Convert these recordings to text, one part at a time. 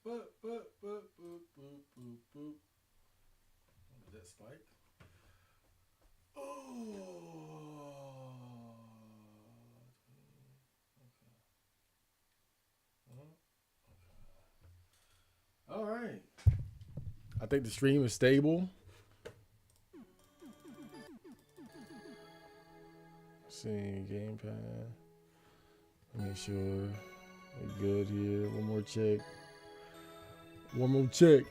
boop, boop, boop, boop, boop, boop, boop. Is that Spike? Oh. All right. I think the stream is stable. See gamepad. Make sure we're good here. One more check. One more check.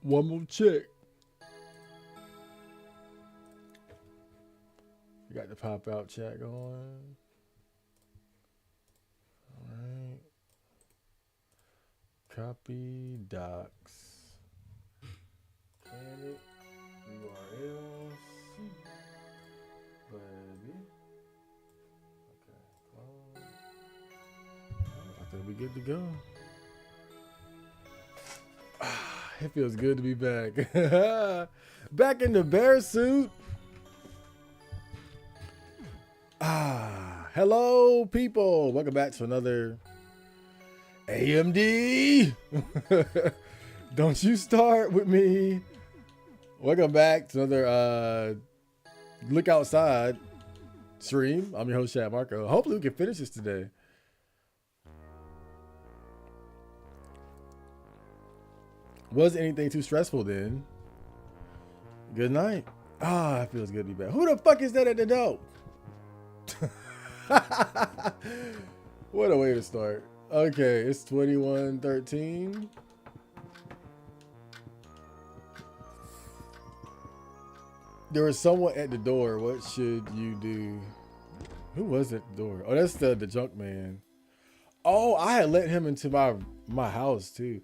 One more check. We got the pop out chat going. All right. Copy docs. Edit URL. Baby. Okay. Close. I think we good to go. It feels good to be back. Back in the bear suit. Hello, people. Welcome back to another AMD. Don't you start with me. Welcome back to another Look Outside stream. I'm your host, Chad Marco. Hopefully we can finish this today. Wasn't anything too stressful then. Good night. It feels good to be back. Who the fuck is that at the door? What a way to start. Okay, it's 21:13. There was someone at the door. What should you do? Who was at the door? Oh, that's the junk man. Oh, I had let him into my house too.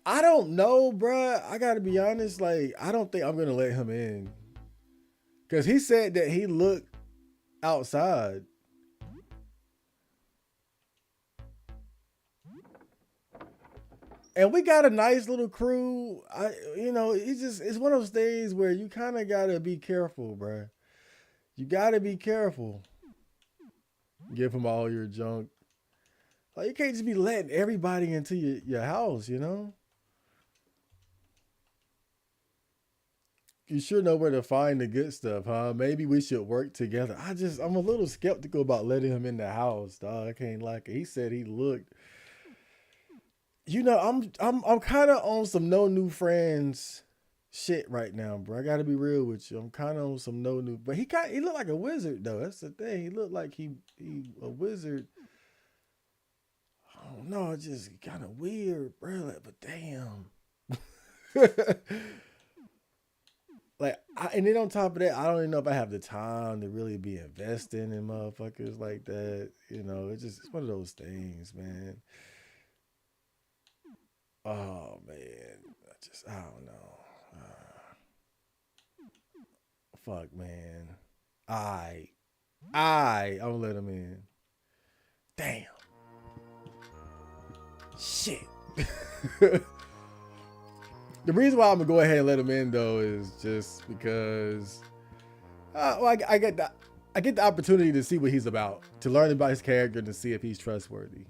I don't know, bruh. I gotta be honest. Like, I don't think I'm gonna let him in. Cause he said that he looked outside. And we got a nice little crew. It's one of those days where you kind of gotta be careful, bruh. You gotta be careful. Give him all your junk. Like, you can't just be letting everybody into your house, you know? You sure know where to find the good stuff, huh? Maybe we should work together. I'm a little skeptical about letting him in the house, dog. I can't like it. He said he looked. I'm kind of on some no new friends shit right now, bro. I gotta be real with you. I'm kind of on some no new, but he looked like a wizard though. That's the thing. He looked like he a wizard. I don't know. It's just kind of weird, bro. Like, but damn. And then on top of that, I don't even know if I have the time to really be investing in motherfuckers like that. It's one of those things, man. Oh man, I don't know. Fuck, man. I'm gonna let him in. Damn. Shit. The reason why I'm gonna go ahead and let him in though is just because I get the opportunity to see what he's about, to learn about his character, and to see if he's trustworthy.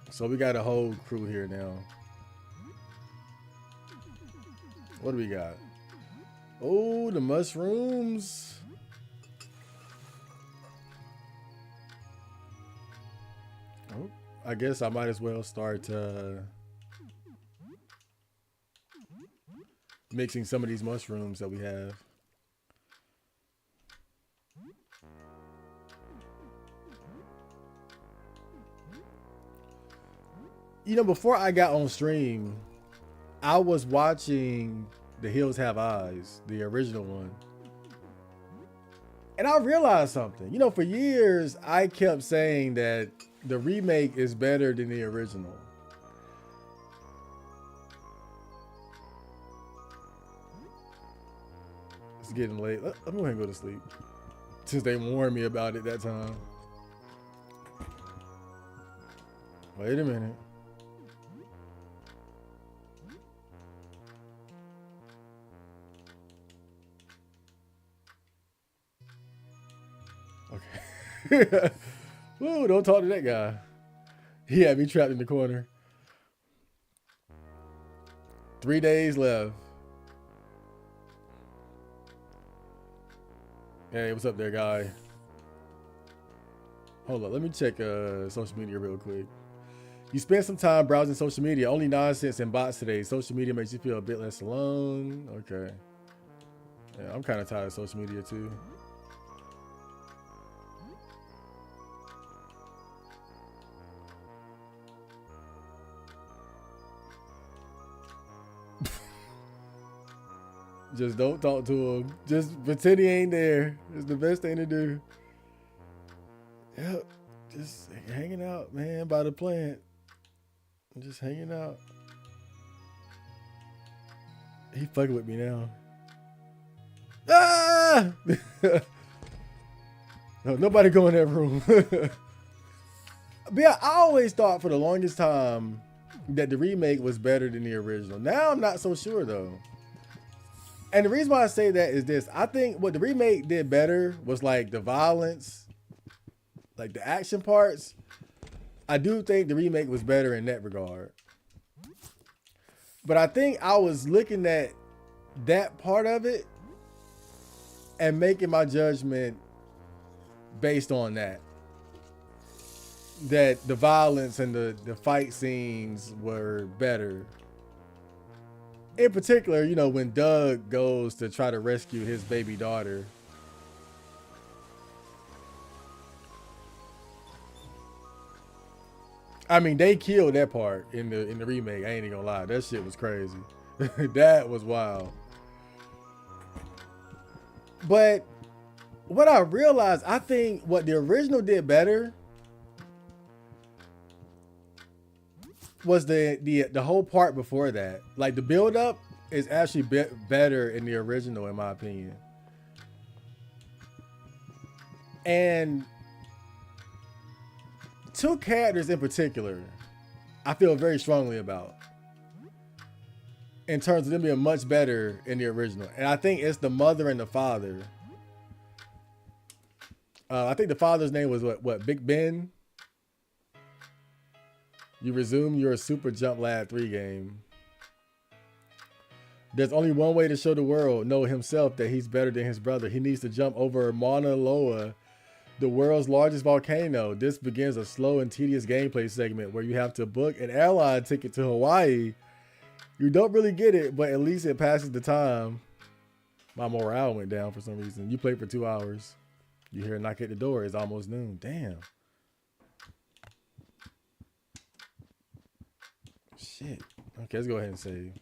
So we got a whole crew here now. What do we got? Oh, the mushrooms. Oh, I guess I might as well start mixing some of these mushrooms that we have. Before I got on stream, I was watching The Hills Have Eyes, the original one. And I realized something. For years, I kept saying that the remake is better than the original. It's getting late. Let me go ahead and go to sleep, since they warned me about it that time. Wait a minute. Okay. Woo, don't talk to that guy. He had me trapped in the corner. 3 days left. Hey, what's up there, guy? Hold up, let me check social media real quick. You spend some time browsing social media. Only nonsense and bots today. Social media makes you feel a bit less alone. Okay. Yeah, I'm kind of tired of social media too. Just don't talk to him. Just pretend he ain't there. It's the best thing to do. Yep. Just hanging out, man, by the plant. Just hanging out. He fucking with me now. Ah! No, nobody go in that room. But yeah, I always thought for the longest time that the remake was better than the original. Now I'm not so sure though. And the reason why I say that is this. I think what the remake did better was like the violence, like the action parts. I do think the remake was better in that regard. But I think I was looking at that part of it and making my judgment based on that. That the violence and the fight scenes were better. In particular, you know, when Doug goes to try to rescue his baby daughter. I mean, they killed that part in the remake. I ain't even gonna lie. That shit was crazy. That was wild. But what I realized, I think what the original did better was the whole part before that. Like the build up is actually better in the original, in my opinion. And two characters in particular, I feel very strongly about in terms of them being much better in the original. And I think it's the mother and the father. I think the father's name was what Big Ben. You resume your Super Jump Lad 3 game. There's only one way to show the world, know himself, that he's better than his brother. He needs to jump over Mauna Loa, the world's largest volcano. This begins a slow and tedious gameplay segment where you have to book an airline ticket to Hawaii. You don't really get it, but at least it passes the time. My morale went down for some reason. You played for 2 hours. You hear a knock at the door. It's almost noon. Damn. Shit. Okay, let's go ahead and save.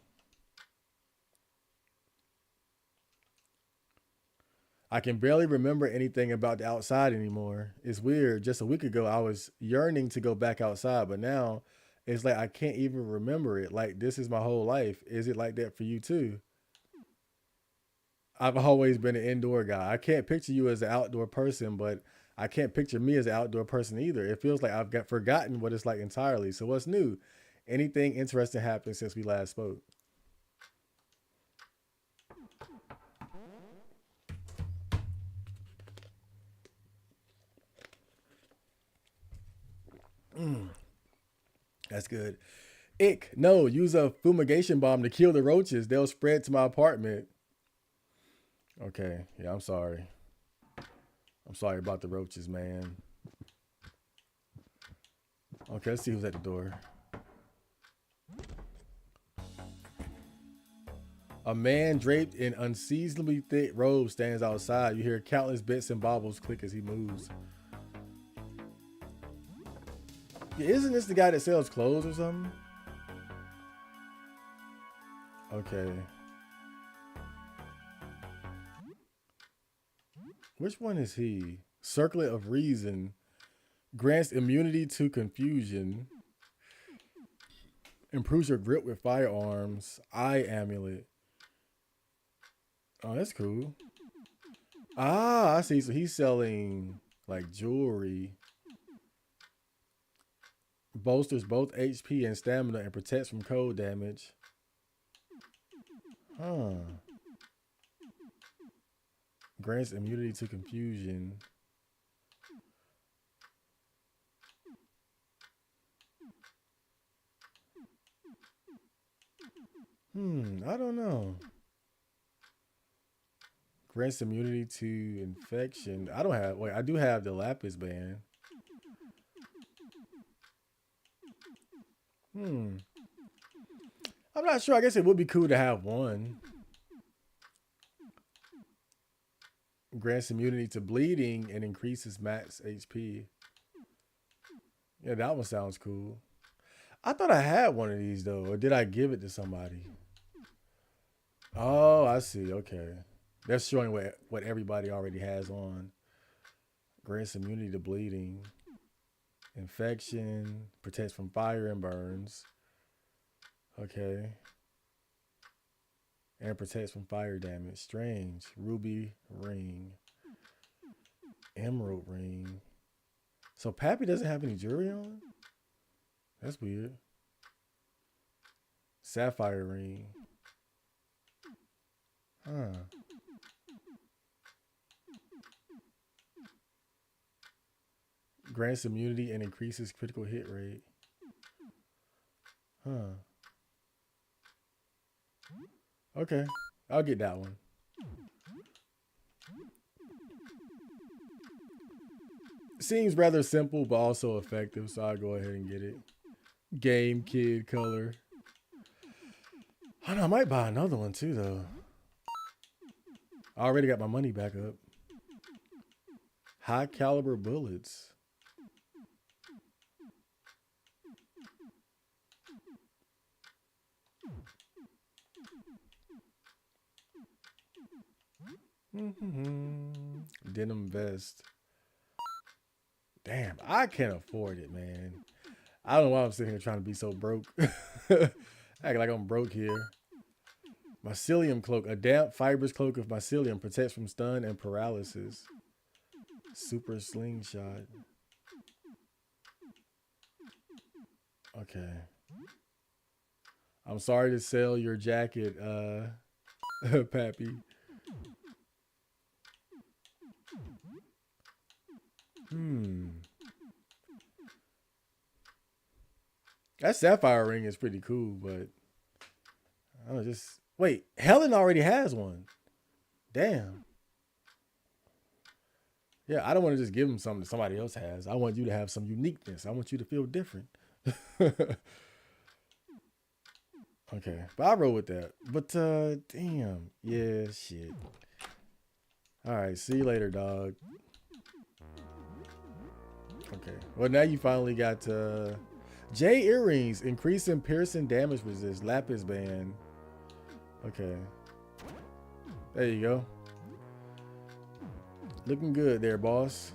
I can barely remember anything about the outside anymore. It's weird. Just a week ago, I was yearning to go back outside, but now it's like I can't even remember it. Like this is my whole life. Is it like that for you too? I've always been an indoor guy. I can't picture you as an outdoor person, but I can't picture me as an outdoor person either. It feels like I've got forgotten what it's like entirely. So what's new? Anything interesting happened since we last spoke? That's good. Ick, no, use a fumigation bomb to kill the roaches. They'll spread to my apartment. Okay, yeah, I'm sorry. I'm sorry about the roaches, man. Okay, let's see who's at the door. A man draped in unseasonably thick robes stands outside. You hear countless bits and bobbles click as he moves. Yeah, isn't this the guy that sells clothes or something? Okay. Which one is he? Circlet of Reason. Grants immunity to confusion. Improves your grip with firearms. Eye amulet. Oh, that's cool. Ah, I see. So he's selling like jewelry. Bolsters both HP and stamina and protects from cold damage. Huh. Grants immunity to confusion. I don't know. Grants immunity to infection. I don't have. Wait, I do have the Lapis band. Hmm. I'm not sure. I guess it would be cool to have one. Grants immunity to bleeding and increases max HP. Yeah, that one sounds cool. I thought I had one of these though, or did I give it to somebody? Oh, I see. Okay. That's showing what everybody already has on. Grants immunity to bleeding, infection, protects from fire and burns. Okay. And protects from fire damage. Strange. Ruby ring. Emerald ring. So Pappy doesn't have any jewelry on? That's weird. Sapphire ring. Huh. Grants immunity and increases critical hit rate. Huh. Okay. I'll get that one. Seems rather simple, but also effective, so I'll go ahead and get it. Game Kid color. I know, I might buy another one too, though. I already got my money back up. High caliber bullets. Denim vest. Damn, I can't afford it, man. I don't know why I'm sitting here trying to be so broke. Acting like I'm broke here. Mycelium cloak. A damp fibrous cloak of mycelium protects from stun and paralysis. Super slingshot. Okay. I'm sorry to sell your jacket, Pappy. That sapphire ring is pretty cool, but I don't know, just wait. Helen already has one. Damn. Yeah, I don't want to just give him something that somebody else has. I want you to have some uniqueness. I want you to feel different. Okay, but I roll with that. But damn, yeah, shit. All right, see you later, dog. Okay, well now you finally got J earrings, increasing piercing damage resist, lapis band. Okay, there you go. Looking good there, boss.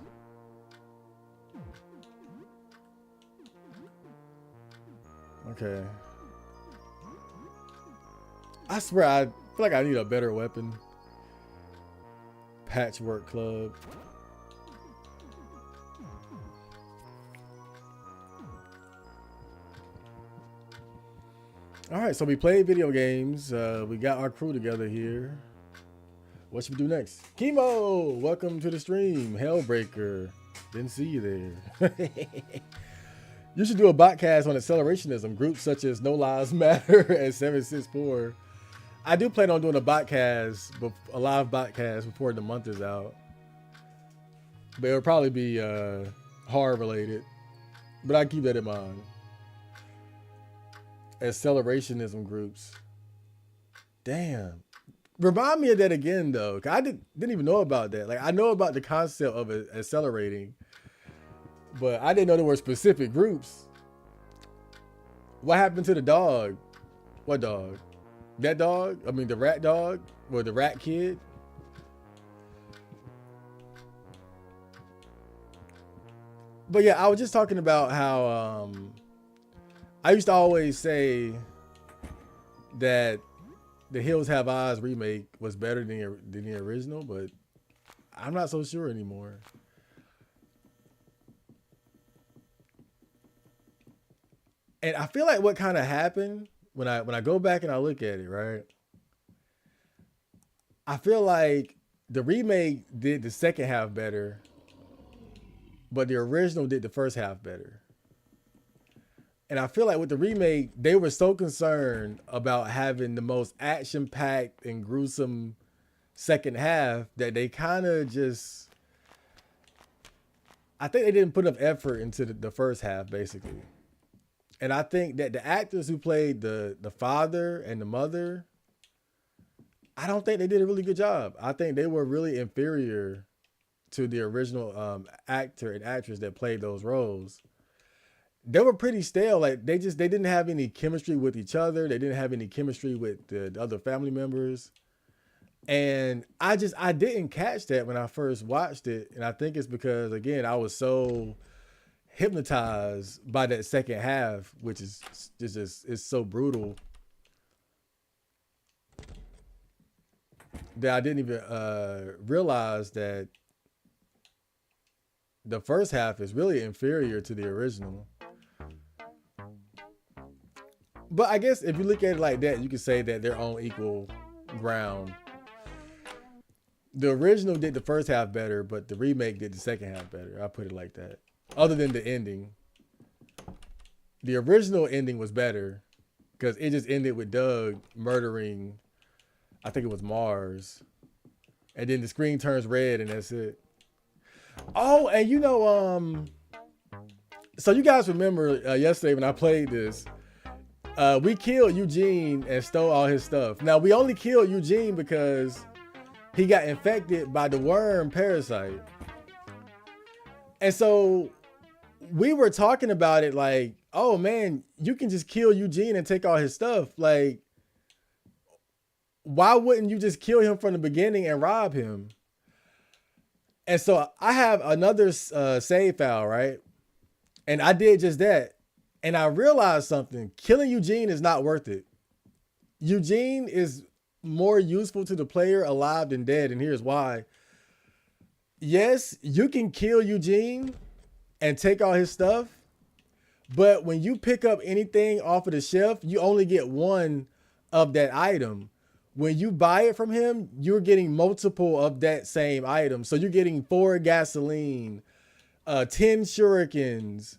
Okay. I swear I feel like I need a better weapon. Patchwork club. All right, so we played video games. We got our crew together here. What should we do next? Chemo, welcome to the stream. Hellbreaker, didn't see you there. You should do a botcast on accelerationism. Groups such as No Lives Matter and 764. I do plan on doing a botcast, a live botcast before the month is out. But it'll probably be horror related. But I keep that in mind. Accelerationism groups. Damn. Remind me of that again, though. I didn't even know about that. Like, I know about the concept of it accelerating, but I didn't know there were specific groups. What happened to the dog? What dog? That dog? I mean, the rat dog? Or the rat kid? But yeah, I was just talking about how I used to always say that the Hills Have Eyes remake was better than the original, but I'm not so sure anymore. And I feel like what kind of happened when I go back and I look at it, right? I feel like the remake did the second half better, but the original did the first half better. And I feel like with the remake, they were so concerned about having the most action-packed and gruesome second half that they kind of just, I think they didn't put enough effort into the first half, basically. And I think that the actors who played the father and the mother, I don't think they did a really good job. I think they were really inferior to the original actor and actress that played those roles. They were pretty stale. Like they didn't have any chemistry with each other. They didn't have any chemistry with the other family members. And I didn't catch that when I first watched it. And I think it's because, again, I was so hypnotized by that second half, which is just so brutal, that I didn't even realize that the first half is really inferior to the original. But I guess if you look at it like that, you could say that they're on equal ground. The original did the first half better, but the remake did the second half better. I put it like that. Other than the ending. The original ending was better because it just ended with Doug murdering, I think it was Mars. And then the screen turns red and that's it. Oh, and you know, so you guys remember yesterday when I played this, we killed Eugene and stole all his stuff. Now, we only killed Eugene because he got infected by the worm parasite. And so we were talking about it like, oh man, you can just kill Eugene and take all his stuff. Like, why wouldn't you just kill him from the beginning and rob him? And so I have another save file, right? And I did just that. And I realized something. Killing Eugene is not worth it. Eugene is more useful to the player alive than dead. And here's why. Yes, you can kill Eugene and take all his stuff. But when you pick up anything off of the shelf, you only get one of that item. When you buy it from him, you're getting multiple of that same item. So you're getting 4 gasoline, 10 shurikens,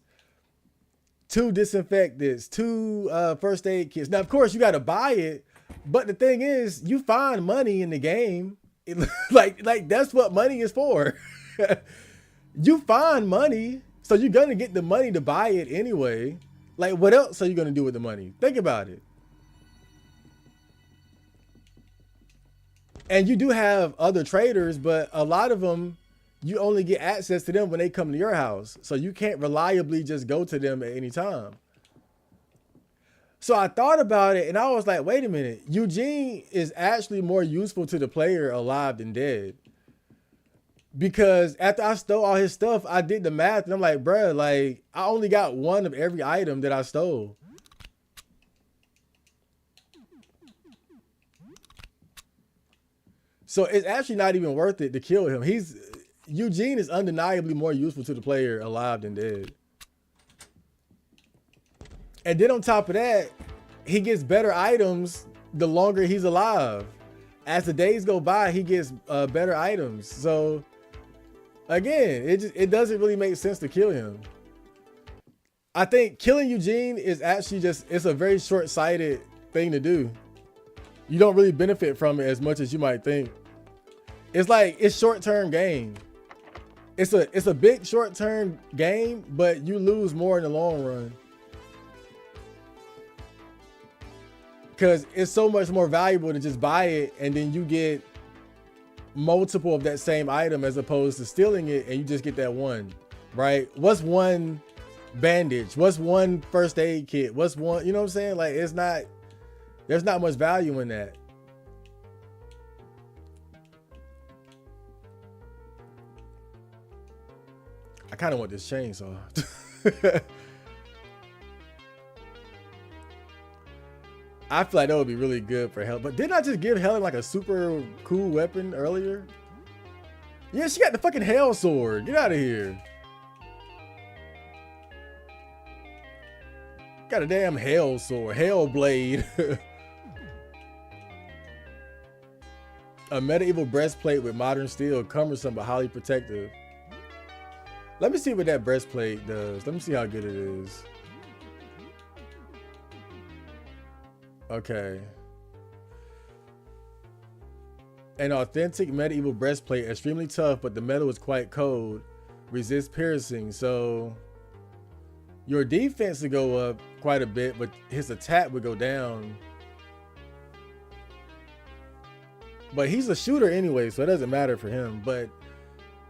2 disinfectants, 2 first aid kits. Now, of course, you got to buy it. But the thing is, you find money in the game. Like that's what money is for. You find money. So you're going to get the money to buy it anyway. Like, what else are you going to do with the money? Think about it. And you do have other traders, but a lot of them, you only get access to them when they come to your house. So you can't reliably just go to them at any time. So I thought about it and I was like, wait a minute. Eugene is actually more useful to the player alive than dead. Because after I stole all his stuff, I did the math and I'm like, bruh, like I only got one of every item that I stole. So it's actually not even worth it to kill him. Eugene is undeniably more useful to the player alive than dead. And then on top of that, he gets better items the longer he's alive. As the days go by, he gets better items. So again, it doesn't really make sense to kill him. I think killing Eugene is actually it's a very short-sighted thing to do. You don't really benefit from it as much as you might think. It's short-term gain. It's a big short-term game, but you lose more in the long run. Because it's so much more valuable to just buy it and then you get multiple of that same item as opposed to stealing it and you just get that one, right? What's one bandage? What's one first aid kit? What's one, you know what I'm saying? Like there's not much value in that. I kind of want this chainsaw. I feel like that would be really good for Helen. But didn't I just give Helen like a super cool weapon earlier? Yeah, she got the fucking Hell Sword. Get out of here. Got a damn Hell Sword. Hell Blade. A medieval breastplate with modern steel. Cumbersome but highly protective. Let me see what that breastplate does. Let me see how good it is. Okay. An authentic medieval breastplate, extremely tough, but the metal is quite cold. Resist piercing, so your defense would go up quite a bit, but his attack would go down. But he's a shooter anyway, so it doesn't matter for him, but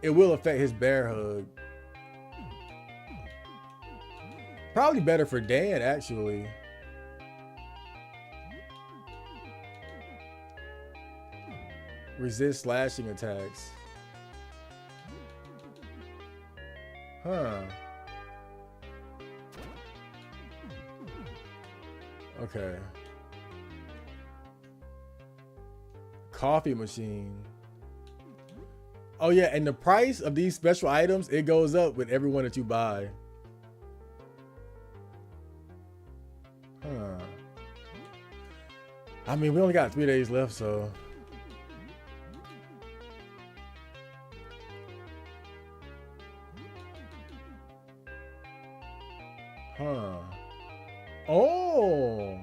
it will affect his bear hug. Probably better for Dan, actually. Resist slashing attacks. Huh. Okay. Coffee machine. Oh yeah, and the price of these special items, it goes up with every one that you buy. Huh. I mean, we only got 3 days left, so. Huh. Oh.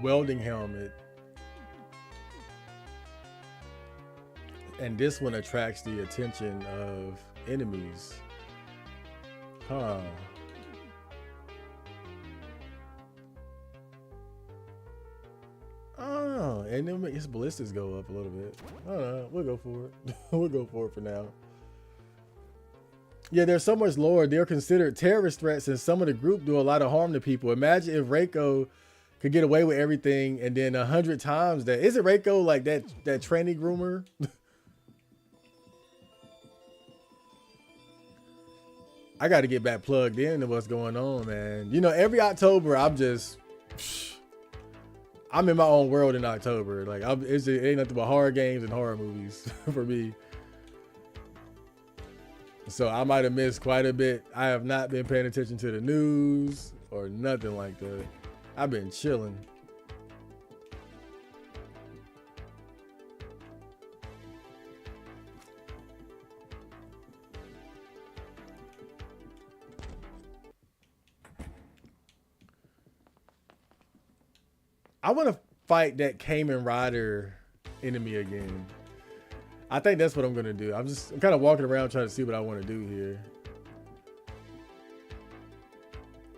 Welding helmet. And this one attracts the attention of enemies. Huh. Oh, and then his ballistics go up a little bit. I don't know. We'll go for it. We'll go for it for now. Yeah, there's so much lore. They're considered terrorist threats, and some of the group do a lot of harm to people. Imagine if Reiko could get away with everything, and then 100 times that. Isn't Reiko like that tranny groomer? I got to get back plugged in to what's going on, man. You know, every October, I'm in my own world in October. Like, it ain't nothing but horror games and horror movies for me. So I might have missed quite a bit. I have not been paying attention to the news or nothing like that. I've been chilling. I want to fight that Kamen Rider enemy again. I think that's what I'm going to do. I'm kind of walking around trying to see what I want to do here.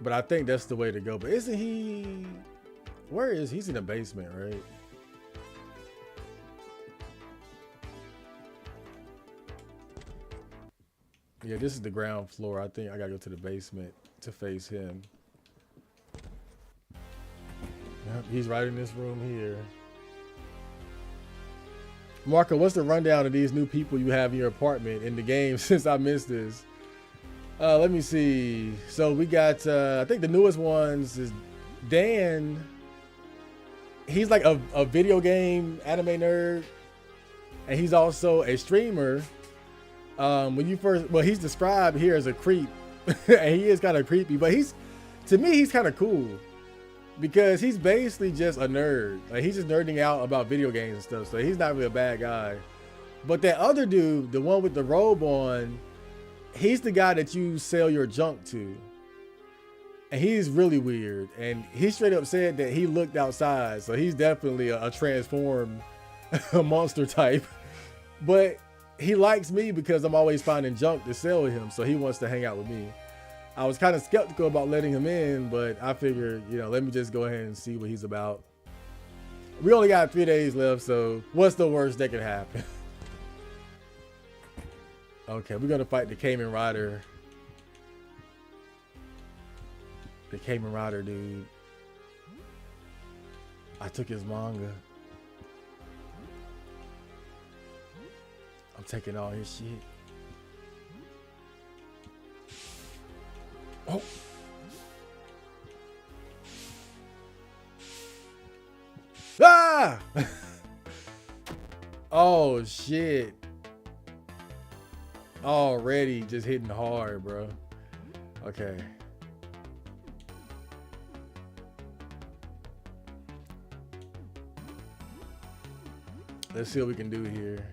But I think that's the way to go. But isn't he... Where is he? He's in the basement, right? Yeah, this is the ground floor. I think I got to go to the basement to face him. Yep, he's right in this room here. Marco, what's the rundown of these new people you have in your apartment in the game since I missed this? Let me see. So we got, I think the newest ones is Dan. He's like a video game anime nerd. And he's also a streamer. He's described here as a creep. And he is kind of creepy, but to me, he's kind of cool. Because he's basically just a nerd. Like, he's just nerding out about video games and stuff. So he's not really a bad guy. But that other dude, the one with the robe on, he's the guy that you sell your junk to. And he's really weird. And he straight up said that he looked outside. So he's definitely a transformed monster type. But he likes me because I'm always finding junk to sell him. So he wants to hang out with me. I was kind of skeptical about letting him in, but I figured, let me just go ahead and see what he's about. We only got 3 days left, so what's the worst that could happen? Okay, we're going to fight the Kamen Rider. The Kamen Rider dude. I took his manga. I'm taking all his shit. Oh. Ah! Oh, shit. Already just hitting hard, bro. Okay. Let's see what we can do here.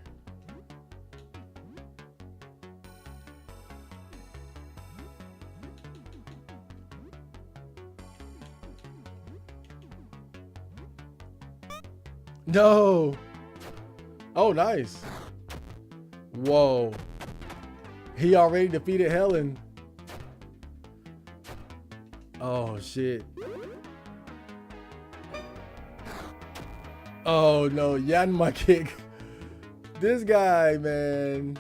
No. Oh, nice. Whoa. He already defeated Helen. Oh, shit. Oh, no. Yanma kick. This guy, man.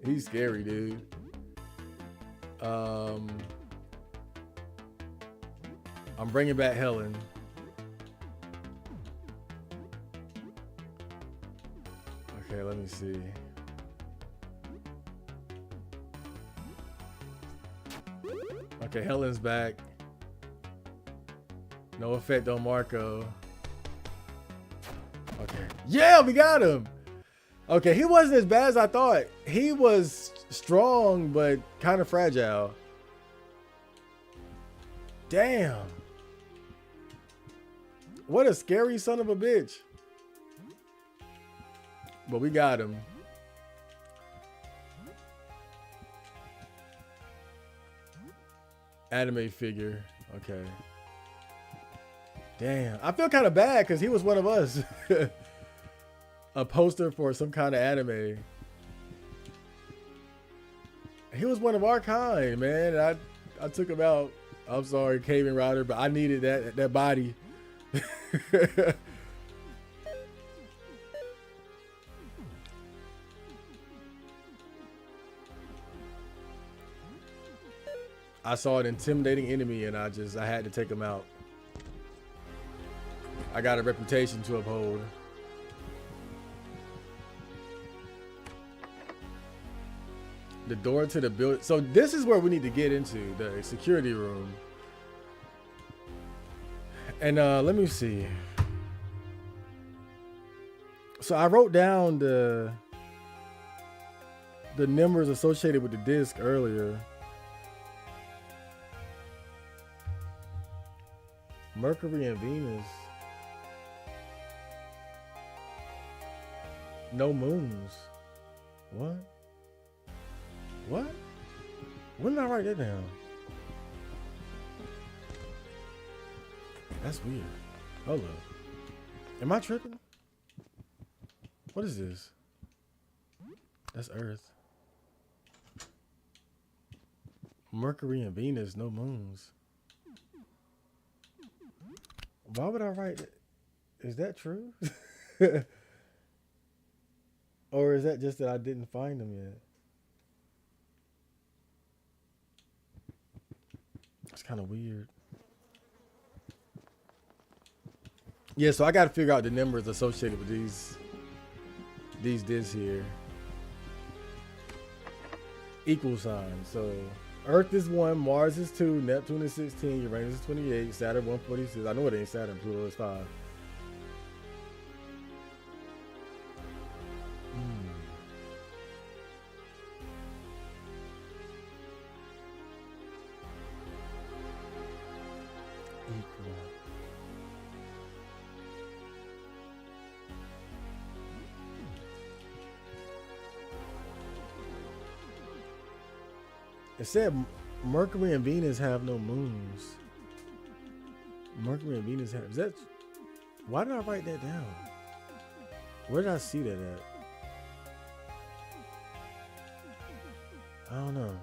He's scary, dude. I'm bringing back Helen. Okay, let me see. Okay, Helen's back. No effect on Marco. Okay. Yeah, we got him. Okay, he wasn't as bad as I thought. He was strong, but kind of fragile. Damn. What a scary son of a bitch. But we got him. Anime figure. Okay. Damn. I feel kind of bad because he was one of us. A poster for some kind of anime. He was one of our kind, man. I took him out. I'm sorry, Kamen Rider, but I needed that body. I saw an intimidating enemy and I had to take him out. I got a reputation to uphold. The door to the building. So this is where we need to get into, the security room. And let me see. So I wrote down the numbers associated with the disc earlier. Mercury and Venus. No moons. What? What? When did I write that down? That's weird. Hold up. Am I tripping? What is this? That's Earth. Mercury and Venus, no moons. Why would I write that? Is that true? Or is that just that I didn't find them yet? That's kind of weird. Yeah, so I got to figure out the numbers associated with these discs here. Equal signs. So Earth is 1, Mars is 2, Neptune is 16, Uranus is 28, Saturn 146. I know it ain't Saturn, Pluto is 5. Equal. It said Mercury and Venus have no moons. Mercury and Venus have. Is that? Why did I write that down? Where did I see that at? I don't know.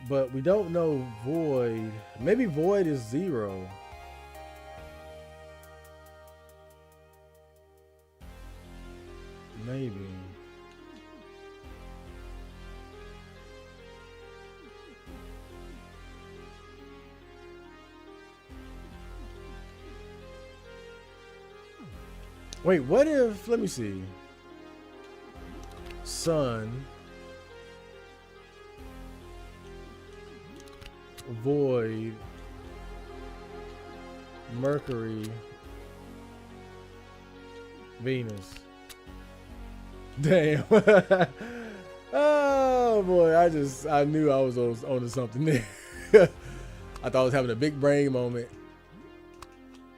But we don't know Void. Maybe Void is 0. Maybe. Wait, what if, let me see. Sun, Void, Mercury, Venus. Damn. Oh boy, I knew I was onto something there. I thought I was having a big brain moment.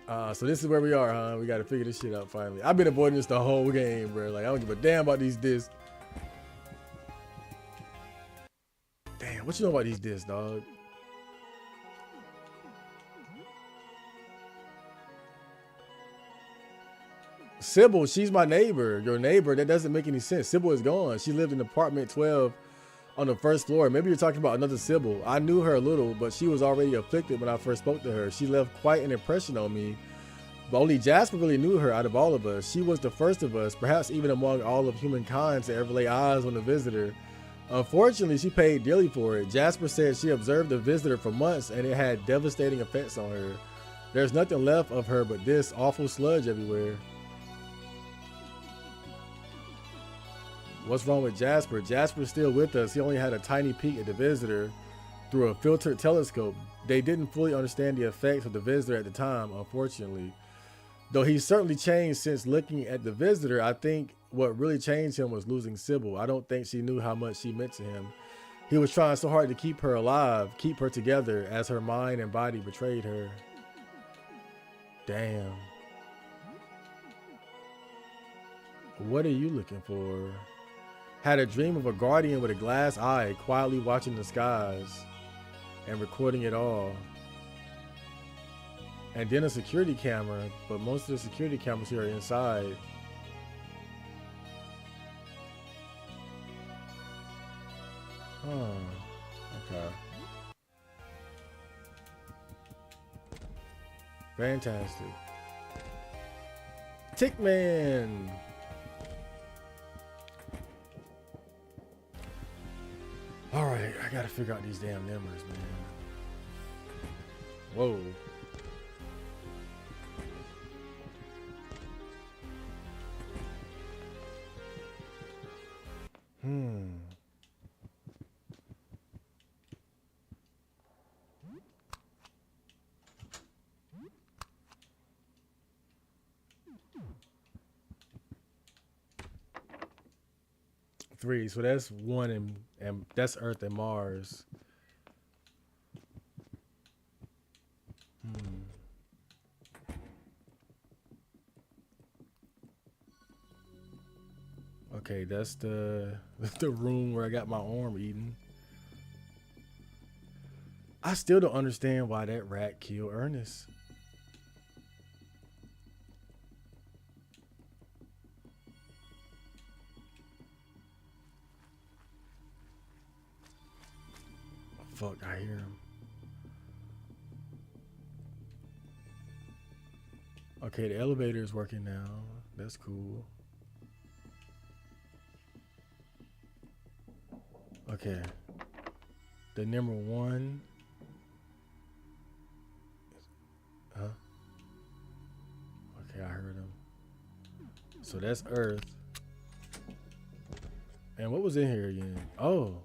So this is where we are, huh? We got to figure this shit out finally. I've been avoiding this the whole game, bro. Like, I don't give a damn about these discs. Damn, what you know about these discs, dog? Sybil, she's my neighbor. Your neighbor. That doesn't make any sense. Sybil is gone. She lived in apartment 12 on the first floor. Maybe you're talking about another Sybil. I knew her a little, but she was already afflicted when I first spoke to her. She left quite an impression on me, but only Jasper really knew her out of all of us. She was the first of us, perhaps even among all of humankind, to ever lay eyes on the visitor. Unfortunately, she paid dearly for it. Jasper said she observed the visitor for months and it had devastating effects on her. There's nothing left of her but this awful sludge everywhere. What's wrong with Jasper? Jasper's still with us. He only had a tiny peek at the visitor through a filtered telescope. They didn't fully understand the effects of the visitor at the time, unfortunately. Though he's certainly changed since looking at the visitor, I think what really changed him was losing Sybil. I don't think she knew how much she meant to him. He was trying so hard to keep her alive, keep her together, as her mind and body betrayed her. Damn. What are you looking for? Had a dream of a guardian with a glass eye quietly watching the skies and recording it all. And then a security camera, but most of the security cameras here are inside. Okay. Fantastic. Tickman! Alright, I gotta figure out these damn numbers, man. Whoa. Three, so that's one and that's Earth and Mars. Okay, that's the room where I got my arm eaten. I still don't understand why that rat killed Ernest. Fuck, I hear him. Okay, the elevator is working now. That's cool. Okay. The number one. Huh? Okay, I heard him. So that's Earth. And what was in here again? Oh.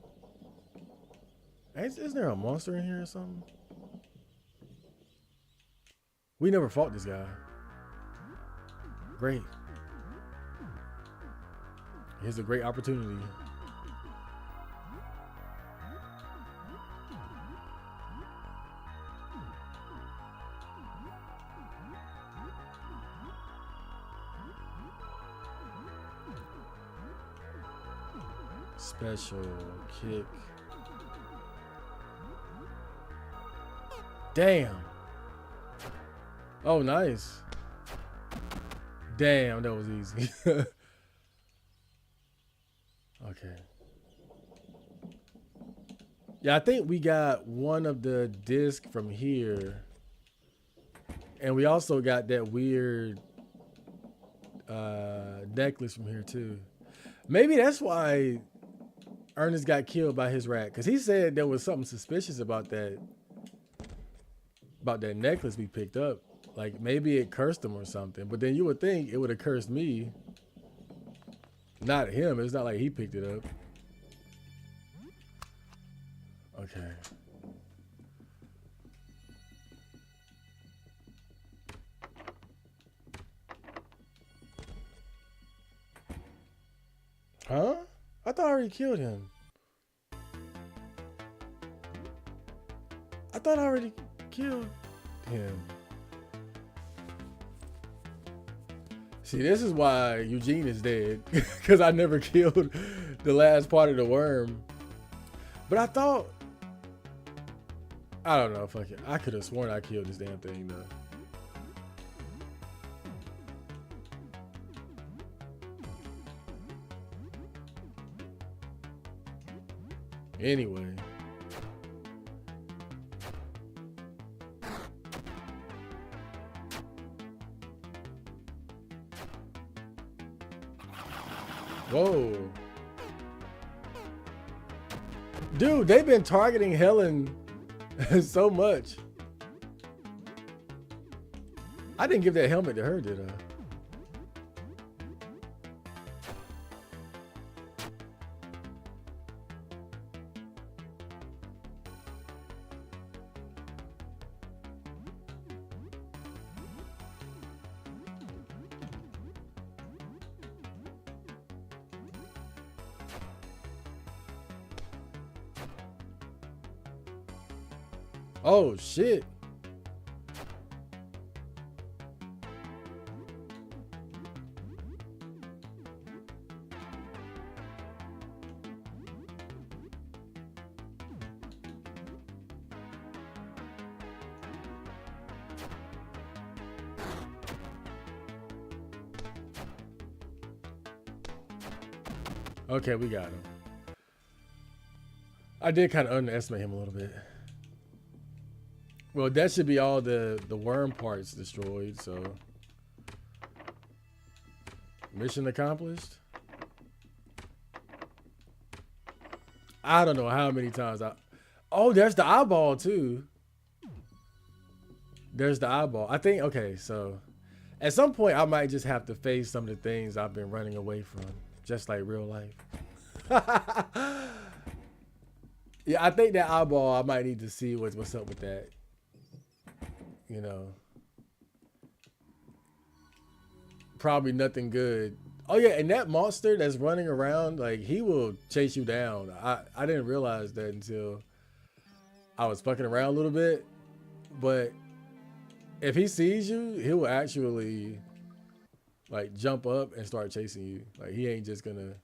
Is there a monster in here or something? We never fought this guy. Great. Here's a great opportunity. Special kick. Damn. Oh, nice. Damn, that was easy. Okay. Yeah, I think we got one of the discs from here. And we also got that weird necklace from here too. Maybe that's why Ernest got killed by his rat. Because he said there was something suspicious about that necklace we picked up. Like maybe it cursed him or something. But then you would think it would have cursed me. Not him. It's not like he picked it up. Okay. Huh? I thought I already killed him. I thought I already killed him. See, this is why Eugene is dead. Because I never killed the last part of the worm. But I thought... I don't know, fuck it. I could have sworn I killed this damn thing, though. Anyway. Whoa. Dude, they've been targeting Helen so much. I didn't give that helmet to her, did I? Oh, shit. Okay, we got him. I did kind of underestimate him a little bit. Well, that should be all the worm parts destroyed, so. Mission accomplished? I don't know how many times I... Oh, there's the eyeball, too. There's the eyeball. I think, okay, so... At some point, I might just have to face some of the things I've been running away from. Just like real life. Yeah, I think that eyeball, I might need to see what's up with that. You know. Probably nothing good. Oh yeah, and that monster that's running around, like, he will chase you down. I didn't realize that until I was fucking around a little bit. But if he sees you, he will actually like jump up and start chasing you. Like, he ain't just gonna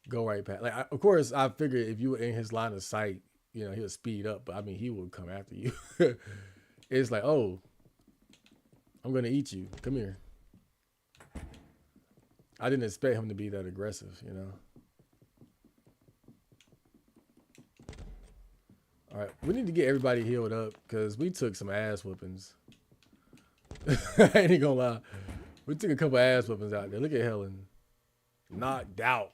go right past. Like, of course, I figured if you were in his line of sight, you know, he'll speed up. But I mean, he will come after you. It's like, oh, I'm gonna eat you. Come here. I didn't expect him to be that aggressive, you know. All right, we need to get everybody healed up because we took some ass whoopings. I ain't gonna lie. We took a couple ass whoopings out there. Look at Helen. Knocked out.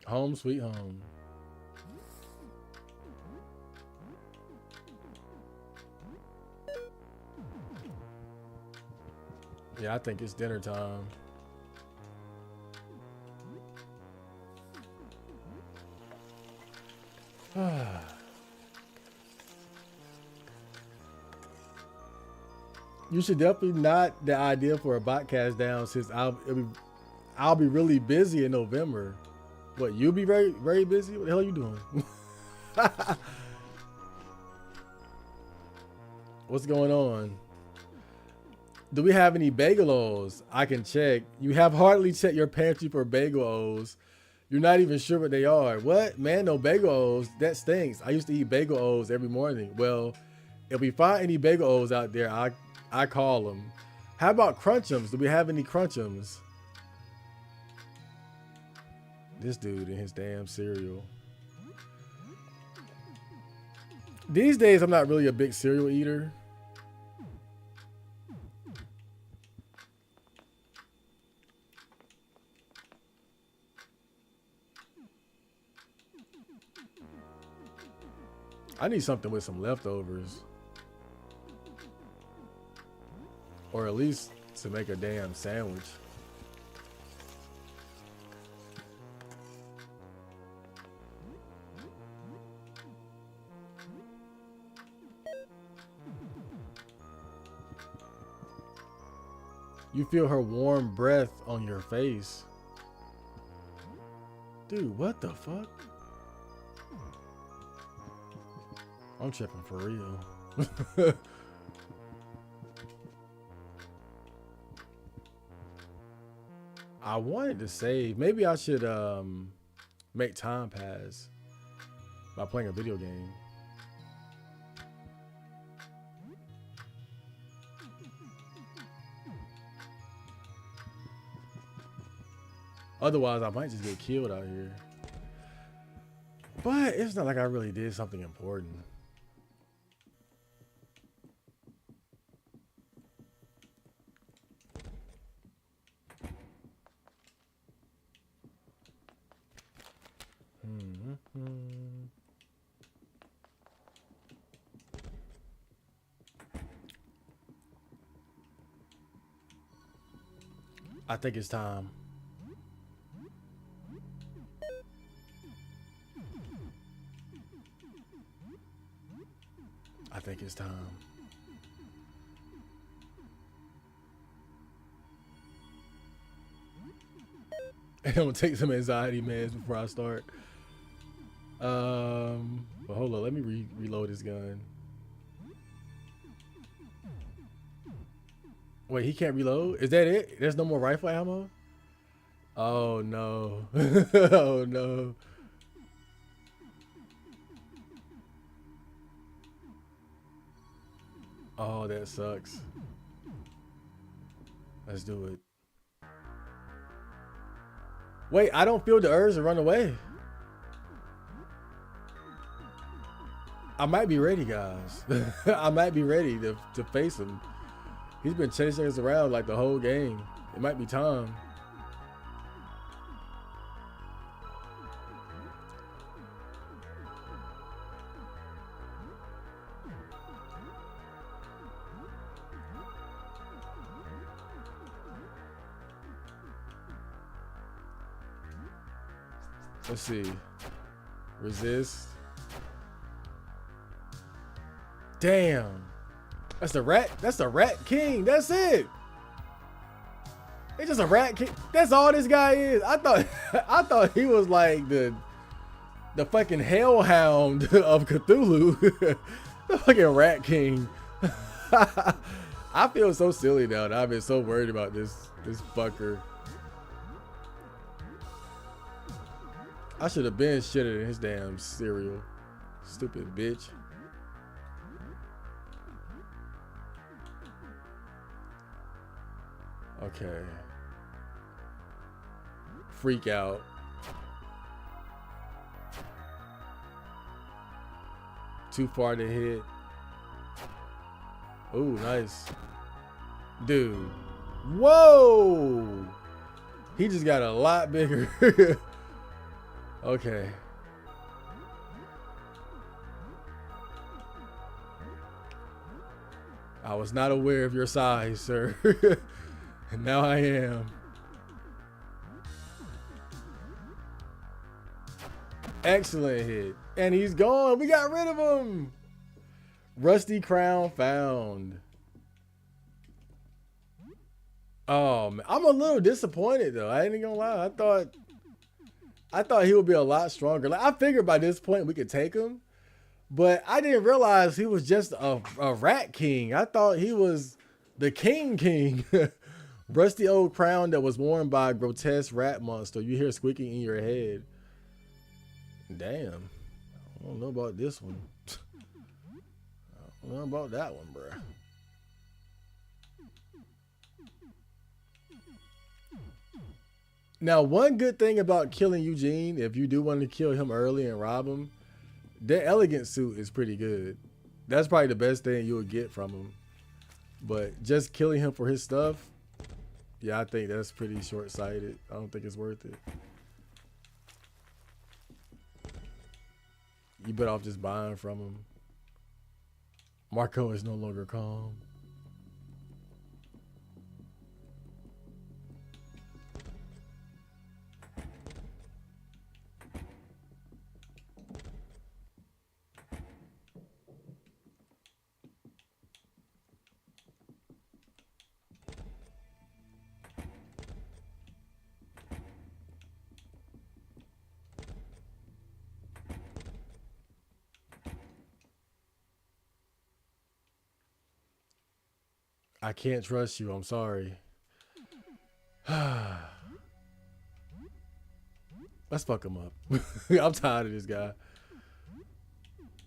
Home sweet home. Yeah, I think it's dinner time. You should definitely not the idea for a podcast down since I'll be really busy in November. What, you'll be very, very busy? What the hell are you doing? What's going on? Do we have any Bagelos? I can check. You have hardly checked your pantry for Bagel-Os. You're not even sure what they are. What? Man, no Bagel-Os. That stinks. I used to eat Bagel-Os every morning. Well, if we find any Bagel-Os out there, I call them. How about Crunchums? Do we have any Crunchums? This dude and his damn cereal. These days, I'm not really a big cereal eater. I need something with some leftovers. Or at least to make a damn sandwich. You feel her warm breath on your face. Dude, what the fuck? I'm tripping for real. I wanted to save. Maybe I should make time pass by playing a video game. Otherwise, I might just get killed out here. But it's not like I really did something important. I think it's time. I think it's time. I'm gonna take some anxiety meds before I start. But hold on, let me reload this gun. Wait, he can't reload? Is that it? There's no more rifle ammo? Oh no. Oh no. Oh, that sucks. Let's do it. Wait, I don't feel the urge to run away. I might be ready, guys. I might be ready to face him. He's been chasing us around like the whole game. It might be time. Let's see. Resist. Damn. That's the rat. That's the rat king. That's it. It's just a rat king. That's all this guy is. I thought he was like the fucking hellhound of Cthulhu. The fucking rat king. I feel so silly now. I've been so worried about this fucker. I should have been shitted in his damn cereal. Stupid bitch. Okay. Freak out. Too far to hit. Ooh, nice. Dude. Whoa! He just got a lot bigger. Okay. I was not aware of your size, sir. And now I am. Excellent hit. And he's gone. We got rid of him. Rusty crown found. Oh, man. I'm a little disappointed, though. I ain't gonna lie. I thought he would be a lot stronger. Like, I figured by this point we could take him. But I didn't realize he was just a rat king. I thought he was the king. Rusty old crown that was worn by a grotesque rat monster. You hear squeaking in your head. Damn. I don't know about this one. I don't know about that one, bruh. Now, one good thing about killing Eugene, if you do want to kill him early and rob him, that elegant suit is pretty good. That's probably the best thing you'll get from him. But just killing him for his stuff, yeah, I think that's pretty short-sighted. I don't think it's worth it. You better off just buying from him. Marco is no longer calm. I can't trust you. I'm sorry. Let's fuck him up. I'm tired of this guy.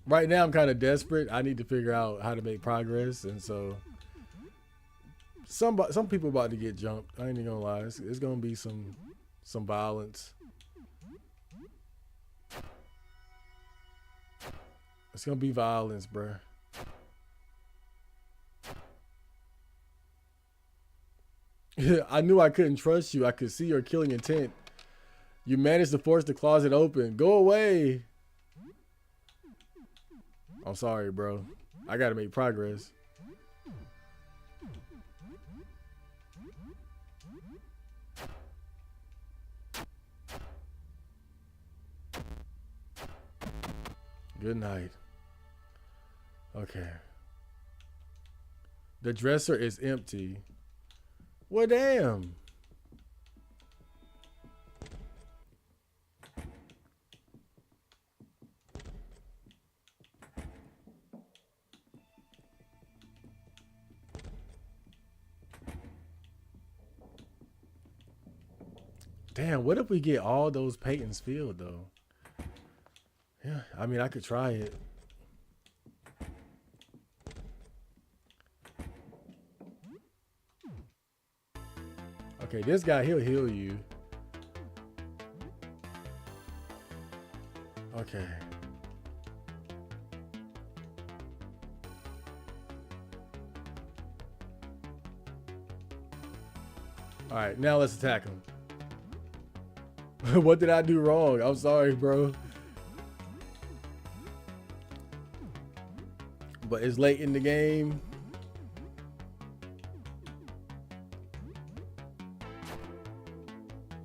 Right now, I'm kind of desperate. I need to figure out how to make progress. And so some people about to get jumped. I ain't even gonna lie. It's gonna be some some violence. It's gonna be violence, bruh. I knew I couldn't trust you. I could see your killing intent. You managed to force the closet open. Go away. I'm sorry, bro. I gotta make progress. Good night. Okay. The dresser is empty. Well, damn. Damn, what if we get all those Peytons filled, though? Yeah, I mean, I could try it. Okay, this guy, he'll heal you. Okay. All right, now let's attack him. What did I do wrong? I'm sorry, bro. But it's late in the game.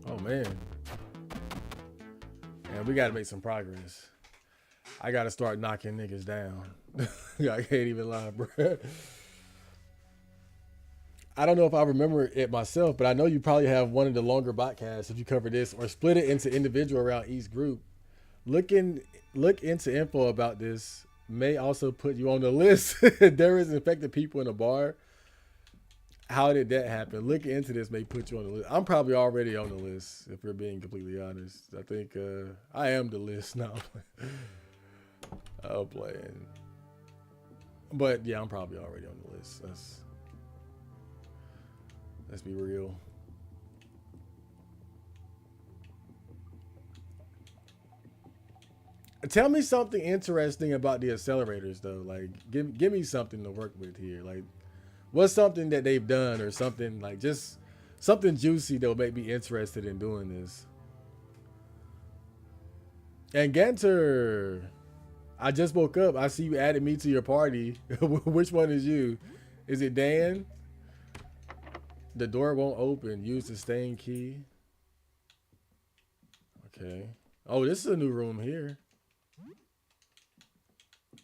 Oh, man. And we got to make some progress. I got to start knocking niggas down. I can't even lie, bro. I don't know if I remember it myself, but I know you probably have one of the longer podcasts if you cover this or split it into individual around each group. Look into info about this. May also put you on the list. There is infected people in a bar. How did that happen? Look into this. May put you on the list. I'm probably already on the list, if we're being completely honest. I think I am the list now. I'm playing. But yeah, I'm probably already on the list. Let's be real. Tell me something interesting about the accelerators, though. Like, give me something to work with here. Like, what's something that they've done, or something like just something juicy that will make me interested in doing this. And Ganter, I just woke up. I see you added me to your party. Which one is you? Is it Dan? The door won't open. Use the stain key. Okay. Oh, this is a new room here.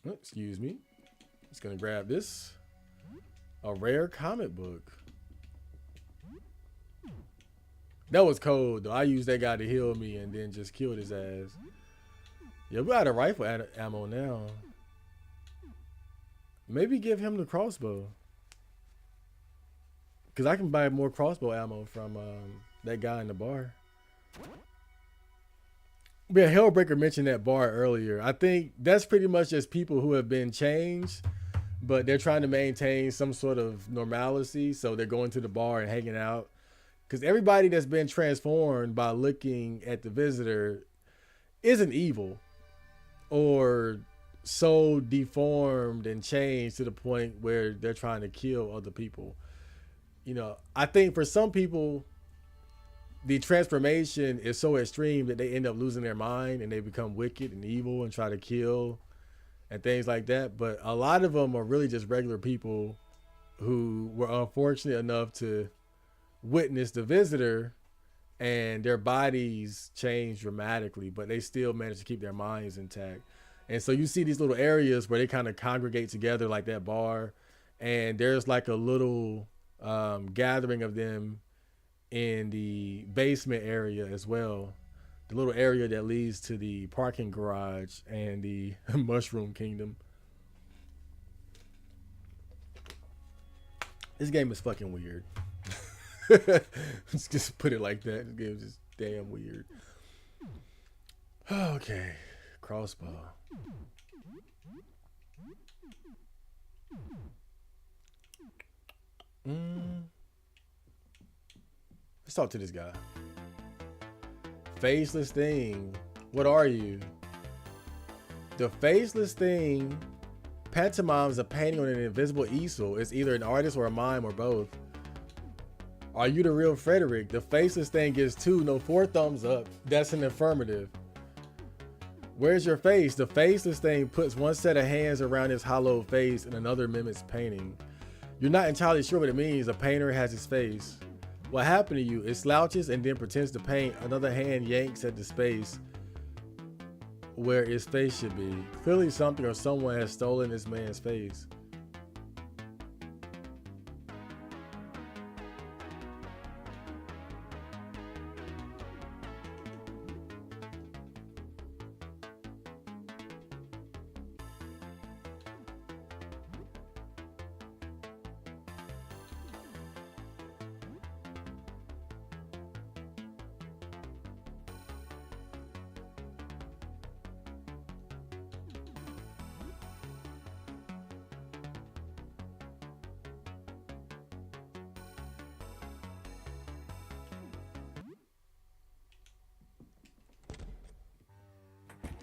Oh, excuse me. Just gonna grab this. A rare comic book. That was cold, though. I used that guy to heal me and then just killed his ass. Yeah, we got a rifle ammo now. Maybe give him the crossbow. Because I can buy more crossbow ammo from that guy in the bar. Yeah, Hellbreaker mentioned that bar earlier. I think that's pretty much just people who have been changed, but they're trying to maintain some sort of normalcy. So they're going to the bar and hanging out. Because everybody that's been transformed by looking at the visitor isn't evil or so deformed and changed to the point where they're trying to kill other people. You know, I think for some people, the transformation is so extreme that they end up losing their mind and they become wicked and evil and try to kill and things like that. But a lot of them are really just regular people who were unfortunate enough to witness the visitor and their bodies change dramatically, but they still manage to keep their minds intact. And so you see these little areas where they kind of congregate together like that bar, and there's like a little gathering of them in the basement area as well, the little area that leads to the parking garage and the Mushroom Kingdom. This game is fucking weird. Let's just put it like that. This game is just damn weird. Okay, crossbow. Let's talk to this guy. faceless thing. What are you? The faceless thing pantomimes a painting on an invisible easel. It's either an artist or a mime or both. Are you the real Frederick? The faceless thing gets 2, no 4 thumbs up. That's an affirmative. Where's your face? The faceless thing puts one set of hands around his hollow face and another mimics painting. You're not entirely sure what it means. A painter has his face. What happened to you? It slouches and then pretends to paint. Another hand yanks at the space where his face should be. Clearly something or someone has stolen this man's face.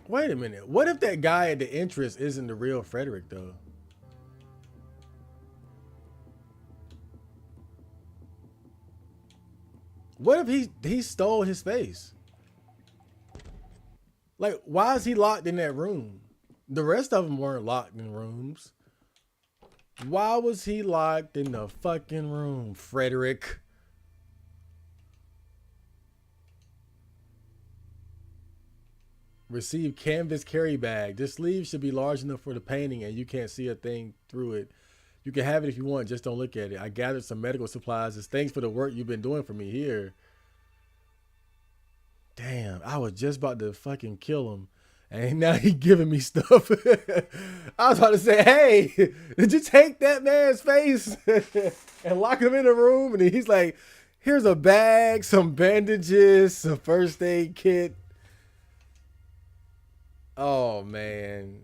Wait a minute. What if that guy at the entrance isn't the real Frederick, though? What if he stole his face? Like, why is he locked in that room? The rest of them weren't locked in rooms. Why was he locked in the fucking room, Frederick? Receive canvas carry bag. This sleeve should be large enough for the painting and you can't see a thing through it. You can have it if you want, just don't look at it. I gathered some medical supplies as thanks for the work you've been doing for me here. Damn, I was just about to fucking kill him. And now he giving me stuff. I was about to say, hey, did you take that man's face and lock him in a room? And he's like, here's a bag, some bandages, some first aid kit. Oh, man.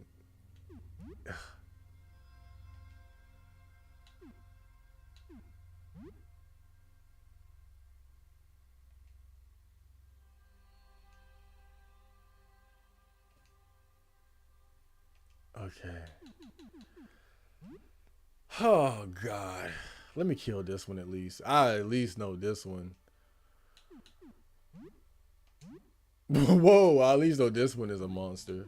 Okay. Oh, God. Let me kill this one at least. I at least know this one. Whoa, I at least know this one is a monster.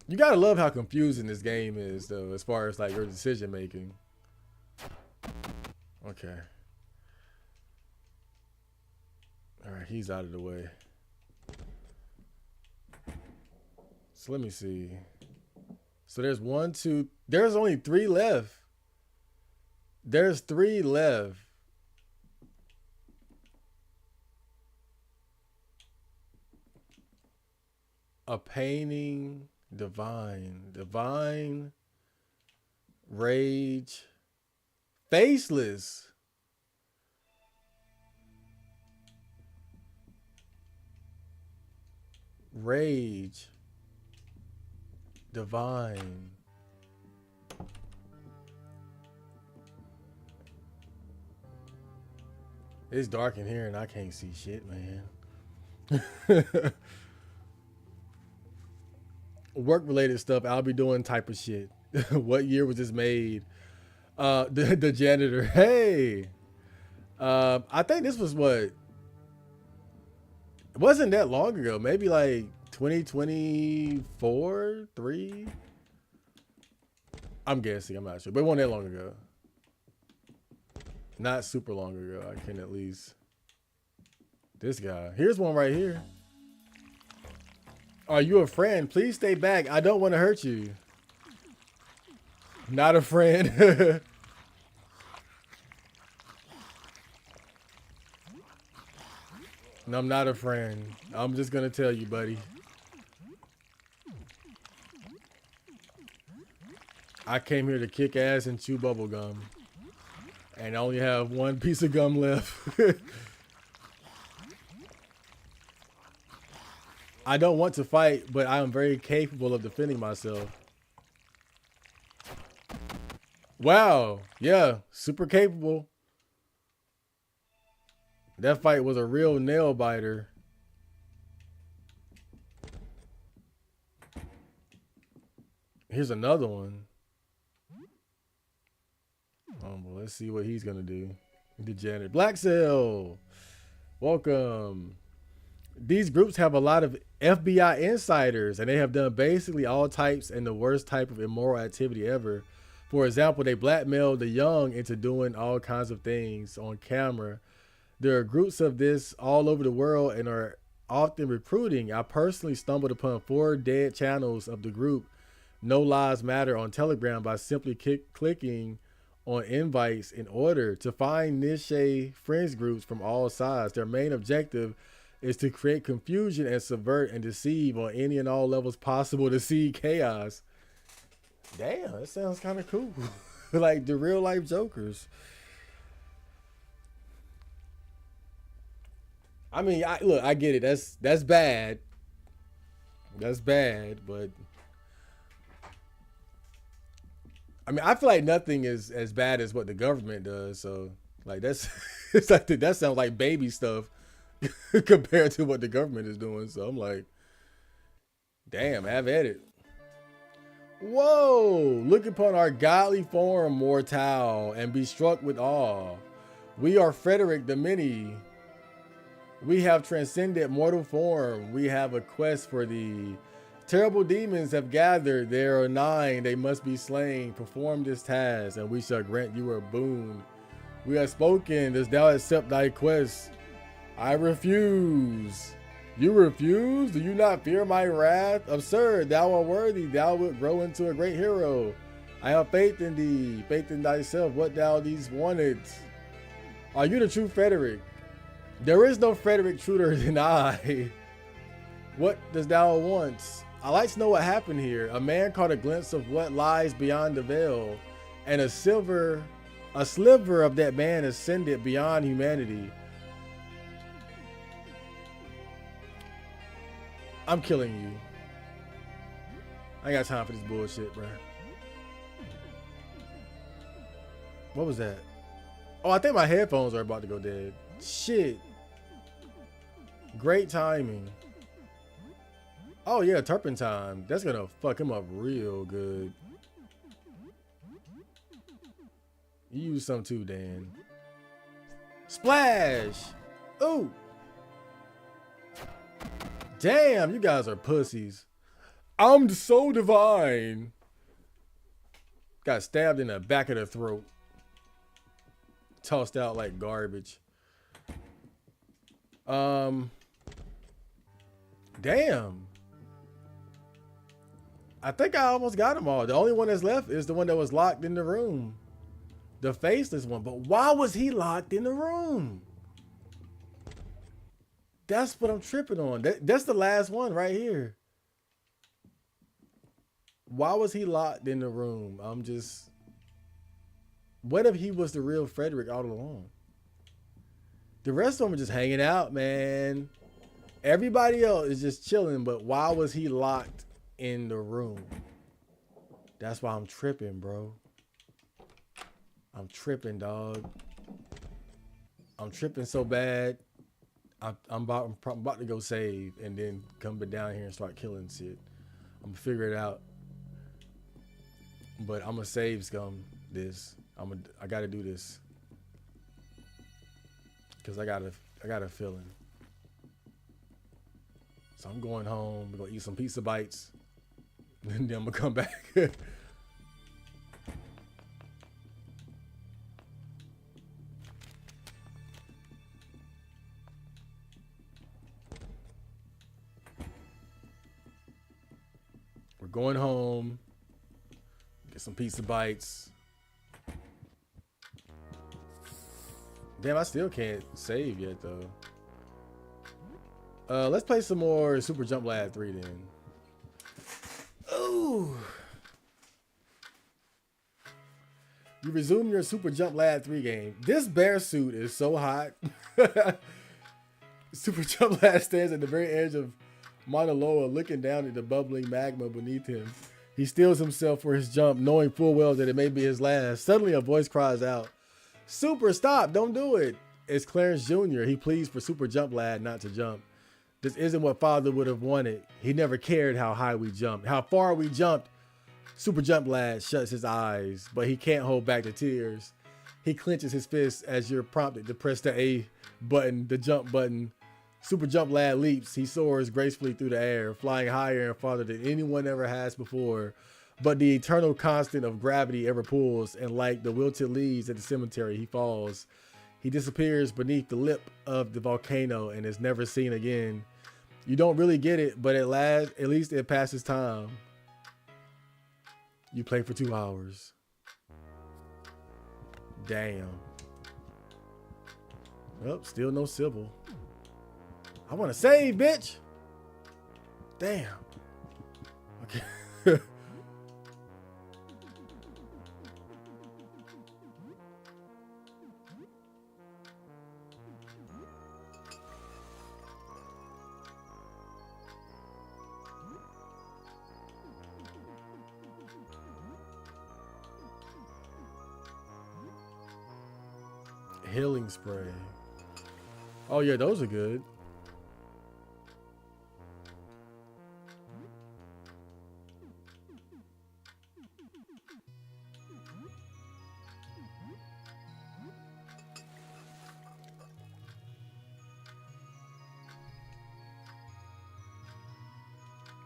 You gotta love how confusing this game is, though, as far as like your decision making. Okay. All right, he's out of the way. So let me see. So there's 1, 2. There's only 3 left. There's 3 left. A painting, divine, rage, faceless. Rage, divine. It's dark in here and I can't see shit, man. Work-related stuff I'll be doing type of shit. What year was this made? The janitor. Hey. I think this was what? It wasn't that long ago. Maybe like 2024, 3. I'm guessing. I'm not sure. But it wasn't that long ago. Not super long ago. I can at least. This guy. Here's one right here. Are you a friend? Please stay back. I don't want to hurt you. Not a friend. No, I'm not a friend. I'm just going to tell you, buddy. I came here to kick ass and chew bubble gum. And I only have 1 piece of gum left. I don't want to fight, but I am very capable of defending myself. Wow. Yeah, super capable. That fight was a real nail biter. Here's another one. Well, let's see what he's gonna do. Degenerate. Black Cell. Welcome. These groups have a lot of FBI insiders, and they have done basically all types and the worst type of immoral activity ever. For example, they blackmail the young into doing all kinds of things on camera. There are groups of this all over the world and are often recruiting. I personally stumbled upon 4 dead channels of the group No Lives Matter on Telegram by simply clicking on invites in order to find niche friends groups from all sides. Their main objective is to create confusion and subvert and deceive on any and all levels possible to seed chaos. Damn, that sounds kind of cool. Like the real life jokers. I mean, I get it. That's bad. That's bad, but I mean, I feel like nothing is as bad as what the government does. So, like, that's it's like that sounds like baby stuff compared to what the government is doing. So I'm like, damn, have at it. Whoa! Look upon our godly form, mortal, and be struck with awe. We are Frederick the Many. We have transcended mortal form. We have a quest for thee. Terrible demons have gathered. There are 9. They must be slain. Perform this task, and we shall grant you a boon. We have spoken. Dost thou accept thy quest? I refuse. You refuse? Do you not fear my wrath? Absurd. Thou art worthy. Thou wilt grow into a great hero. I have faith in thee. Faith in thyself. What thou these wanted. Are you the true Frederick? There is no Frederick truer than I. What does thou want? I like to know what happened here. A man caught a glimpse of what lies beyond the veil, and a sliver of that man ascended beyond humanity. I'm killing you. I ain't got time for this bullshit, bro. What was that? Oh, I think my headphones are about to go dead. Shit. Great timing. Oh yeah, turpentine. That's gonna fuck him up real good. You use some too, Dan. Splash! Ooh! Damn, you guys are pussies. I'm so divine. Got stabbed in the back of the throat. Tossed out like garbage. Damn. I think I almost got them all. The only one that's left is the one that was locked in the room. The faceless one. But why was he locked in the room? That's what I'm tripping on. That's the last one right here. Why was he locked in the room? I'm just... What if he was the real Frederick all along? The rest of them are just hanging out, man. Everybody else is just chilling, but why was he locked in the room? That's why I'm tripping, bro. I'm tripping, dog. I'm tripping so bad. I'm about to go save and then come down here and start killing shit. I'm gonna figure it out. But I'm gonna save scum this. I gotta do this. Cause I got a feeling. So I'm going home. We're gonna eat some pizza bites. And then I'm gonna come back. We're going home. Get some pizza bites. Damn, I still can't save yet though. Let's play some more Super Jump Lad 3 then. Ooh. You resume your Super Jump Lad 3 game. This bear suit is so hot. Super Jump Lad stands at the very edge of Mauna Loa, looking down at the bubbling magma beneath him. He steels himself for his jump, knowing full well that it may be his last. Suddenly a voice cries out, "Super, stop, don't do it." It's Clarence Jr. He pleads for Super Jump Lad not to jump. This isn't what father would have wanted. He never cared how high we jumped, how far we jumped. Super Jump Lad shuts his eyes, but he can't hold back the tears. He clenches his fists as you're prompted to press the A button, the jump button. Super Jump Lad leaps. He soars gracefully through the air, flying higher and farther than anyone ever has before. But the eternal constant of gravity ever pulls, and like the wilted leaves at the cemetery, he falls. He disappears beneath the lip of the volcano and is never seen again. You don't really get it, but at least it passes time. You play for 2 hours. Damn. Well, still no Sybil. I want to save, bitch. Damn. Okay. Healing spray. Oh yeah, those are good.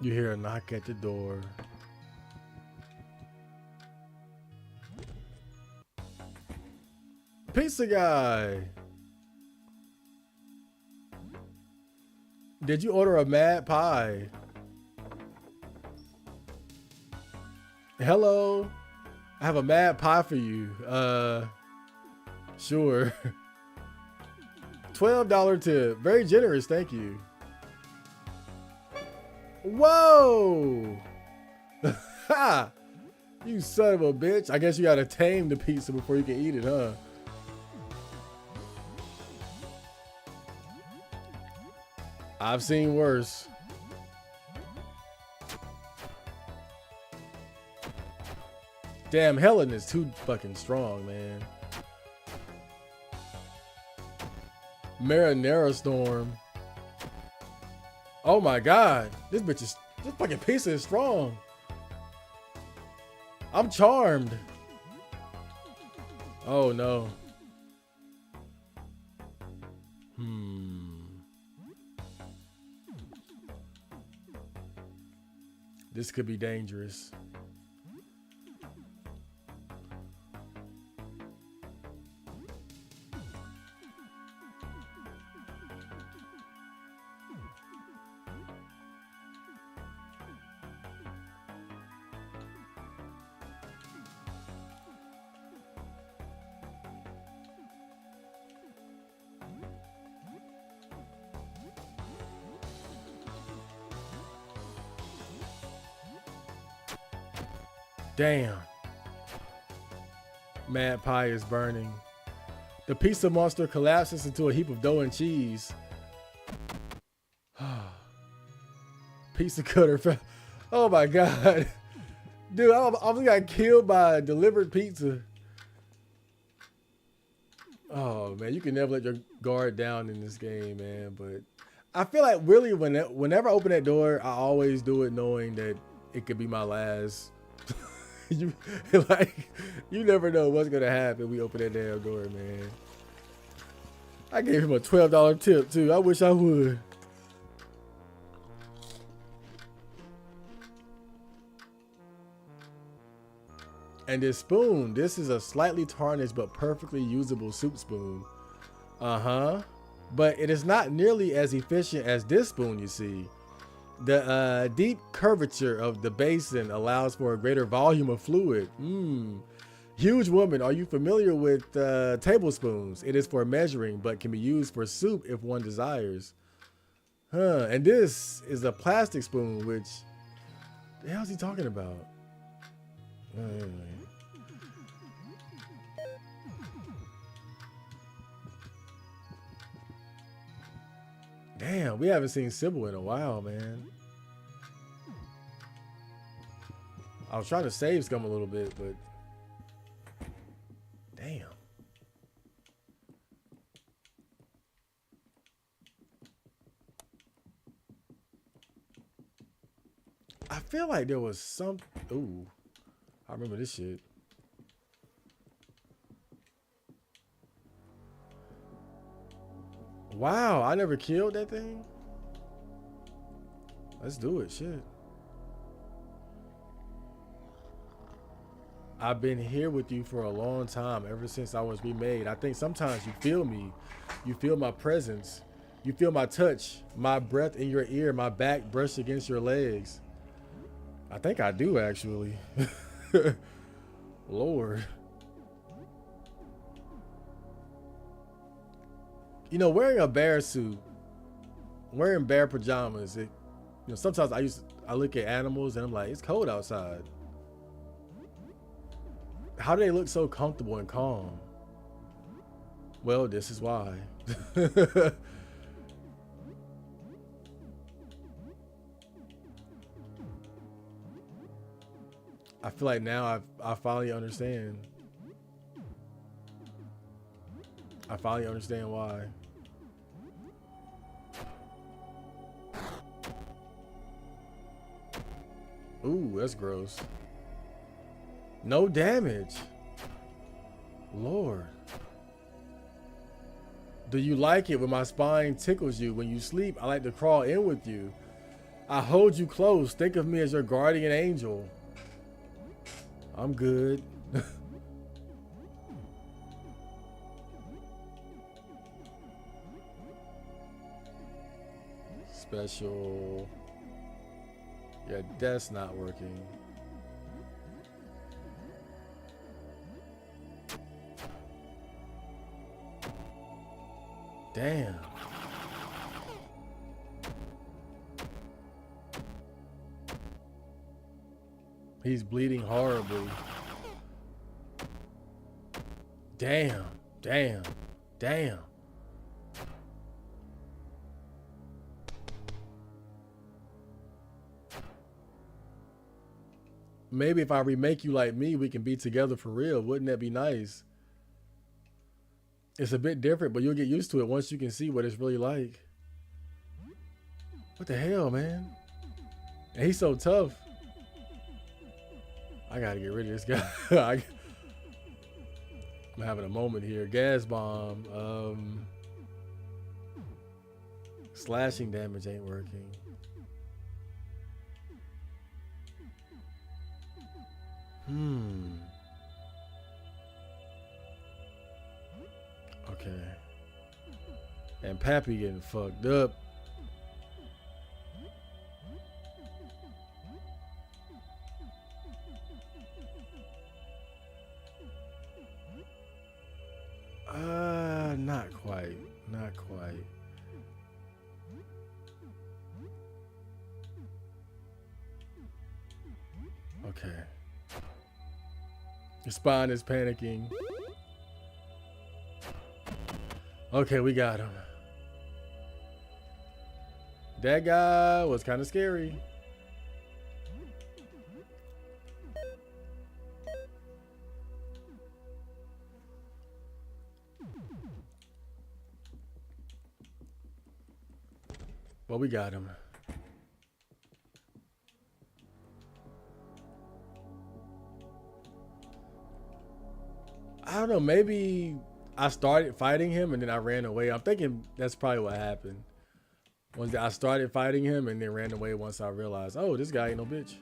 You hear a knock at the door. Pizza guy. Did you order a mad pie? Hello. I have a mad pie for you. Sure. $12 tip. Very generous, thank you. Whoa! Ha! You son of a bitch. I guess you gotta tame the pizza before you can eat it, huh? I've seen worse. Damn, Helen is too fucking strong, man. Marinara Storm. Oh my god. This fucking pizza is strong. I'm charmed. Oh no. This could be dangerous. Damn. Mad pie is burning. The pizza monster collapses into a heap of dough and cheese. Pizza cutter fell. Oh my god. Dude, I almost got killed by a delivered pizza. Oh man, you can never let your guard down in this game, man. But I feel like really whenever I open that door, I always do it knowing that it could be my last. You never know what's gonna happen. We open that damn door, man. I gave him a $12 tip too. I wish I would. And this spoon, this is a slightly tarnished but perfectly usable soup spoon. But it is not nearly as efficient as this spoon, you see. The deep curvature of the basin allows for a greater volume of fluid. Huge woman, are you familiar with tablespoons? It is for measuring, but can be used for soup if one desires. And this is a plastic spoon, which the hell is he talking about? Damn, we haven't seen Sybil in a while, man. I was trying to save Scum a little bit, but damn. I feel like there was some. Ooh, I remember this shit. Wow, I never killed that thing. Let's do it. Shit. I've been here with you for a long time, ever since I was remade. I think sometimes you feel me. You feel my presence. You feel my touch, my breath in your ear, my back brushed against your legs. I think I do, actually. Lord. You know, wearing a bear suit, wearing bear pajamas, sometimes I look at animals and I'm like, it's cold outside. How do they look so comfortable and calm? Well, this is why. I feel like now I finally understand. I finally understand why. Ooh, that's gross. No damage. Lord. Do you like it when my spine tickles you? When you sleep, I like to crawl in with you. I hold you close. Think of me as your guardian angel. I'm good. Special. Yeah, that's not working. Damn. He's bleeding horribly. Damn. Damn. Damn. Maybe if I remake you like me, we can be together for real. Wouldn't that be nice? It's a bit different, but you'll get used to it once you can see what it's really like. What the hell, man? And he's so tough. I gotta get rid of this guy. I'm having a moment here. Gas bomb. Slashing damage ain't working. Okay. And Pappy getting fucked up. Not quite. Not quite. Okay. Your spine is panicking. Okay, we got him. That guy was kind of scary. Well, we got him. I don't know, maybe I started fighting him and then I ran away. I'm thinking that's probably what happened. Was that I started fighting him and then ran away once I realized, oh, this guy ain't no bitch.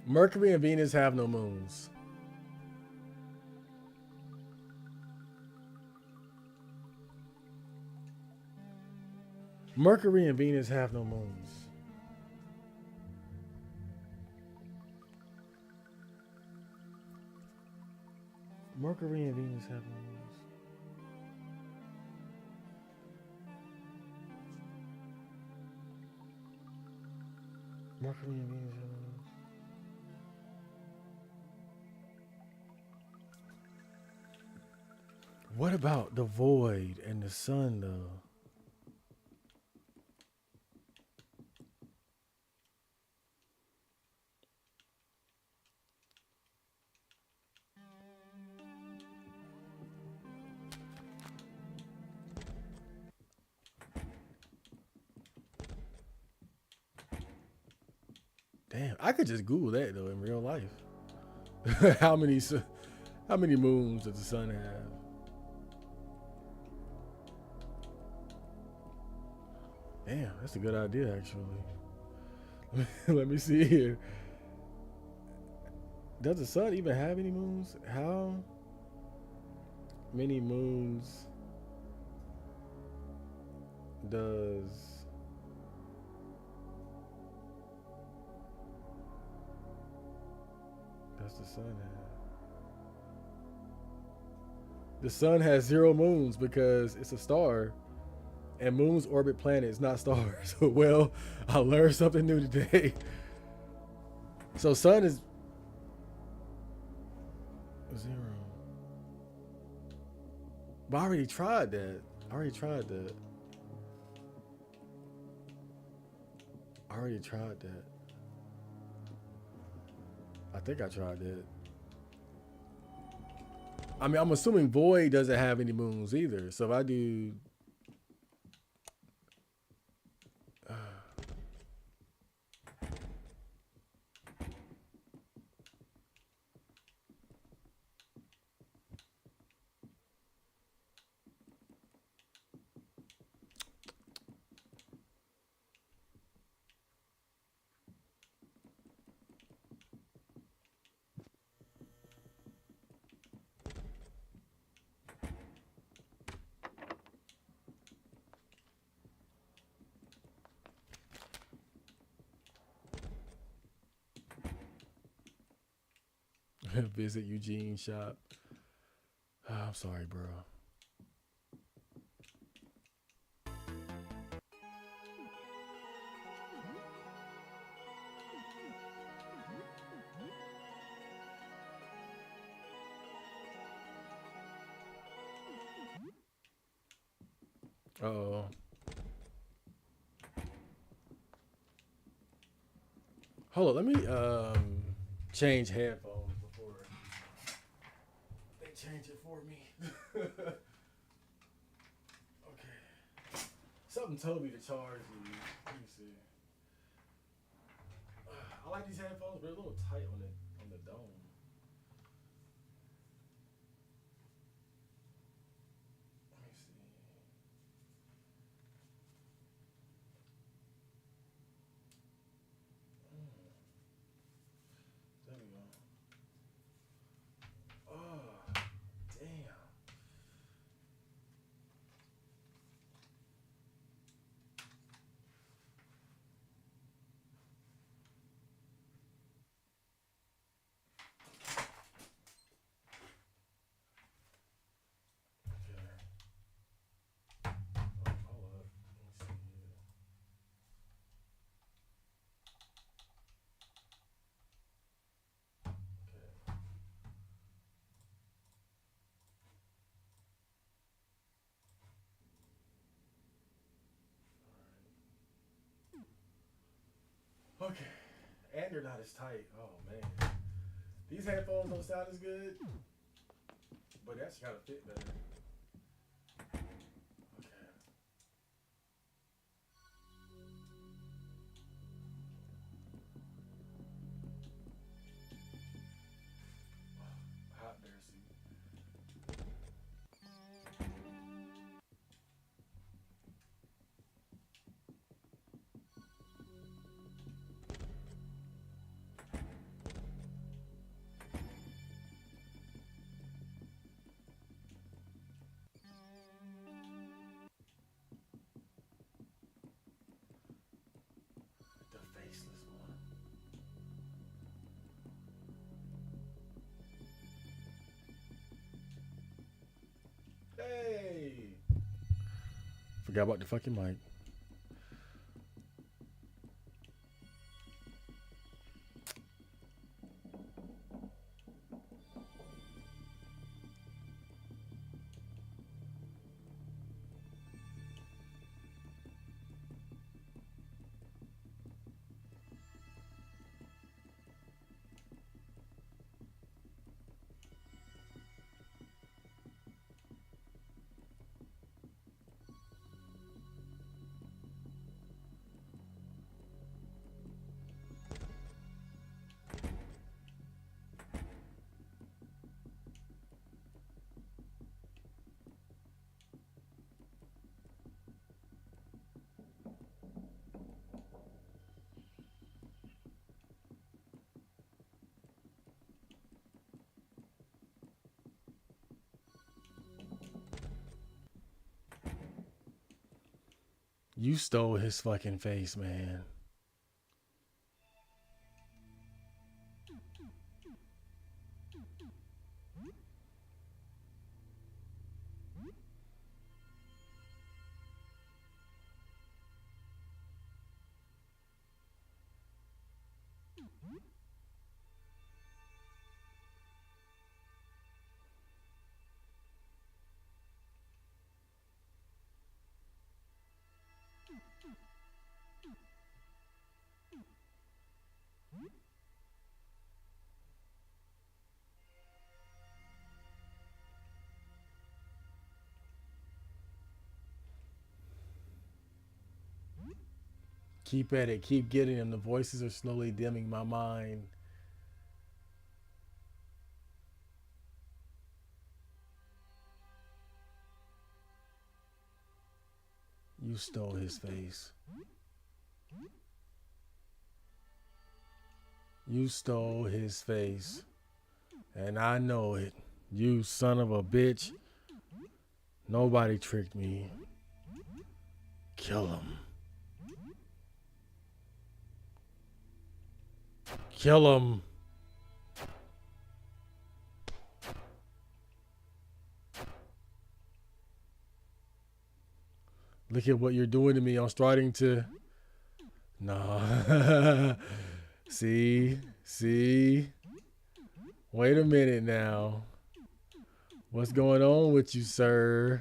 Mercury and Venus have no moons. Mercury and Venus have no moons. Mercury and Venus have no moons. Mercury and Venus have no moons. What about the void and the sun, though? Damn, I could just Google that though in real life. how many how many moons does the sun have? Damn, that's a good idea actually. Let me see here. Does the sun even have any moons? How many moons does the sun have? The sun has 0 moons because it's a star, and moons orbit planets, not stars. Well, I learned something new today. So sun is 0. But I already tried that. I already tried that. I think I tried that. I mean, I'm assuming Void doesn't have any moons either. So if I do. Visit Eugene shop. Oh, I'm sorry, bro. Oh. Hold on, let me change headphones before they change it for me. Okay. Something told me to charge these. Let me see. I like these headphones, but they're a little tight on the dome. Let me see. There we go. Oh, damn. Okay. And they're not as tight. Oh man. These headphones don't sound as good, but they actually kind of fit better. Okay. Hot bear suit. The faceless one. Hey. Forgot about the fucking mic. You stole his fucking face, man. Keep at it. Keep getting them. The voices are slowly dimming my mind. You stole his face. You stole his face. And I know it. You son of a bitch. Nobody tricked me. Kill him. Kill him. Look at what you're doing to me. I'm starting to... No. See? Wait a minute now. What's going on with you, sir?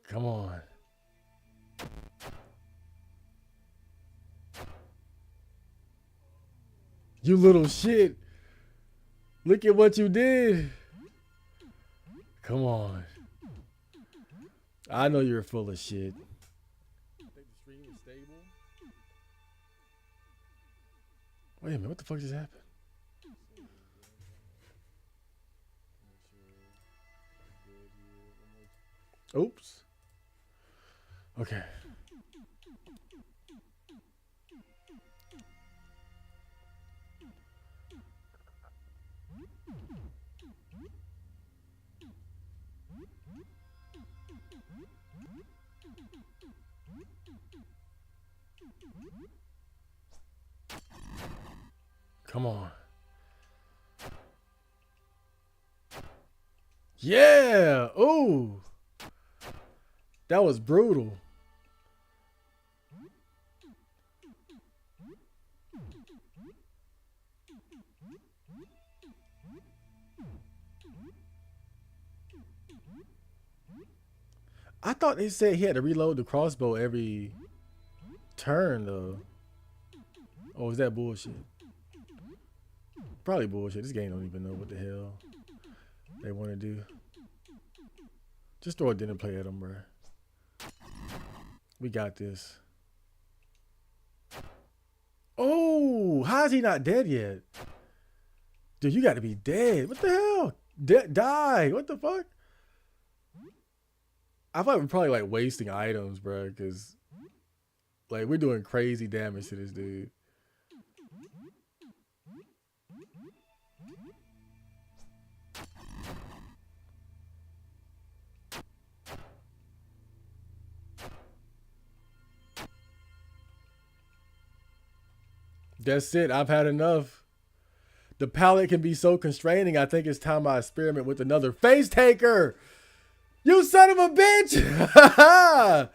Come on. You little shit. Look at what you did. Come on. I know you're full of shit. I think the stream is stable. Wait a minute, what the fuck just happened? Oops. Okay. Come on. Yeah. Ooh. That was brutal. I thought they said he had to reload the crossbow every turn, though. Oh, is that bullshit? Probably bullshit. This game don't even know what the hell they want to do. Just throw a dinner plate at them, bro. We got this. Oh, how is he not dead yet? Dude, you got to be dead. What the hell? Die. What the fuck? I thought we're probably like wasting items, bro, because like we're doing crazy damage to this dude. That's it. I've had enough. The palette can be so constraining. I think it's time I experiment with another face taker. You son of a bitch.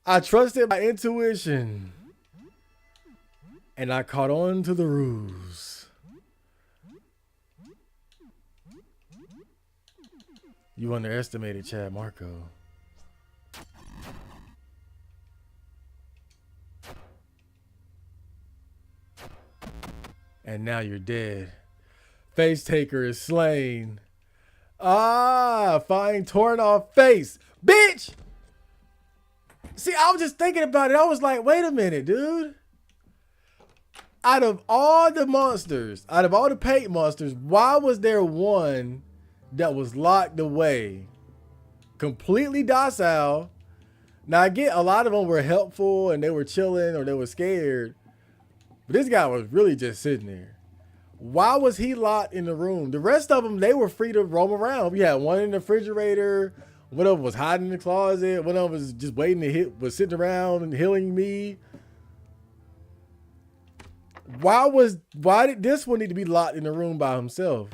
I trusted my intuition. And I caught on to the ruse. You underestimated Chad Marco. And now you're dead. Face taker is slain. Ah, find torn off face. Bitch! See, I was just thinking about it. I was like, wait a minute, dude. Out of all the monsters, out of all the paint monsters, why was there one that was locked away? Completely docile, Now I get a lot of them were helpful and they were chilling or they were scared, but this guy was really just sitting there. Why was he locked in the room? The rest of them, they were free to roam around. We had one in the refrigerator. One of them was hiding in the closet. One of them was just waiting to hit, was sitting around and healing me. Why did this one need to be locked in the room by himself?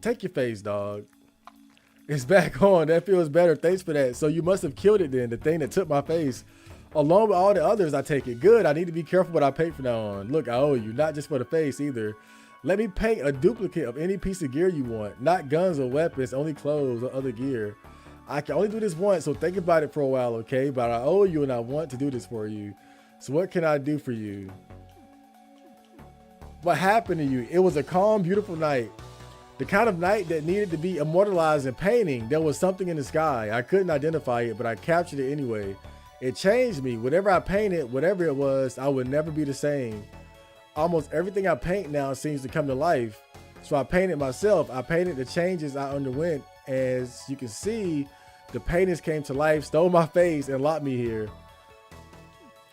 Take your face, dog. It's back on. That feels better. Thanks for that. So you must have killed it then, the thing that took my face. Along with all the others, I take it. Good. I need to be careful what I paint from now on. Look, I owe you. Not just for the face either. Let me paint a duplicate of any piece of gear you want. Not guns or weapons, only clothes or other gear. I can only do this once, so think about it for a while, okay? But I owe you and I want to do this for you. So what can I do for you? What happened to you? It was a calm, beautiful night. The kind of night that needed to be immortalized in painting. There was something in the sky. I couldn't identify it, but I captured it anyway. It changed me. Whatever I painted, whatever it was, I would never be the same. Almost everything I paint now seems to come to life. So I painted myself. I painted the changes I underwent. As you can see, the paintings came to life, stole my face, and locked me here.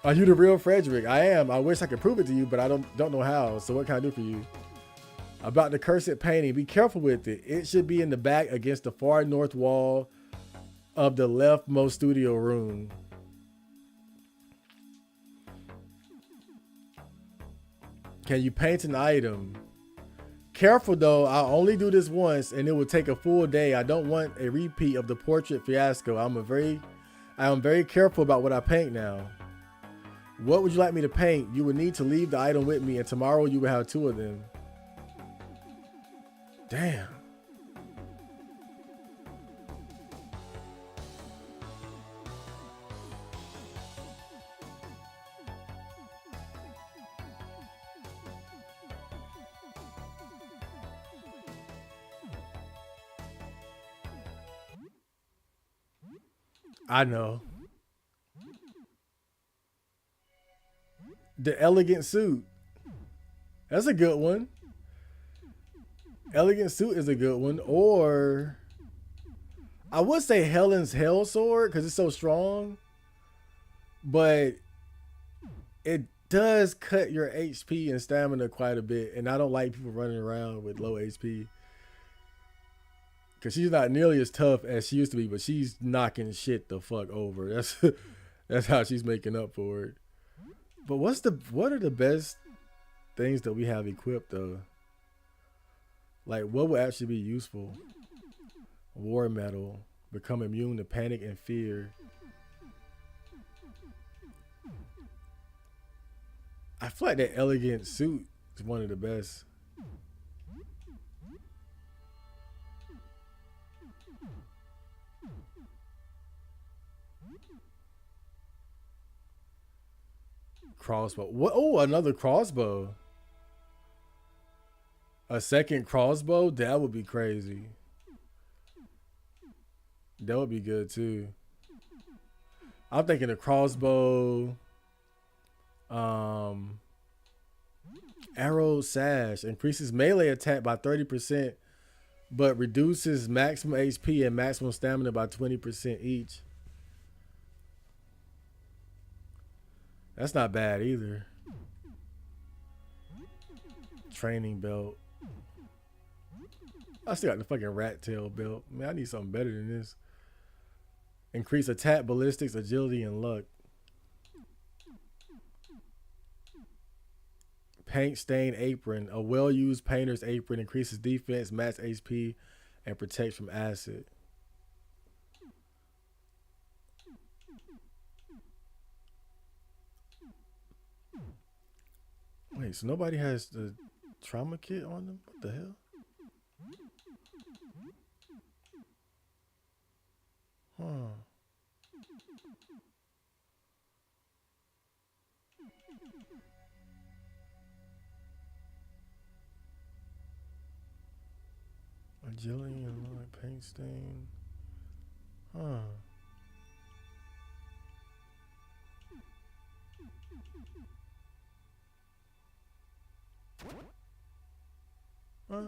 Are you the real Frederick? I am. I wish I could prove it to you, but I don't know how. So what can I do for you? About the cursed painting, be careful with it. It should be in the back against the far north wall of the leftmost studio room. Can you paint an item? Careful though, I'll only do this once and it will take a full day. I don't want a repeat of the portrait fiasco. I am very careful about what I paint now. What would you like me to paint? You would need to leave the item with me and tomorrow you will have 2 of them. Damn. I know. The elegant suit. That's a good one. Elegant suit is a good one. Or I would say Helen's Hell Sword because it's so strong. But it does cut your HP and stamina quite a bit. And I don't like people running around with low HP. Because she's not nearly as tough as she used to be, but she's knocking shit the fuck over. That's how she's making up for it. But what are the best things that we have equipped though? Like what would actually be useful? War metal. Become immune to panic and fear. I feel like that elegant suit is one of the best. Crossbow. What? Oh, another crossbow. A second crossbow? That would be crazy. That would be good too. I'm thinking a crossbow. Arrow sash increases melee attack by 30%, but reduces maximum HP and maximum stamina by 20% each. That's not bad either. Training belt. I still got the fucking rat tail belt. Man, I need something better than this. Increase attack, ballistics, agility, and luck. Paint stain apron. A well-used painter's apron increases defense, max HP, and protects from acid. Wait, so nobody has the trauma kit on them? What the hell? Huh. Agility and paint stain. Huh. Huh?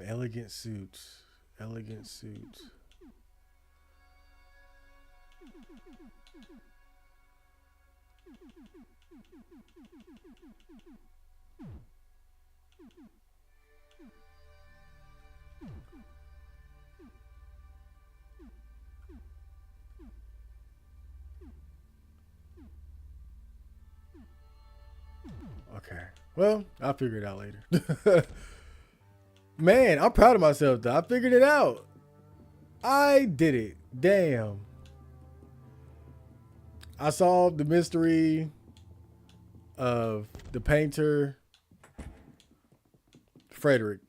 Elegant suits. Elegant suits. Okay. Well, I'll figure it out later. Man, I'm proud of myself though. I figured it out. I did it. Damn. I solved the mystery of the painter Frederick.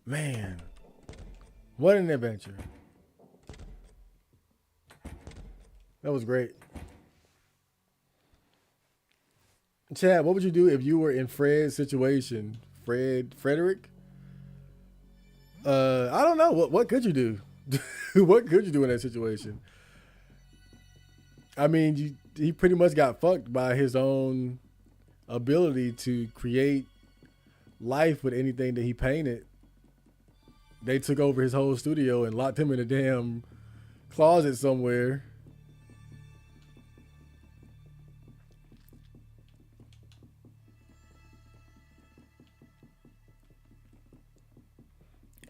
Man, what an adventure. That was great. Chad, what would you do if you were in Fred's situation? Frederick? I don't know. What could you do? What could you do in that situation? I mean, he pretty much got fucked by his own ability to create life with anything that he painted. They took over his whole studio and locked him in a damn closet somewhere.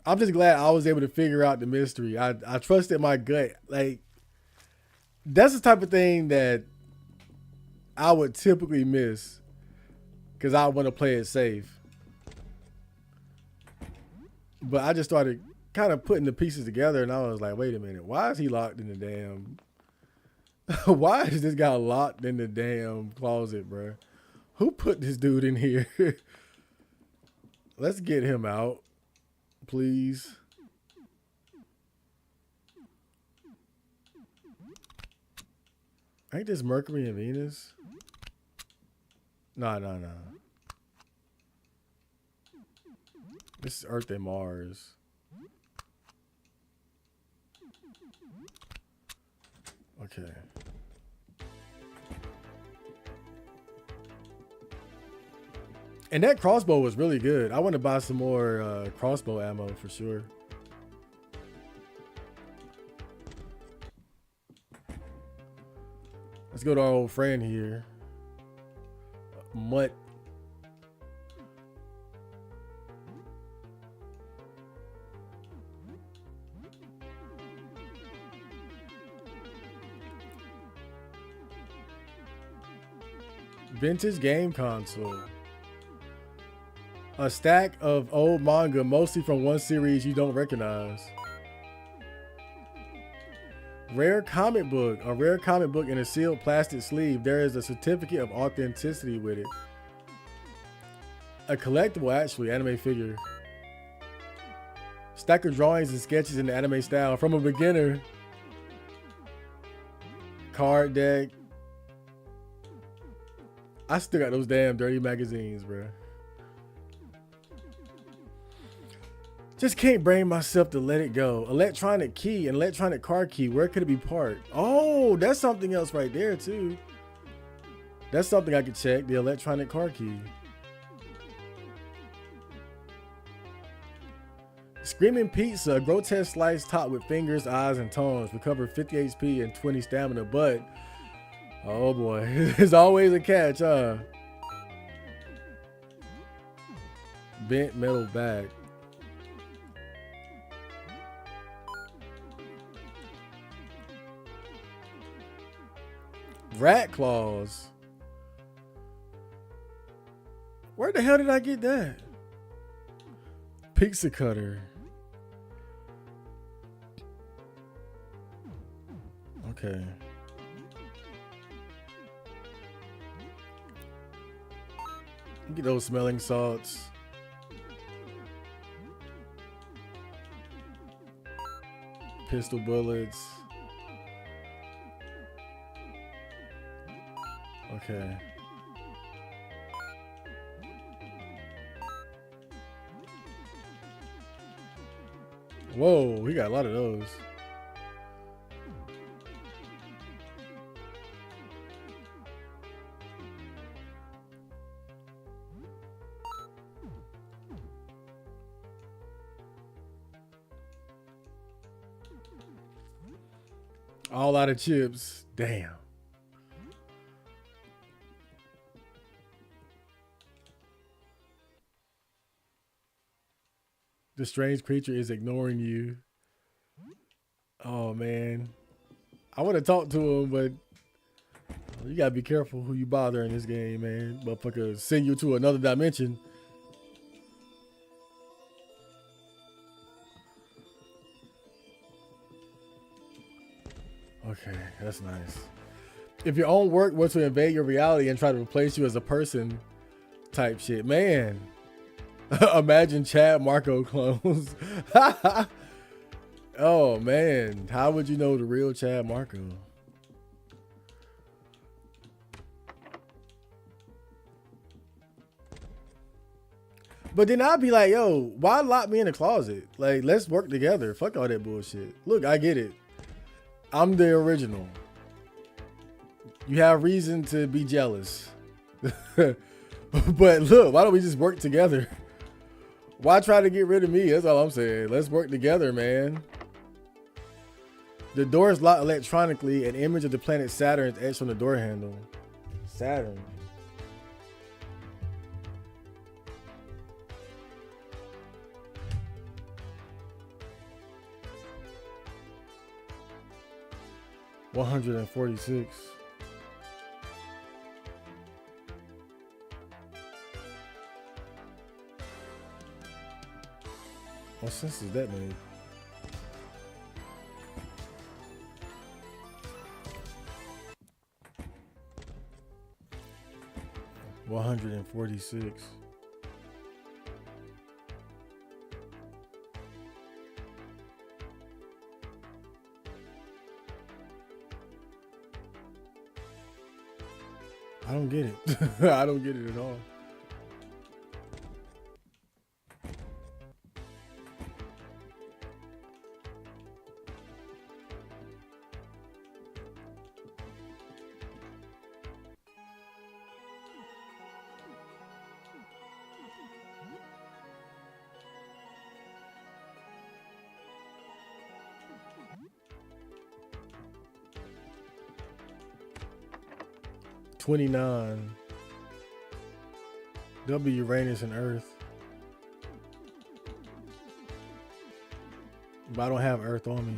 I'm just glad I was able to figure out the mystery. I trusted my gut. Like, that's the type of thing that I would typically miss because I want to play it safe. But I just started kind of putting the pieces together, and I was like, wait a minute. Why is he locked in the damn... Why is this guy locked in the damn closet, bro? Who put this dude in here? Let's get him out, please. Ain't this Mercury and Venus? No. This is Earth and Mars. Okay. And that crossbow was really good. I want to buy some more crossbow ammo for sure. Let's go to our old friend here. Mutt. Vintage game console. A stack of old manga, mostly from one series you don't recognize. Rare comic book. A rare comic book in a sealed plastic sleeve. There is a certificate of authenticity with it. A collectible, actually, anime figure. Stack of drawings and sketches in the anime style from a beginner. Card deck. I still got those damn dirty magazines, bro. Just can't bring myself to let it go. Electronic key and electronic car key. Where could it be parked? Oh, that's something else right there too. That's something I could check. The electronic car key. Screaming pizza. A grotesque slice topped with fingers, eyes, and tongues. Recover 50 HP and 20 stamina. But, oh boy, there's always a catch, huh? Bent metal back. Rat claws. Where the hell did I get that? Pizza cutter. Okay. Get those smelling salts. Pistol bullets. Okay. Whoa, we got a lot of those. All out of chips. Damn. The strange creature is ignoring you. Oh man. I want to talk to him, but you gotta be careful who you bother in this game, man. Motherfucker send you to another dimension. Okay, that's nice. If your own work were to invade your reality and try to replace you as a person type shit, man. Imagine Chad Marco clones. Oh man, how would you know the real Chad Marco? But then I'd be like, yo, why lock me in a closet? Like, let's work together. Fuck all that bullshit. Look, I get it. I'm the original. You have reason to be jealous. But look, why don't we just work together? Why try to get rid of me? That's all I'm saying. Let's work together, man. The door is locked electronically. An image of the planet Saturn is etched on the door handle. Saturn. $146. What sense does that make? $146. I don't get it. I don't get it at all. $29. W Uranus and Earth. But I don't have Earth on me.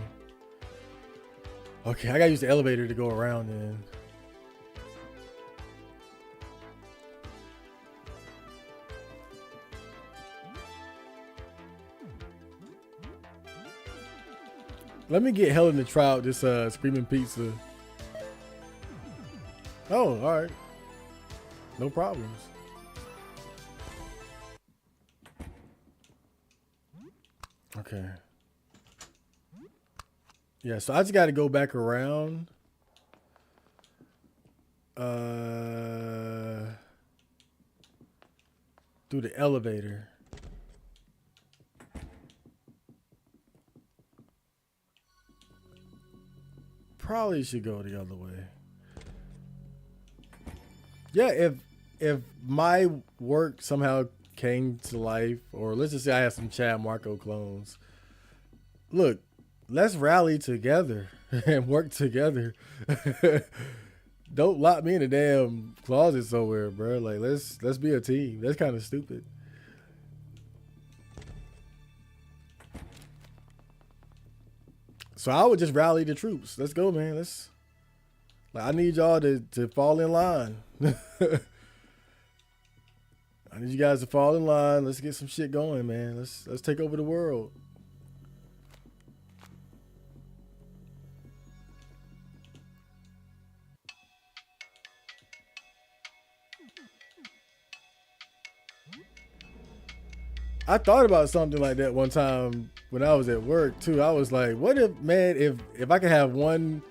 Okay, I gotta use the elevator to go around then. Let me get Helen to try out this Screaming Pizza. Oh, all right. No problems. Okay. Yeah, so I just got to go back around. Do the elevator. Probably should go the other way. Yeah, if my work somehow came to life, or let's just say I have some Chad Marco clones. Look, let's rally together and work together. Don't lock me in a damn closet somewhere, bro. Like let's be a team. That's kind of stupid. So I would just rally the troops. Let's go, man. I need y'all to fall in line. I need you guys to fall in line. Let's get some shit going, man. Let's take over the world. I thought about something like that one time when I was at work too. I was like, what if, man, if I could have one,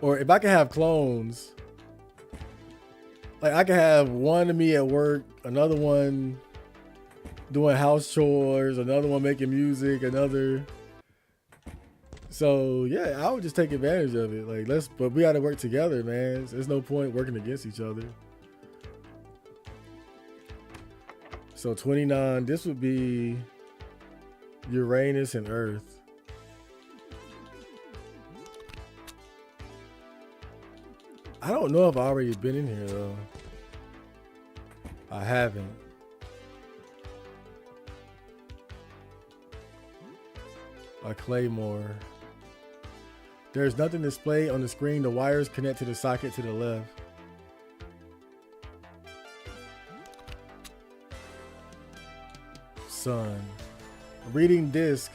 or if I could have clones, like I could have one of me at work, another one doing house chores, another one making music, another. So yeah, I would just take advantage of it. Like but we got to work together, man. There's no point working against each other. So 29, this would be Uranus and Earth. I don't know if I've already been in here though. I haven't. A claymore. There's nothing displayed on the screen. The wires connect to the socket to the left. Sun. Reading disk.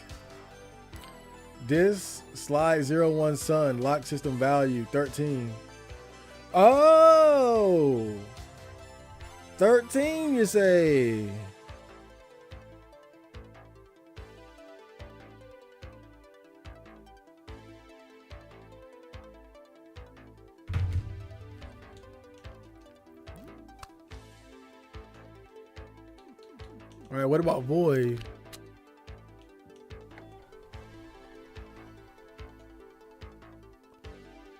Disk slide 01 sun. Lock system value 13. Oh! 13 you say? All right, what about void?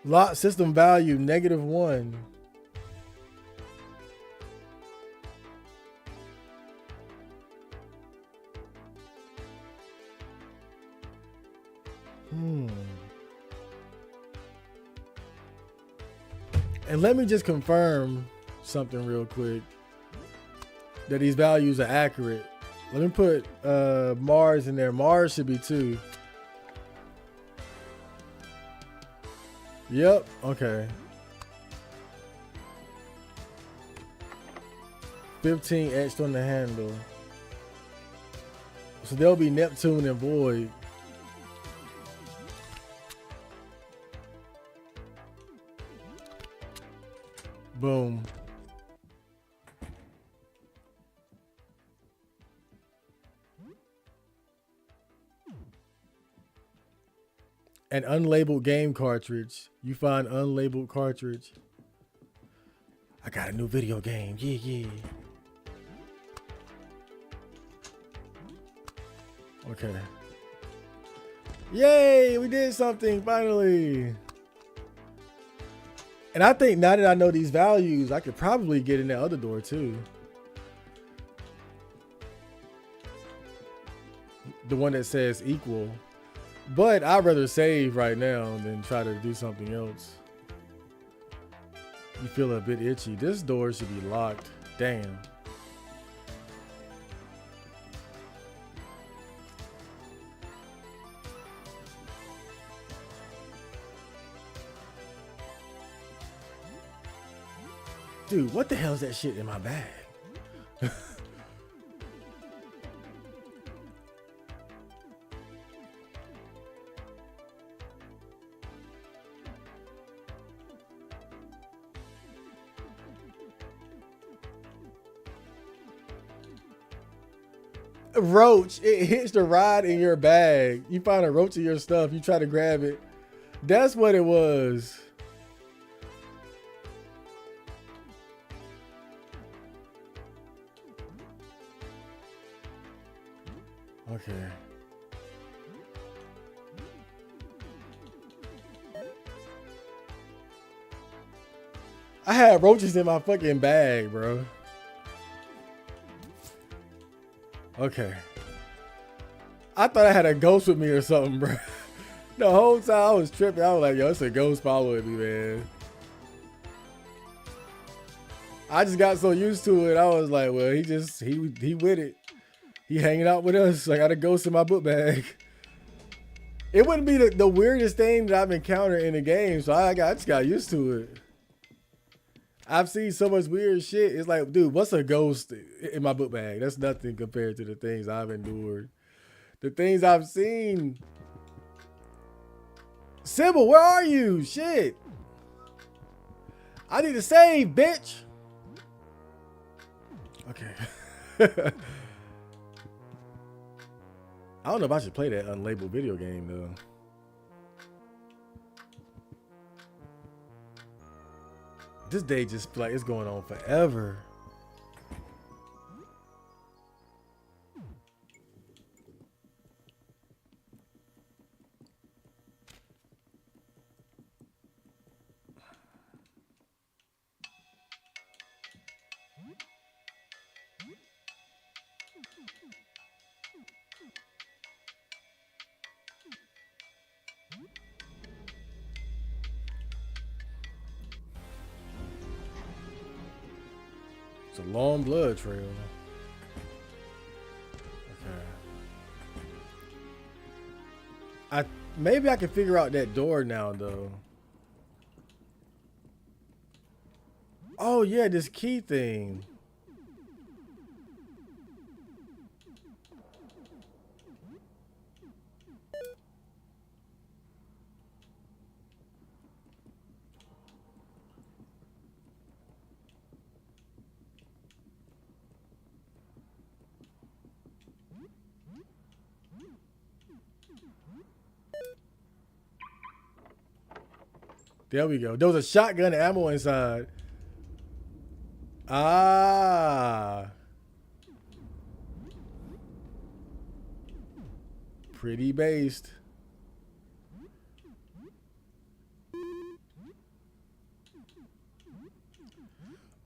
Lot system value -1. And let me just confirm something real quick. That these values are accurate. Let me put Mars in there. Mars should be 2. Yep, okay. 15 etched on the handle. So there'll be Neptune and void. Boom. An unlabeled game cartridge. You find unlabeled cartridge. I got a new video game. Yeah, yeah. Okay. Yay, we did something finally. And I think now that I know these values, I could probably get in that other door too. The one that says equal. But I'd rather save right now than try to do something else. You feel a bit itchy. This door should be locked. Damn. Dude, what the hell is that shit in my bag? Roach, it hits the rod in your bag. You find a roach in your stuff. You try to grab it. That's what it was. Okay. I had roaches in my fucking bag, bro. Okay. I thought I had a ghost with me or something, bro. The whole time I was tripping. I was like, yo, it's a ghost following me, man. I just got so used to it. I was like, well, he with it. He hanging out with us. I got a ghost in my book bag. It wouldn't be the weirdest thing that I've encountered in the game, so I just got used to it. I've seen so much weird shit. It's like, dude, what's a ghost in my book bag? That's nothing compared to the things I've endured. The things I've seen. Sybil, where are you? Shit. I need to save, bitch. Okay. I don't know if I should play that unlabeled video game, though. This day just like it's going on forever. It's a long blood trail. Okay. Maybe I can figure out that door now though. Oh yeah, this key thing. There we go. There was a shotgun ammo inside. Ah. Pretty based.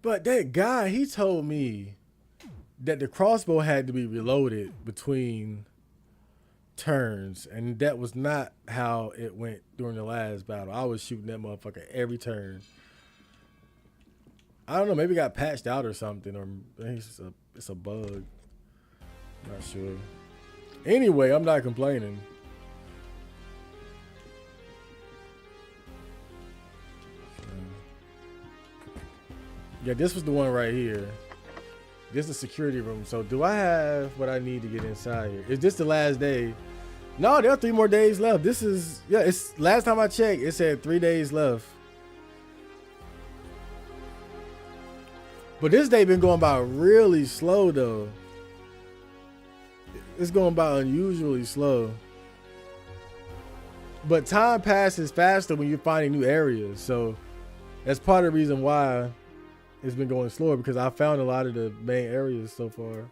But that guy, he told me that the crossbow had to be reloaded between turns, and that was not how it went during the last battle. I was shooting that motherfucker every turn. I don't know, maybe it got patched out or something, or it's a bug. Not sure. Anyway, I'm not complaining. Yeah, this was the one right here. This is the security room. So do I have what I need to get inside here? Is this the last day? No, there are 3 more days left. This is, yeah, it's last time I checked, it said 3 days left. But this day been going by really slow though. It's going by unusually slow. But time passes faster when you're finding new areas. So that's part of the reason why it's been going slower, because I found a lot of the main areas so far.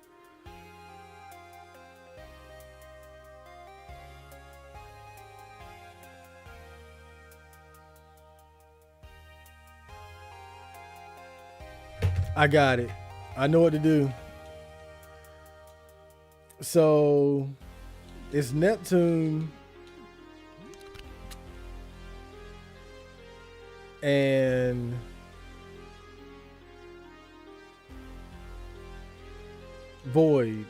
I got it. I know what to do. So it's Neptune and Void,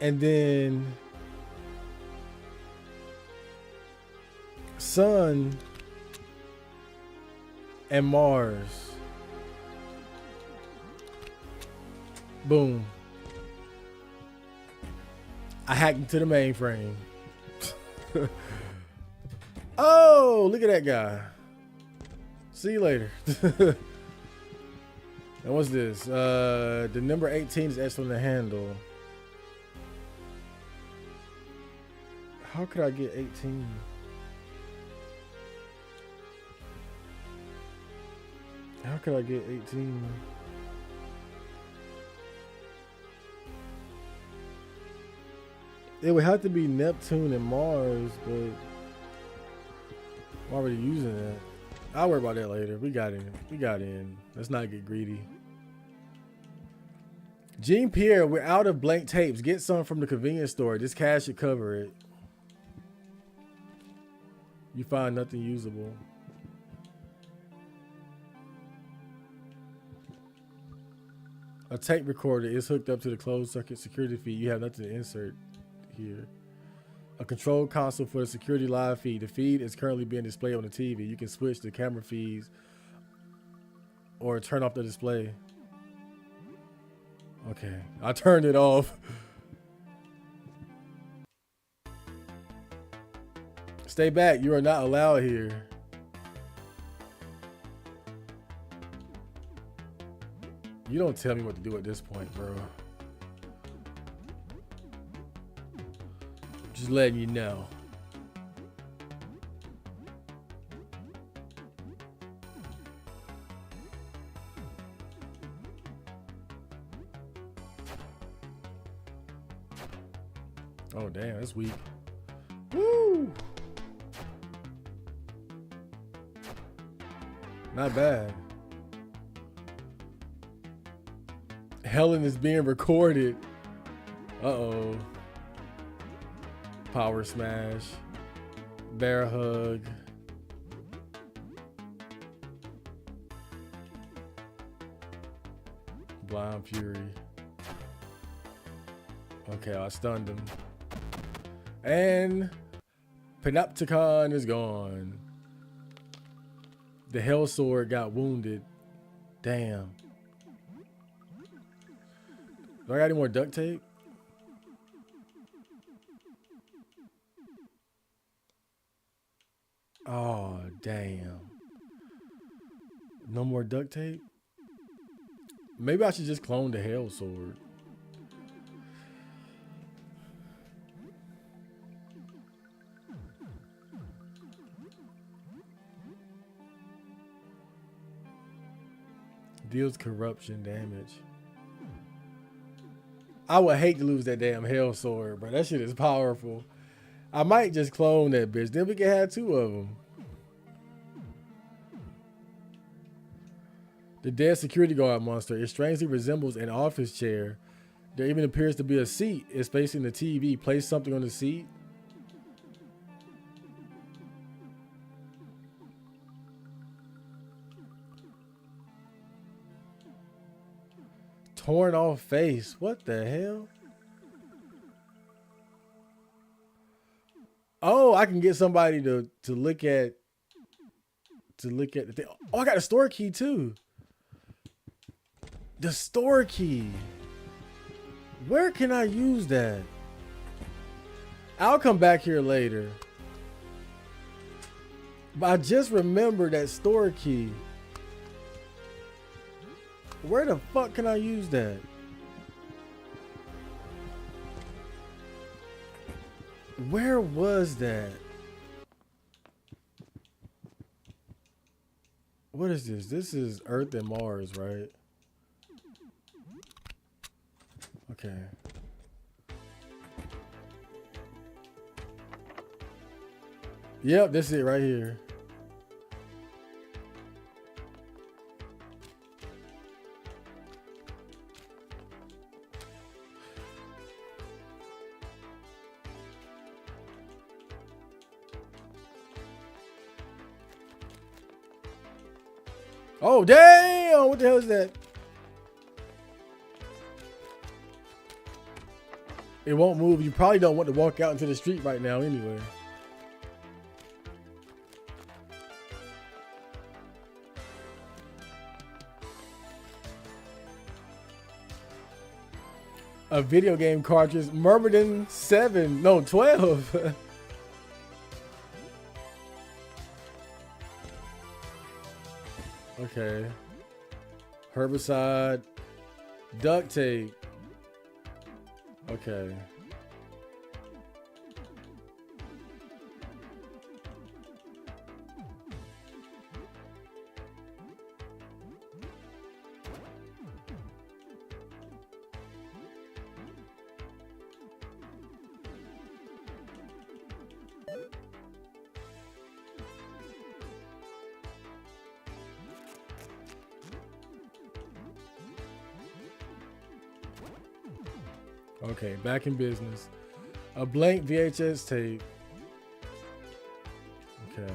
and then Sun and Mars. Boom. I hacked into the mainframe. Oh, look at that guy. See you later. And what's this? The number 18 is etched on the handle. How could I get 18? How could I get 18? It would have to be Neptune and Mars, but I'm already using that. I'll worry about that later. We got in. We got in. Let's not get greedy. Jean Pierre, we're out of blank tapes. Get some from the convenience store. This cash should cover it. You find nothing usable. A tape recorder is hooked up to the closed circuit security feed. You have nothing to insert here. A control console for the security live feed. The feed is currently being displayed on the TV. You can switch the camera feeds or turn off the display. Okay, I turned it off. Stay back. You are not allowed here. You don't tell me what to do at this point, bro. Just letting you know. Oh, damn, that's weak. Woo! Not bad. Helen is being recorded. Uh-oh. Power smash. Bear hug. Blind Fury. Okay, I stunned him. And Panopticon is gone. The Hell Sword got wounded. Damn. Do I got any more duct tape? Oh, damn. No more duct tape? Maybe I should just clone the Hell Sword. Deals corruption damage. I would hate to lose that damn Hell Sword, bro. That shit is powerful. I might just clone that bitch. Then we can have 2 of them. The dead security guard monster. It strangely resembles an office chair. There even appears to be a seat. It's facing the TV. Place something on the seat. Torn off face. What the hell? Oh, I can get somebody to look at the thing. Oh, I got a store key too. The store key. Where can I use that? I'll come back here later. But I just remembered that store key. Where the fuck can I use that? Where was that? What is this? This is Earth and Mars, right? Okay. Yep, this is it right here. Oh, damn! What the hell is that? It won't move. You probably don't want to walk out into the street right now anyway. A video game cartridge. Myrmidon 7. No, 12. Okay. Herbicide. Duct tape. Okay. Okay, back in business. A blank VHS tape. Okay.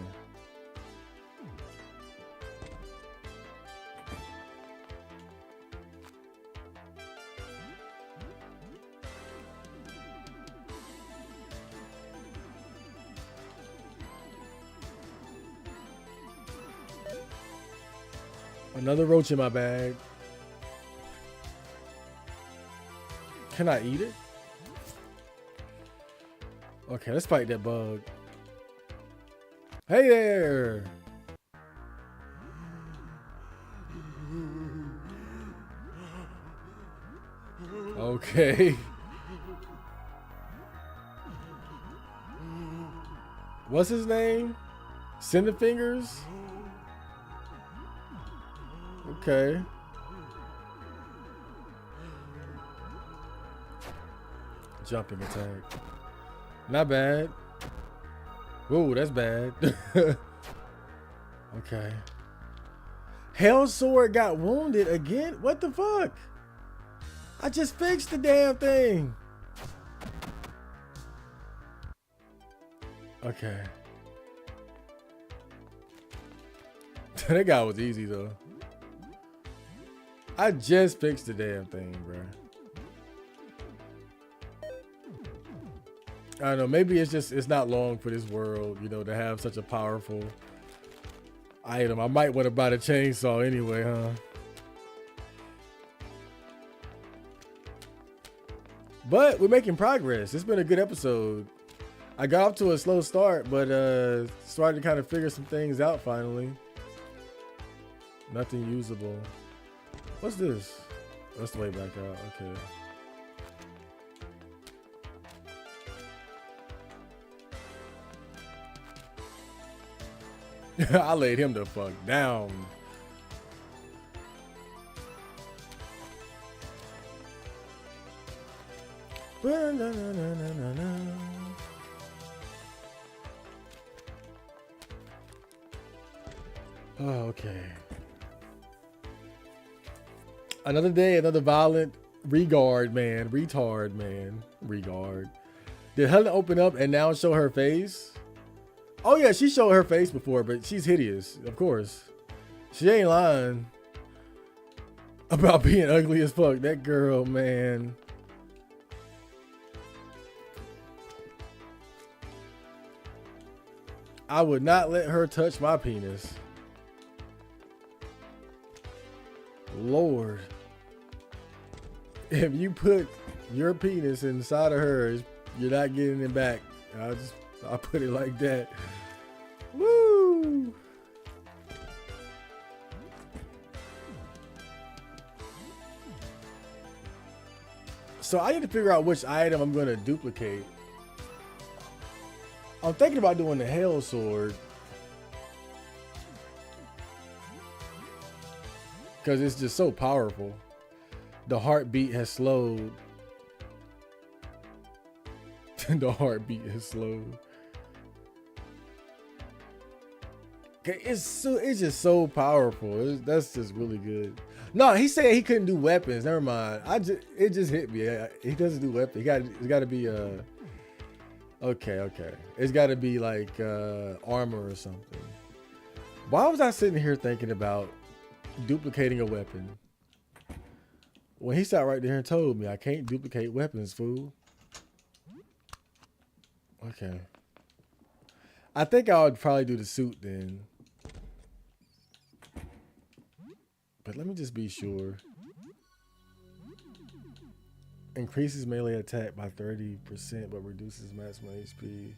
Another roach in my bag. Can I eat it? Okay, let's fight that bug. Hey there! Okay. What's his name? Cinderfingers? Okay. Jumping attack. Not bad. Whoa, that's bad. Okay. Hell Sword got wounded again? What the fuck? I just fixed the damn thing. Okay. That guy was easy though. I just fixed the damn thing, bro. I don't know. Maybe it's not long for this world, you know, to have such a powerful item. I might want to buy the chainsaw anyway, huh? But we're making progress. It's been a good episode. I got off to a slow start, but started to kind of figure some things out finally. Nothing usable. What's this? That's the way back out. Okay. I laid him the fuck down. Oh, okay. Another day, another violent retard man. Regard. Did Helen open up and now show her face? Oh yeah, she showed her face before, but she's hideous, of course. She ain't lying about being ugly as fuck. That girl, man. I would not let her touch my penis. Lord. If you put your penis inside of hers, you're not getting it back. I'll put it like that. Woo! So I need to figure out which item I'm going to duplicate. I'm thinking about doing the Hell Sword. Because it's just so powerful. The heartbeat has slowed. The heartbeat has slowed. Okay, it's just so powerful. That's just really good. No, he said he couldn't do weapons. Never mind. It just hit me. He doesn't do weapons. It's got to be okay. It's got to be like armor or something. Why was I sitting here thinking about duplicating a weapon when he sat right there and told me I can't duplicate weapons, fool? Okay. I think I would probably do the suit then. But let me just be sure. Increases melee attack by 30%, but reduces maximum HP.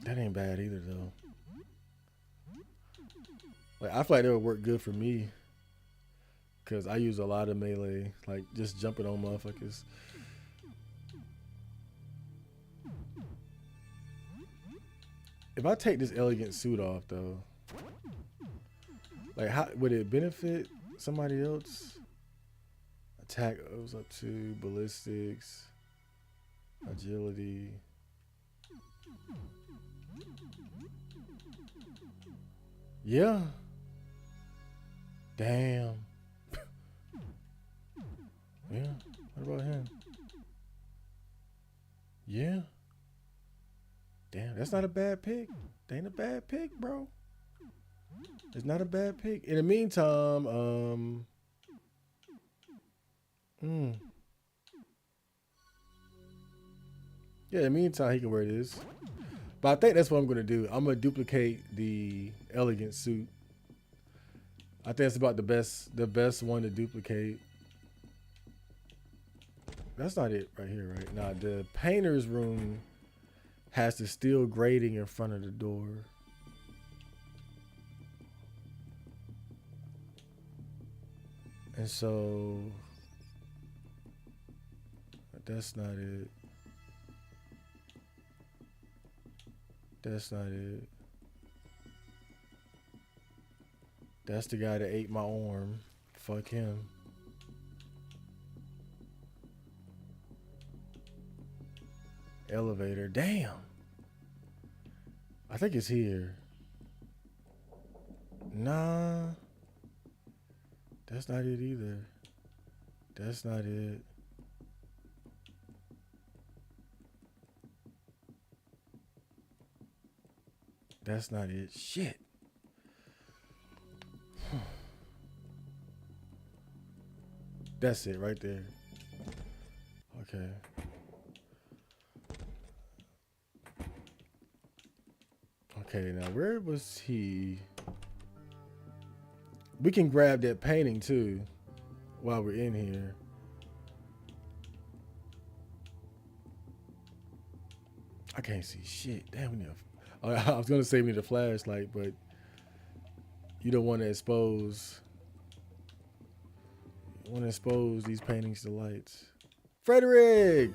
That ain't bad either, though. Like, I feel like that would work good for me. Because I use a lot of melee. Like, just jumping on motherfuckers. If I take this elegant suit off, though, like, how would it benefit somebody else? Attack goes up to ballistics, agility. Yeah. Damn. Yeah. What about him? Yeah. Damn, that's not a bad pick. That ain't a bad pick, bro. It's not a bad pick. In the meantime, yeah, in the meantime, he can wear this. But I think that's what I'm going to do. I'm going to duplicate the elegant suit. I think it's about the best one to duplicate. That's not it right here, right? Nah, the painter's room has the steel grating in front of the door. And so that's not it. That's not it. That's the guy that ate my arm. Fuck him. Elevator. Damn. I think it's here. Nah. That's not it either. That's not it. That's not it. Shit. That's it right there. Okay. Okay, now where was he? We can grab that painting too while we're in here. I can't see shit. Damn, we need I was gonna say we need a flashlight, but you don't want to expose. You want to expose these paintings to lights. Frederick,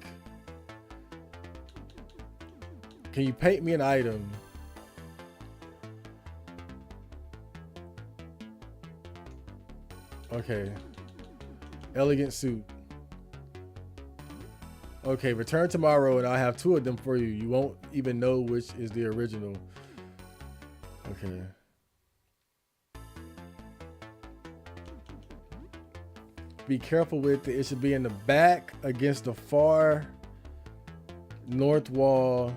can you paint me an item? Okay. Elegant suit. Okay, return tomorrow and I'll have 2 of them for you. You won't even know which is the original. Okay. Be careful with it. It should be in the back against the far north wall.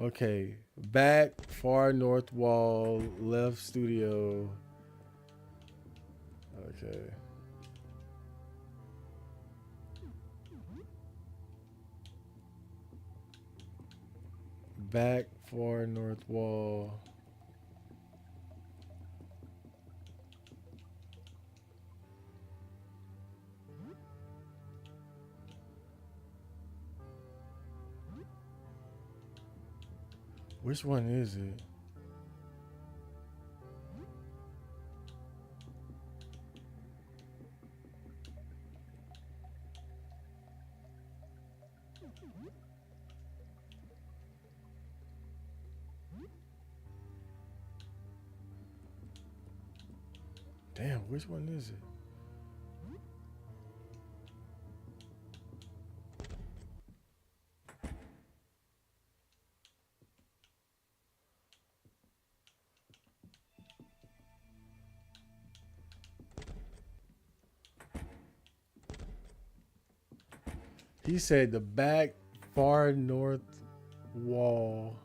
Okay. Back, far north wall, left studio. Okay. Back, far north wall. Which one is it? Damn, which one is it? He said the back far north wall.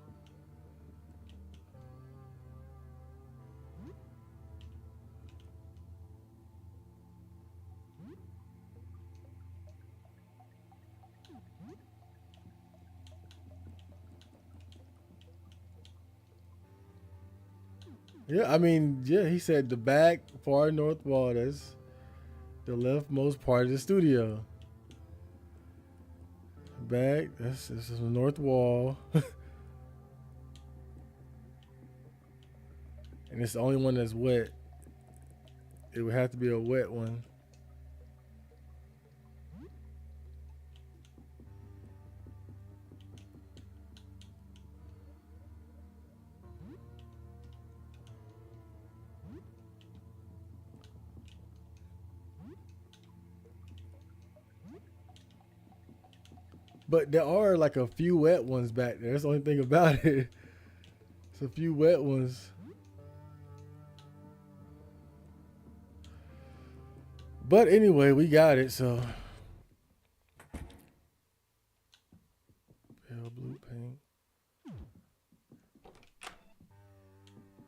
Yeah, I mean, yeah, he said the back far north wall. That's the leftmost part of the studio. Back, this is the north wall. And it's the only one that's wet. It would have to be a wet one. But there are like a few wet ones back there. That's the only thing about it. It's a few wet ones. But anyway, we got it, so. Pale blue paint.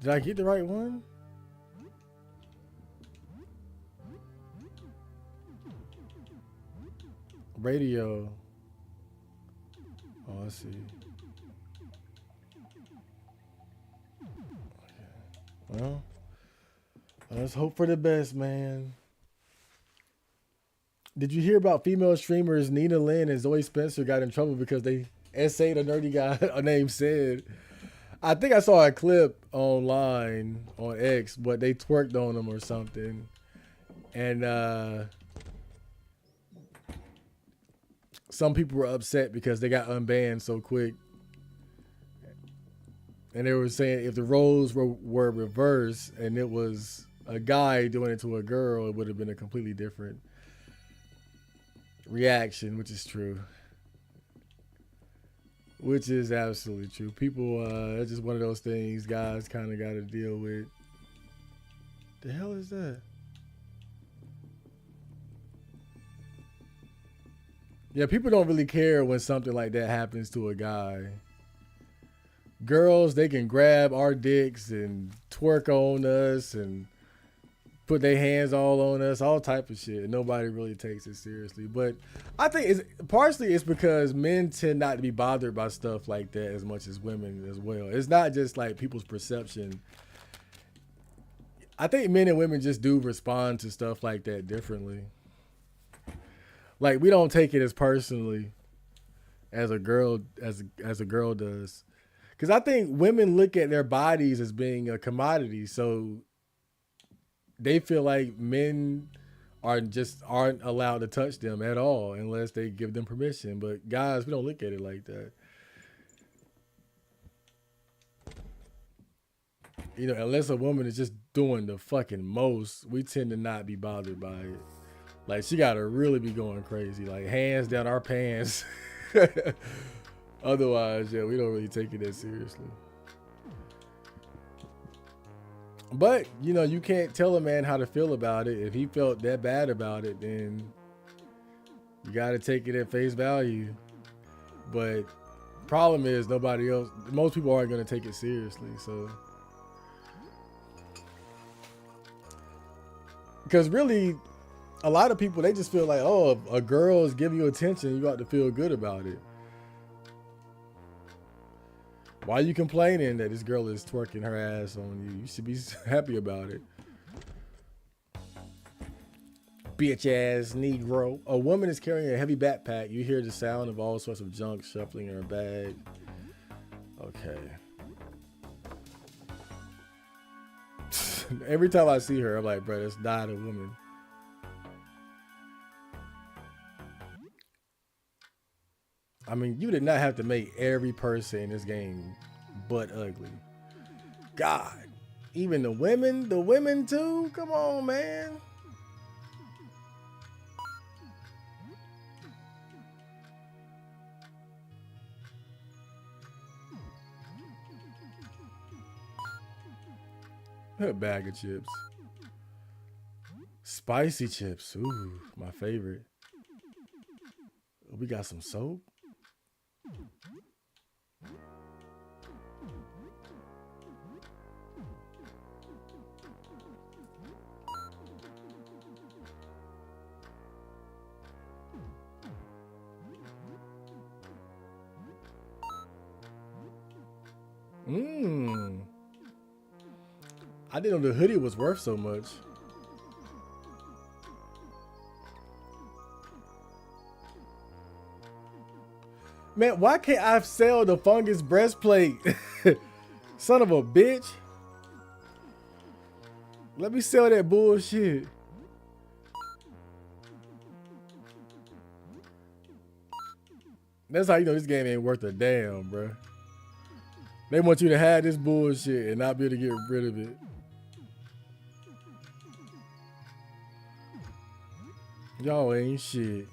Did I get the right one? Radio. Oh, I see. Okay. Well, let's hope for the best, man. Did you hear about female streamers Nina Lynn and Zoe Spencer got in trouble because they essayed a nerdy guy named Sid? I think I saw a clip online on X, but they twerked on them or something. And some people were upset because they got unbanned so quick. And they were saying if the roles were reversed and it was a guy doing it to a girl, it would have been a completely different reaction, which is true. Which is absolutely true. People, it's just one of those things guys kind of got to deal with. The hell is that? Yeah, people don't really care when something like that happens to a guy. Girls, they can grab our dicks and twerk on us and put their hands all on us, all type of shit. Nobody really takes it seriously. But I think it's partially it's because men tend not to be bothered by stuff like that as much as women as well. It's not just like people's perception. I think men and women just do respond to stuff like that differently. Like we don't take it as personally as a girl as a girl does. Cuz I think women look at their bodies as being a commodity. So they feel like men aren't allowed to touch them at all unless they give them permission. But guys, we don't look at it like that. You know, unless a woman is just doing the fucking most, we tend to not be bothered by it. Like she gotta really be going crazy, like hands down our pants. Otherwise, yeah, we don't really take it that seriously. But you know, you can't tell a man how to feel about it. If he felt that bad about it, then you gotta take it at face value. But problem is most people aren't gonna take it seriously. So because really a lot of people, they just feel like, oh, if a girl is giving you attention, you got to feel good about it. Why are you complaining that this girl is twerking her ass on you? You should be happy about it. Bitch ass Negro. A woman is carrying a heavy backpack. You hear the sound of all sorts of junk shuffling in her bag. Okay. Every time I see her, I'm like, bro, that's not a woman. I mean, you did not have to make every person in this game butt ugly. God, even the women too? Come on, man. A bag of chips. Spicy chips. Ooh, my favorite. We got some soap. I didn't know the hoodie was worth so much. Man, why can't I sell the fungus breastplate? Son of a bitch. Let me sell that bullshit. That's how you know this game ain't worth a damn, bro. They want you to have this bullshit and not be able to get rid of it. Y'all ain't shit.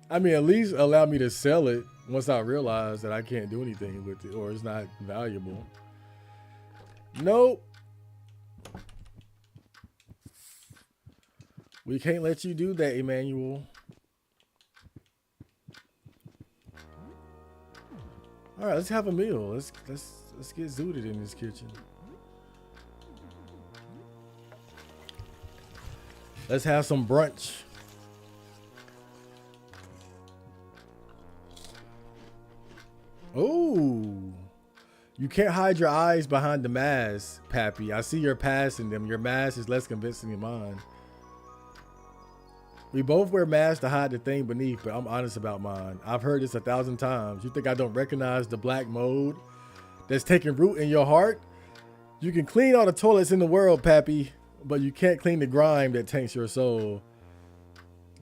I mean, at least allow me to sell it once I realize that I can't do anything with it or it's not valuable. Nope. We can't let you do that, Emmanuel. All right, let's have a meal. Let's get zooted in this kitchen. Let's have some brunch. Oh, you can't hide your eyes behind the mask, Pappy. I see you're passing them. Your mask is less convincing than mine. We both wear masks to hide the thing beneath, but I'm honest about mine. I've heard this 1,000 times. You think I don't recognize the black mold that's taking root in your heart? You can clean all the toilets in the world, Pappy, but you can't clean the grime that taints your soul.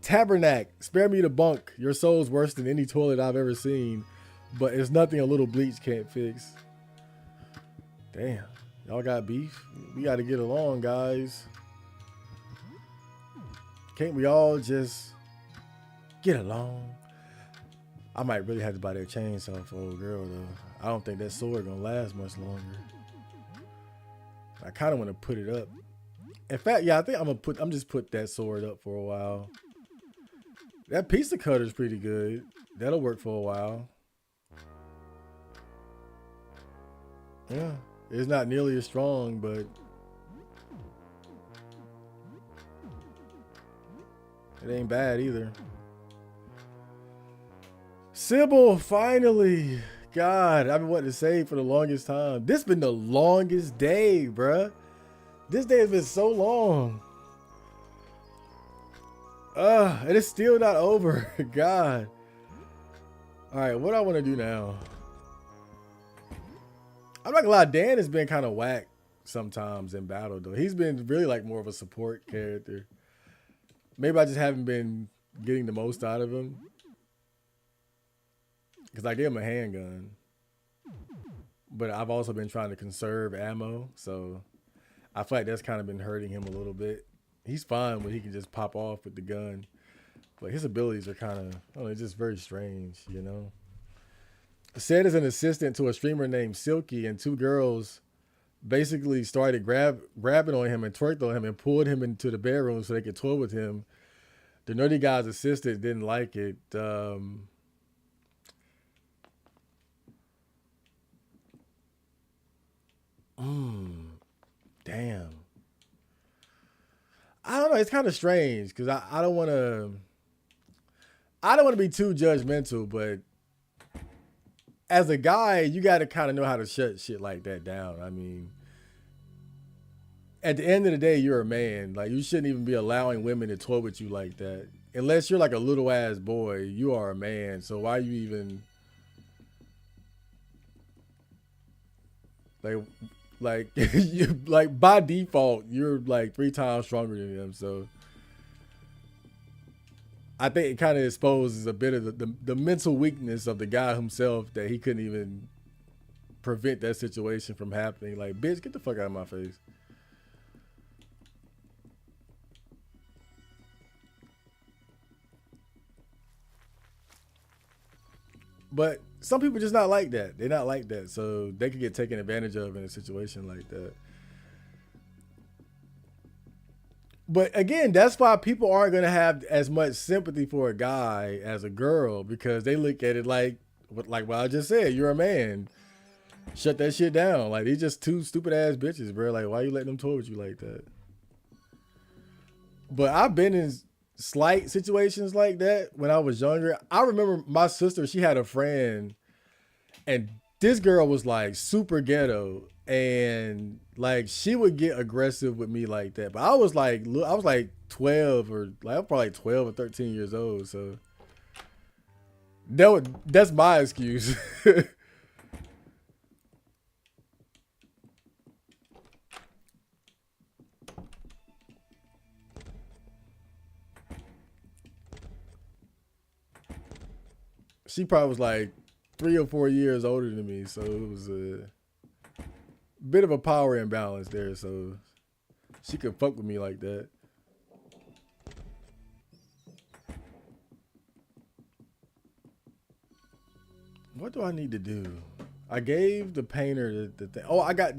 Tabernacle, spare me the bunk. Your soul's worse than any toilet I've ever seen, but it's nothing a little bleach can't fix. Damn, y'all got beef? We got to get along, guys. Can't we all just get along? I might really have to buy that chainsaw for old girl though. I don't think that sword gonna last much longer. I kind of want to put it up. In fact, yeah, I think I'm just put that sword up for a while. That pizza cutter is pretty good. That'll work for a while. Yeah, It's not nearly as strong, but it ain't bad either. Sybil, finally. God, I've been wanting to say for the longest time. This been the longest day, bruh. This day has been so long. And it's still not over. God. All right, what do I want to do now? I'm not gonna lie, Dan has been kind of whack sometimes in battle, though. He's been really like more of a support character. Maybe I just haven't been getting the most out of him. Because I gave him a handgun. But I've also been trying to conserve ammo. So I feel like that's kind of been hurting him a little bit. He's fine when he can just pop off with the gun. But his abilities are kind of, I don't know, it's just very strange, you know? Said as an assistant to a streamer named Silky, and two girls basically started grabbing on him and twerked on him and pulled him into the bedroom so they could tour with him. The nerdy guy's assistant didn't like it. Damn. I don't know. It's kind of strange because I don't want to. I don't want to be too judgmental, but as a guy, you got to kind of know how to shut shit like that down. I mean, at the end of the day, you're a man. Like, you shouldn't even be allowing women to toy with you like that. Unless you're like a little ass boy, you are a man. So why you even like you like by default, you're like 3 times stronger than them. So I think it kind of exposes a bit of the mental weakness of the guy himself, that he couldn't even prevent that situation from happening. Like, bitch, get the fuck out of my face. But some people just not like that. They're not like that. So they could get taken advantage of in a situation like that. But again, that's why people aren't going to have as much sympathy for a guy as a girl, because they look at it like what I just said, you're a man. Shut that shit down. Like, these just two stupid ass bitches, bro. Like, why you letting them toy with you like that? But I've been in slight situations like that when I was younger. I remember my sister, she had a friend, and this girl was like super ghetto, and like she would get aggressive with me like that. But I was like 12, or like I was probably like 12 or 13 years old. So that's my excuse. She probably was like 3 or 4 years older than me, so it was a bit of a power imbalance there. So she could fuck with me like that. What do I need to do? I gave the painter the thing. Oh, I got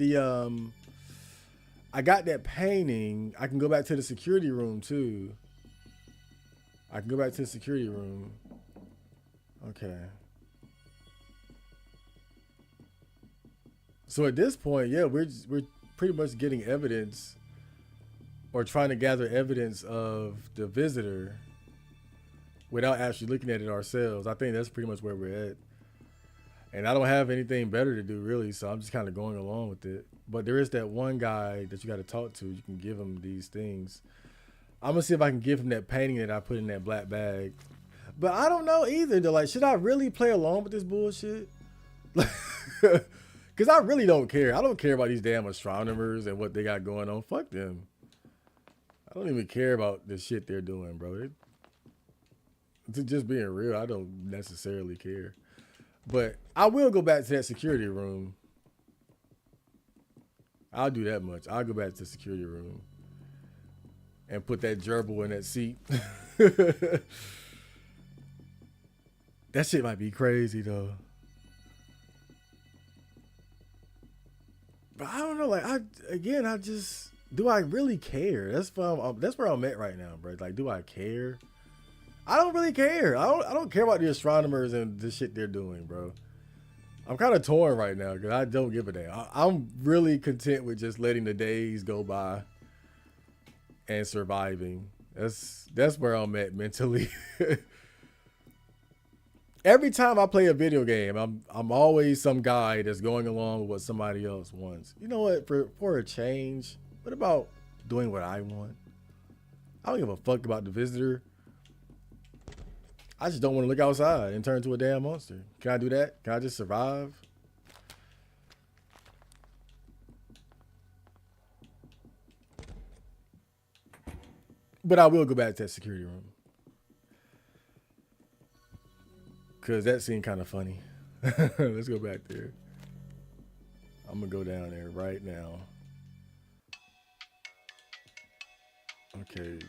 that painting. I can go back to the security room too. I can go back to the security room. Okay. So at this point, yeah, we're pretty much getting evidence, or trying to gather evidence of the visitor without actually looking at it ourselves. I think that's pretty much where we're at. And I don't have anything better to do, really, so I'm just kind of going along with it. But there is that one guy that you got to talk to. You can give him these things. I'm going to see if I can give him that painting that I put in that black bag. But I don't know either. Though. Like, should I really play along with this bullshit? Because I really don't care. I don't care about these damn astronomers and what they got going on. Fuck them. I don't even care about the shit they're doing, bro. To just being real, I don't necessarily care. But I will go back to that security room. I'll do that much. I'll go back to the security room and put that gerbil in that seat. That shit might be crazy though. But I don't know. Like, do I really care? That's where I'm at right now, bro. Like, do I care? I don't really care. I don't care about the astronomers and the shit they're doing, bro. I'm kind of torn right now because I don't give a damn. I'm really content with just letting the days go by and surviving. That's where I'm at mentally. Every time I play a video game, I'm always some guy that's going along with what somebody else wants. You know what? For a change, what about doing what I want? I don't give a fuck about the visitor. I just don't want to look outside and turn into a damn monster. Can I do that? Can I just survive? But I will go back to that security room. Because that seemed kind of funny. Let's go back there. I'm going to go down there right now. Okay.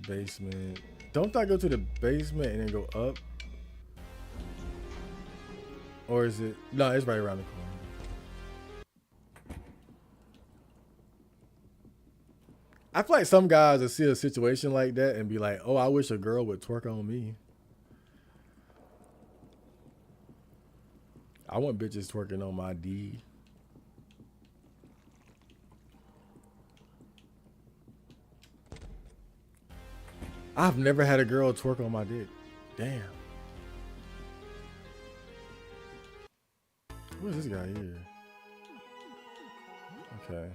Basement. Don't I go to the basement and then go up? Or is it? No, it's right around the corner. I feel like some guys will see a situation like that and be like, oh, I wish a girl would twerk on me. I want bitches twerking on my D. I've never had a girl twerk on my dick. Damn. Who's this guy here? Okay.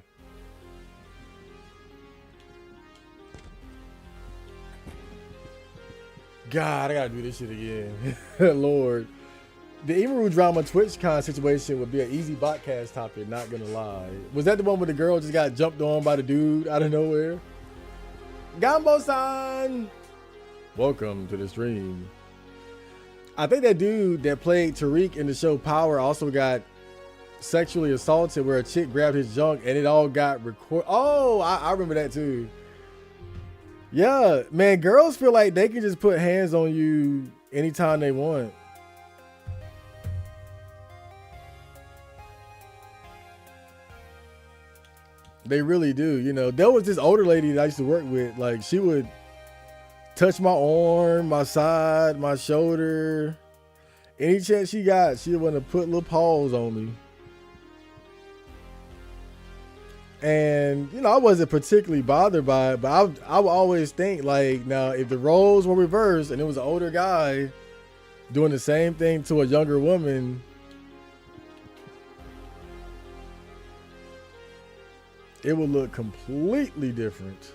God, I gotta do this shit again. Lord. The Imaru drama TwitchCon situation would be an easy botcast topic, not gonna lie. Was that the one where the girl just got jumped on by the dude out of nowhere? Gambo-san! Welcome to the stream. I think that dude that played Tariq in the show Power also got sexually assaulted where a chick grabbed his junk and it all got recorded. Oh, I remember that too. Yeah, man, girls feel like they can just put hands on you anytime they want. They really do. You know, there was this older lady that I used to work with. Like, she would touch my arm, my side, my shoulder. Any chance she got, she would want to put little paws on me. And, you know, I wasn't particularly bothered by it, but I would always think, like, now, if the roles were reversed and it was an older guy doing the same thing to a younger woman, it would look completely different.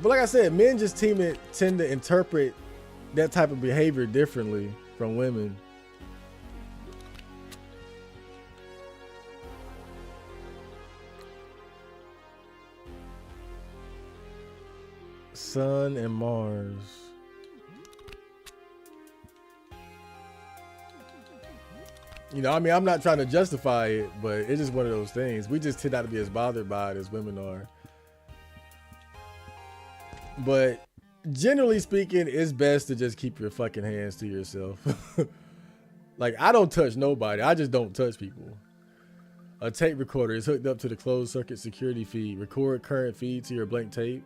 But like I said, men just tend to interpret that type of behavior differently from women. Sun and Mars. You know, I mean, I'm not trying to justify it, but it's just one of those things. We just tend not to be as bothered by it as women are. But generally speaking, it's best to just keep your fucking hands to yourself. Like, I don't touch nobody. I just don't touch people. A tape recorder is hooked up to the closed circuit security feed. Record current feed to your blank tape.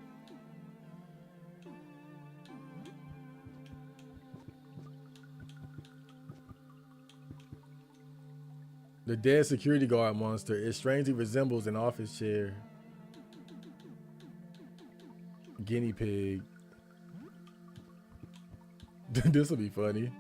The dead security guard monster. It strangely resembles an office chair. Guinea pig. This will be funny.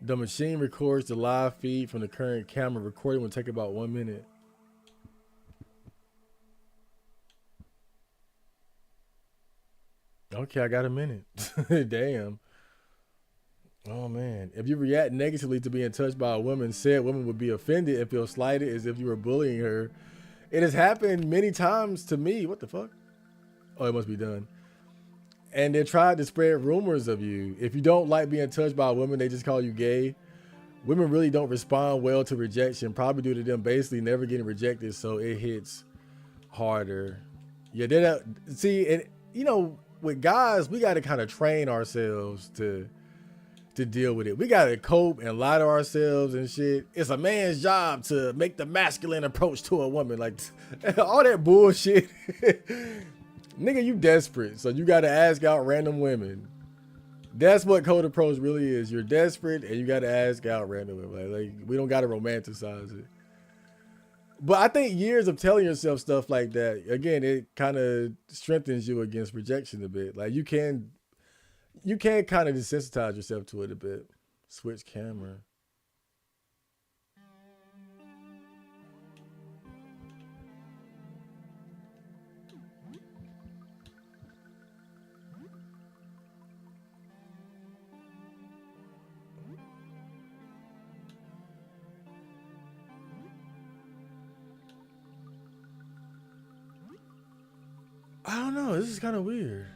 The machine records the live feed from the current camera. Recording will take about 1 minute. Okay, I got a minute. Damn. Oh man. If you react negatively to being touched by a woman, said woman would be offended and feel slighted as if you were bullying her. It has happened many times to me. What the fuck? Oh, it must be done. And they tried to spread rumors of you. If you don't like being touched by a woman, they just call you gay. Women really don't respond well to rejection, probably due to them basically never getting rejected, so it hits harder. Yeah, they don't see, and you know, with guys, we got to kind of train ourselves to to deal with it. We gotta cope and lie to ourselves and shit. It's a man's job to make the masculine approach to a woman. Like all that bullshit. Nigga, you desperate, so you gotta ask out random women. That's what code approach really is. You're desperate and you gotta ask out random women. Like we don't gotta romanticize it. But I think years of telling yourself stuff like that, again, it kind of strengthens you against rejection a bit. Like you can kind of desensitize yourself to it a bit. Switch camera. I don't know. This is kind of weird.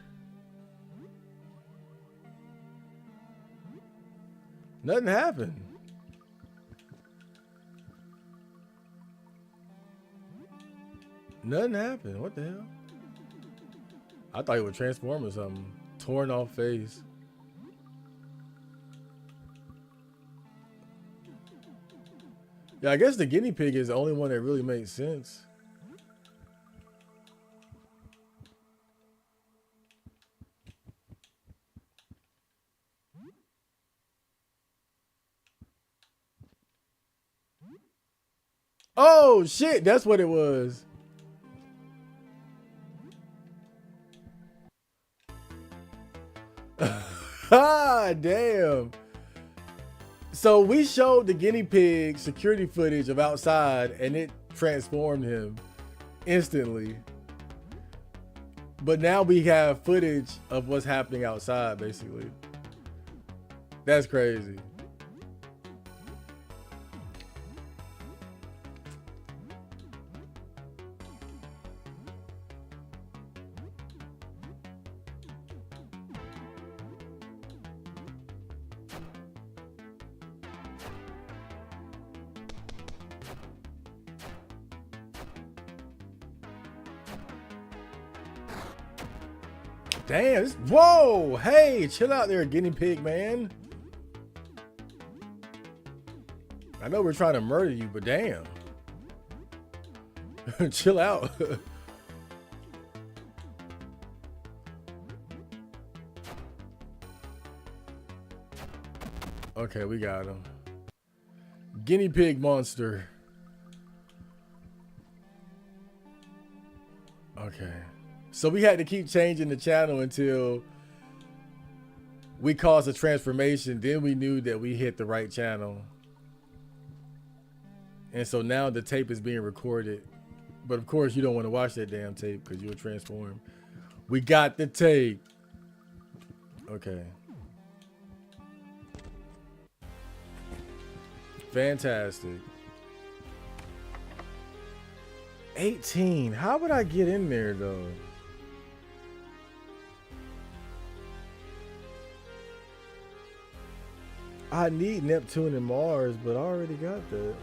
Nothing happened. Nothing happened. What the hell? I thought it would transform or something. Torn off face. Yeah, I guess the guinea pig is the only one that really makes sense. Oh shit, that's what it was. Ah, damn. So we showed the guinea pig security footage of outside and it transformed him instantly. But now we have footage of what's happening outside, basically. That's crazy. Damn, whoa, hey, chill out there, guinea pig, man. I know we're trying to murder you, but damn. Chill out. Okay, we got him. Guinea pig monster. Okay. So we had to keep changing the channel until we caused a transformation. Then we knew that we hit the right channel. And so now the tape is being recorded. But of course you don't want to watch that damn tape because you'll transform. We got the tape. Okay. Fantastic. 18. How would I get in there though? I need Neptune and Mars, but I already got that.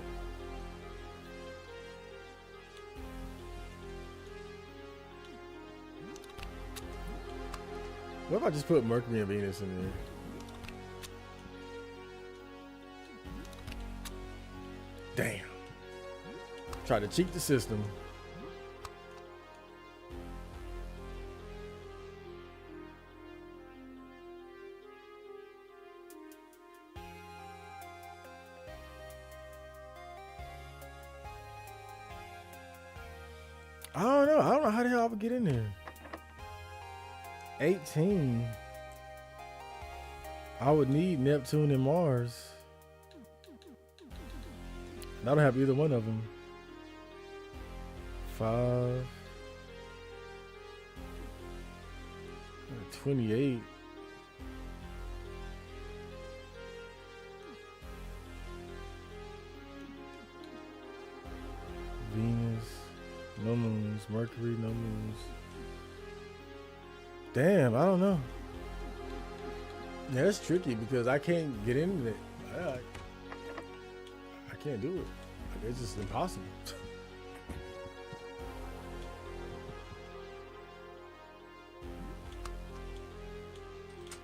What if I just put Mercury and Venus in there? Damn. Try to cheat the system. I don't know how the hell I would get in there. 18. I would need Neptune and Mars. And I don't have either one of them. 5. 28. Venus. No moons. Mercury, no moons. Damn, I don't know. Yeah, it's tricky because I can't get into it. I can't do it. It's just impossible.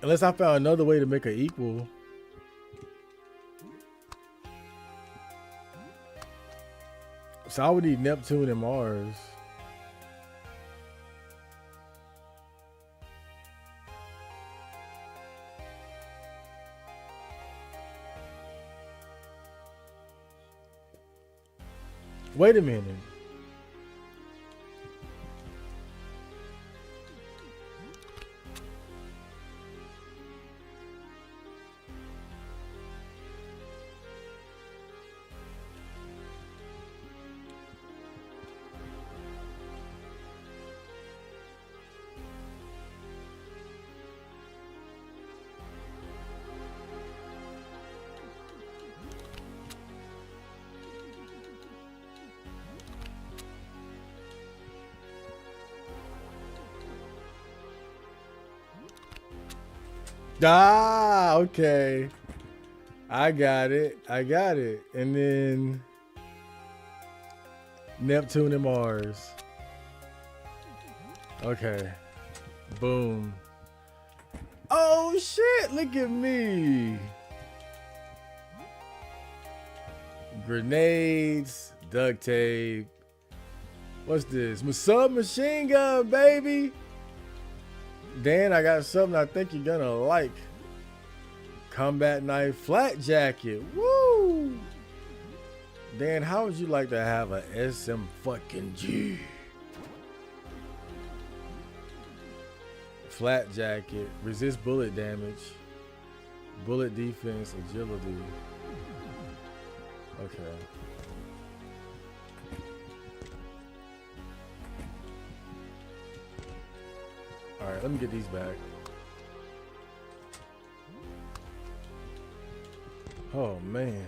Unless I found another way to make it equal. So I would need Neptune and Mars. Wait a minute. Ah, okay. I got it. I got it. And then Neptune and Mars. Okay. Boom. Oh shit, look at me. Grenades, duct tape. What's this? Submachine gun, baby. Dan, I got something I think you're gonna like. Combat knife, flat jacket. Woo! Dan, how would you like to have a SM fucking G? Flat jacket, resist bullet damage, bullet defense, agility. Okay. All right, let me get these back. Oh man.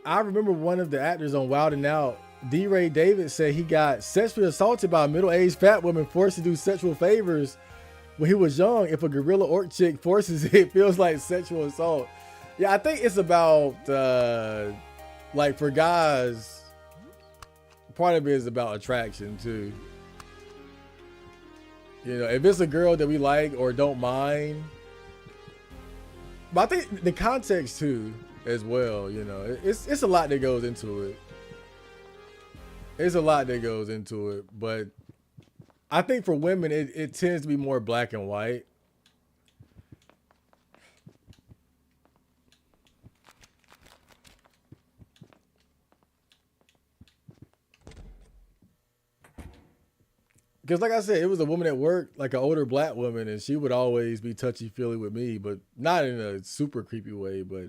I remember one of the actors on Wild 'N Out, D. Ray David, said he got sexually assaulted by a middle-aged fat woman forced to do sexual favors when he was young. If a gorilla orc chick forces it, it feels like sexual assault. Yeah, I think it's about like for guys, part of it is about attraction too. You know, if it's a girl that we like or don't mind. But I think the context too, as well, you know, it's a lot that goes into it. It's a lot that goes into it, but I think for women, it tends to be more black and white. Because like I said, it was a woman at work, like an older black woman, and she would always be touchy-feely with me, but not in a super creepy way. But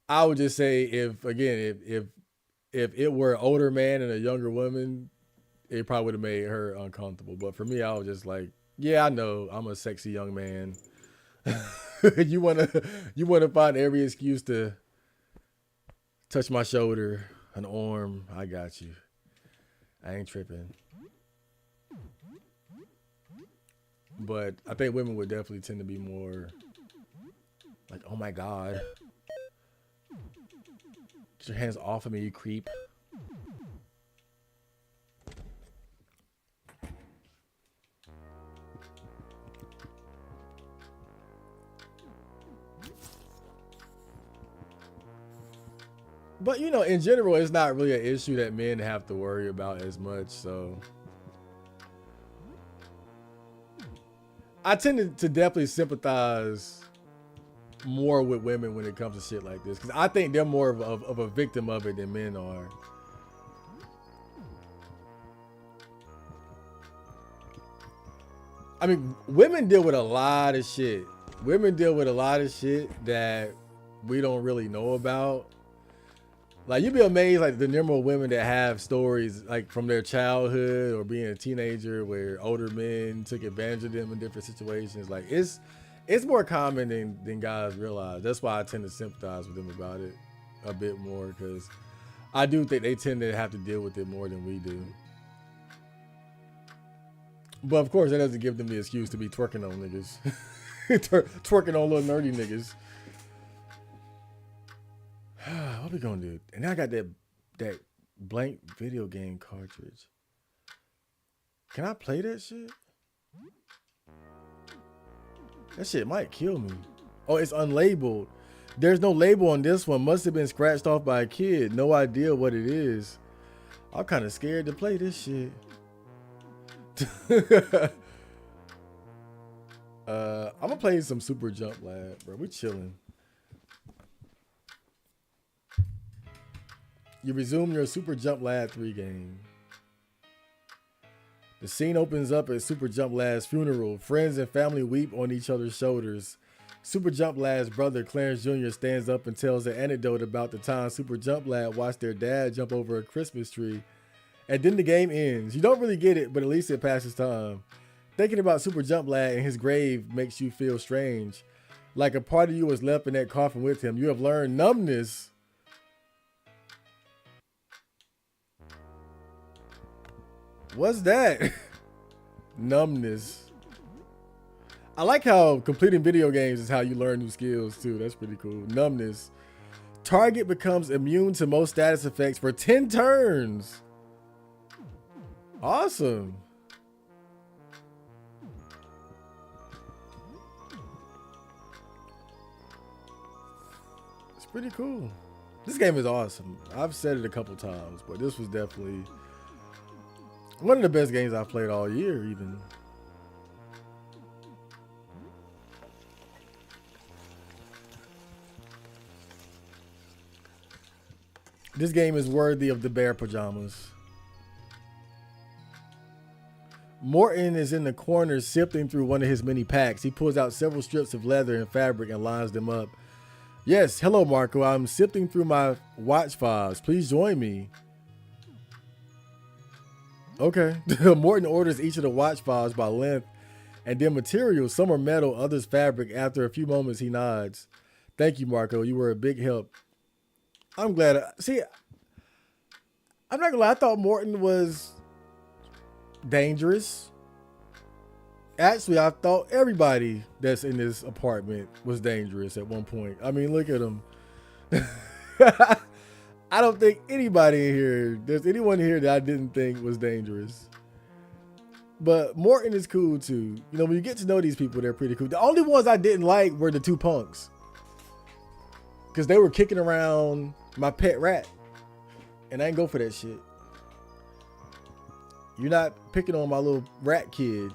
I would just say if it were an older man and a younger woman, it probably would have made her uncomfortable. But for me, I was just like, yeah, I know I'm a sexy young man. you wanna find every excuse to touch my shoulder, an arm. I got you. I ain't tripping. But I think women would definitely tend to be more like, oh my God. Get your hands off of me, you creep. But you know, in general, it's not really an issue that men have to worry about as much, so. I tend to definitely sympathize more with women when it comes to shit like this, because I think they're more of a victim of it than men are. I mean, women deal with a lot of shit. Women deal with a lot of shit that we don't really know about. Like, you'd be amazed, like, the number of women that have stories, like, from their childhood or being a teenager where older men took advantage of them in different situations. Like, it's more common than guys realize. That's why I tend to sympathize with them about it a bit more, because I do think they tend to have to deal with it more than we do. But, of course, that doesn't give them the excuse to be twerking on niggas. Twerking on little nerdy niggas. What we gonna do? And I got that blank video game cartridge. Can I play that shit? That shit might kill me. Oh, it's unlabeled. There's no label on this one. Must have been scratched off by a kid. No idea what it is. I'm kind of scared to play this shit. I'm gonna play some Super Jump Lab, bro. We chilling. You resume your Super Jump Lab 3 game. The scene opens up at Super Jump Lad's funeral. Friends and family weep on each other's shoulders. Super Jump Lad's brother, Clarence Jr., stands up and tells an anecdote about the time Super Jump Lad watched their dad jump over a Christmas tree. And then the game ends. You don't really get it, but at least it passes time. Thinking about Super Jump Lad and his grave makes you feel strange. Like a part of you was left in that coffin with him. You have learned numbness. What's that? Numbness. I like how completing video games is how you learn new skills too. That's pretty cool. Numbness. Target becomes immune to most status effects for 10 turns. Awesome. It's pretty cool. This game is awesome. I've said it a couple times, but this was definitely one of the best games I've played all year, even. This game is worthy of the bear pajamas. Morton is in the corner sifting through one of his many packs. He pulls out several strips of leather and fabric and lines them up. Yes, hello Marco. I'm sifting through my watch fobs. Please join me. Okay. Morton orders each of the watch fobs by length and then materials. Some are metal, others fabric. After a few moments, he nods. Thank you, Marco. You were a big help. I'm glad. See, I'm not gonna lie. I thought Morton was dangerous. Actually, I thought everybody that's in this apartment was dangerous at one point. I mean, look at them. I don't think anybody in here, there's anyone here that I didn't think was dangerous. But Morton is cool too. You know, when you get to know these people, they're pretty cool. The only ones I didn't like were the two punks. Because they were kicking around my pet rat. And I ain't go for that shit. You're not picking on my little rat kid.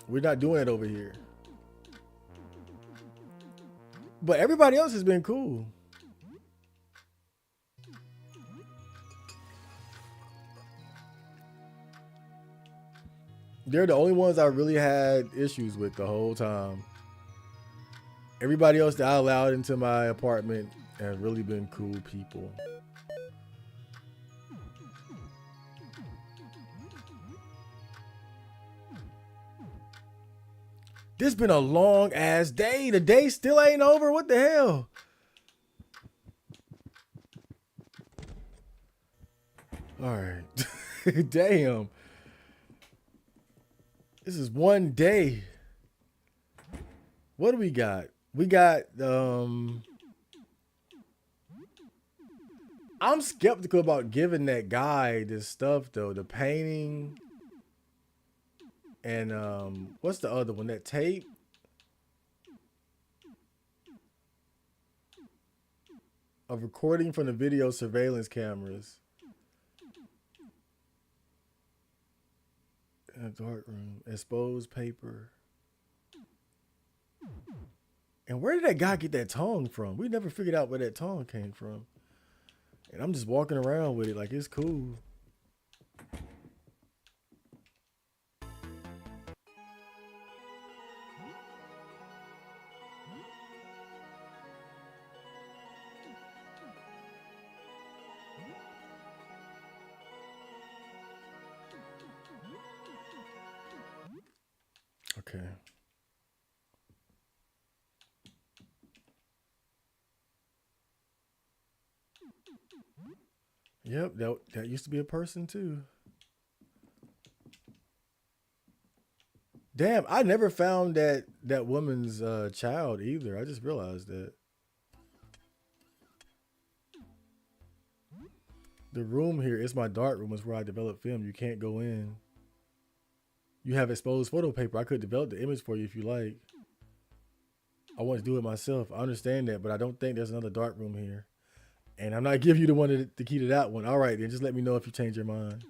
We're not doing it over here. But everybody else has been cool. They're the only ones I really had issues with the whole time. Everybody else that I allowed into my apartment have really been cool people. This been a long ass day. The day still ain't over. What the hell? All right. Damn. This is one day. What do we got? We got I'm skeptical about giving that guy this stuff though. The painting. And what's the other one? That tape? A recording from the video surveillance cameras. In a dark room. Exposed paper. And where did that guy get that tongue from? We never figured out where that tongue came from. And I'm just walking around with it like it's cool. Okay. Yep, that used to be a person too. Damn, I never found that woman's child either. I just realized that. The room here is my dark room. Is where I develop film. You can't go in. You have exposed photo paper. I could develop the image for you if you like. I want to do it myself. I understand that, but I don't think there's another dark room here. And I'm not giving you the one the key to that one. All right, then just let me know if you change your mind.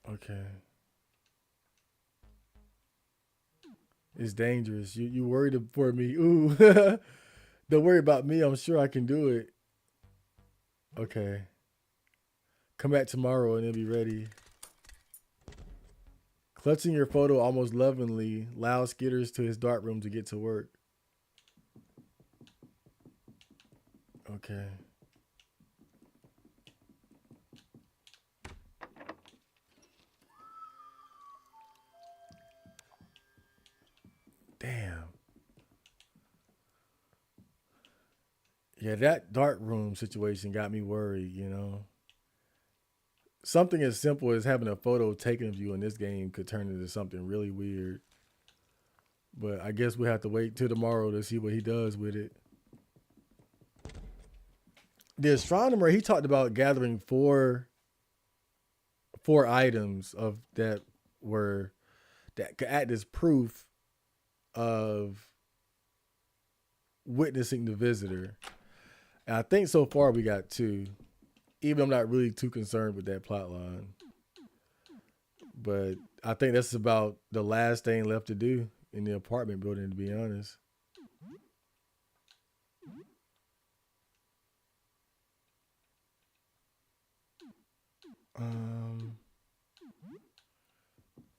Okay. It's dangerous. You worried for me. Ooh. Don't worry about me. I'm sure I can do it. Okay. Come back tomorrow and it'll be ready. Clutching your photo almost lovingly, Lau skitters to his dark room to get to work. Okay. Damn. Yeah, that dark room situation got me worried, you know. Something as simple as having a photo taken of you in this game could turn into something really weird. But I guess we have to wait till tomorrow to see what he does with it. The astronomer, he talked about gathering four items of that could act as proof of witnessing the visitor. And I think so far we got two. Even I'm not really too concerned with that plot line. But I think that's about the last thing left to do in the apartment building, to be honest.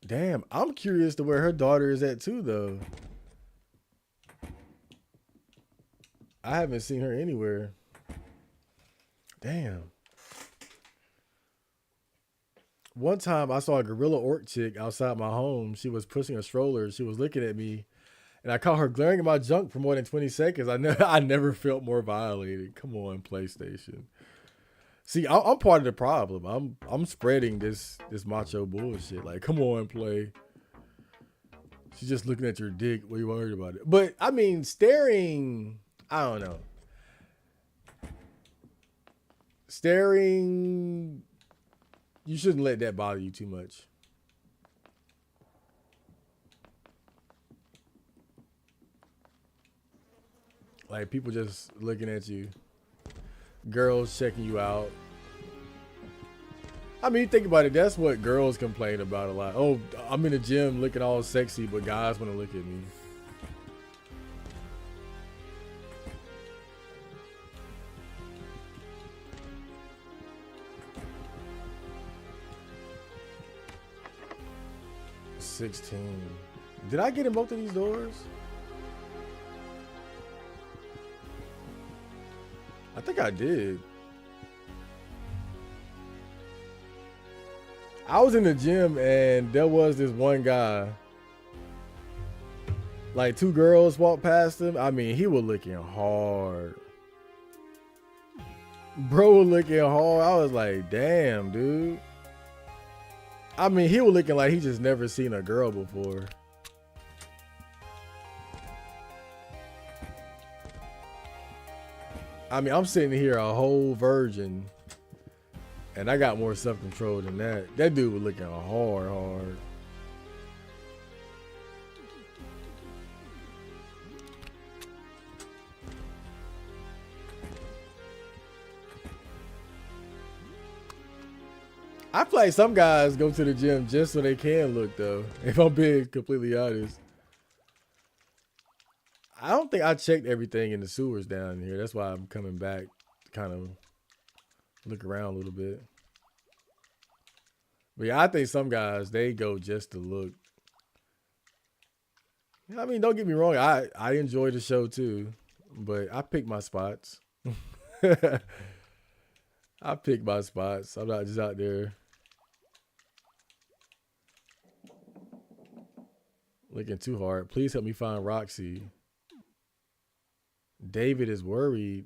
Damn, I'm curious to where her daughter is at too, though. I haven't seen her anywhere. Damn. One time I saw a gorilla orc chick outside my home. She was pushing a stroller. She was looking at me, and I caught her glaring at my junk for more than 20 seconds. I never felt more violated. Come on, PlayStation. See, I'm part of the problem. I'm spreading this macho bullshit. Like, come on, play. She's just looking at your dick. What are you worried about it? But I mean, staring. I don't know. Staring. You shouldn't let that bother you too much. Like people just looking at you. Girls checking you out. I mean, think about it. That's what girls complain about a lot. Oh, I'm in the gym looking all sexy, but guys want to look at me. $16. Did I get in both of these doors? I think I did. I was in the gym and there was this one guy. Like two girls walked past him. I mean, he was looking hard. Bro was looking hard. I was like, damn, dude. I mean, he was looking like he just never seen a girl before. I mean, I'm sitting here a whole virgin, and I got more self-control than that. That dude was looking hard. I feel like some guys go to the gym just so they can look, though. If I'm being completely honest. I don't think I checked everything in the sewers down here. That's why I'm coming back to kind of look around a little bit. But yeah, I think some guys, they go just to look. I mean, don't get me wrong. I enjoy the show too, but I pick my spots. I pick my spots. I'm not just out there looking too hard. Please help me find Roxy. David is worried.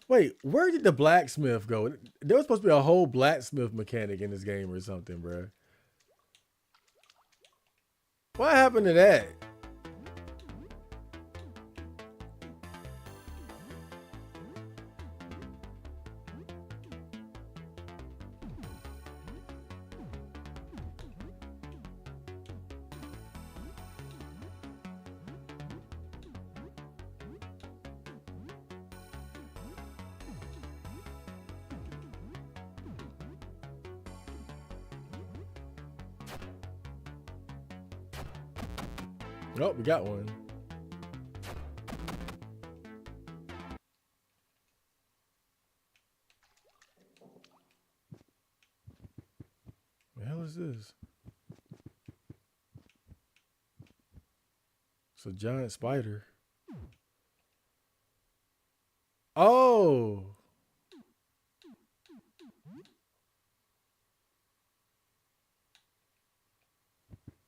Wait, where did the blacksmith go? There was supposed to be a whole blacksmith mechanic in this game or something, bro. What happened to that? Oh, we got one. The hell is this? It's a giant spider. Oh!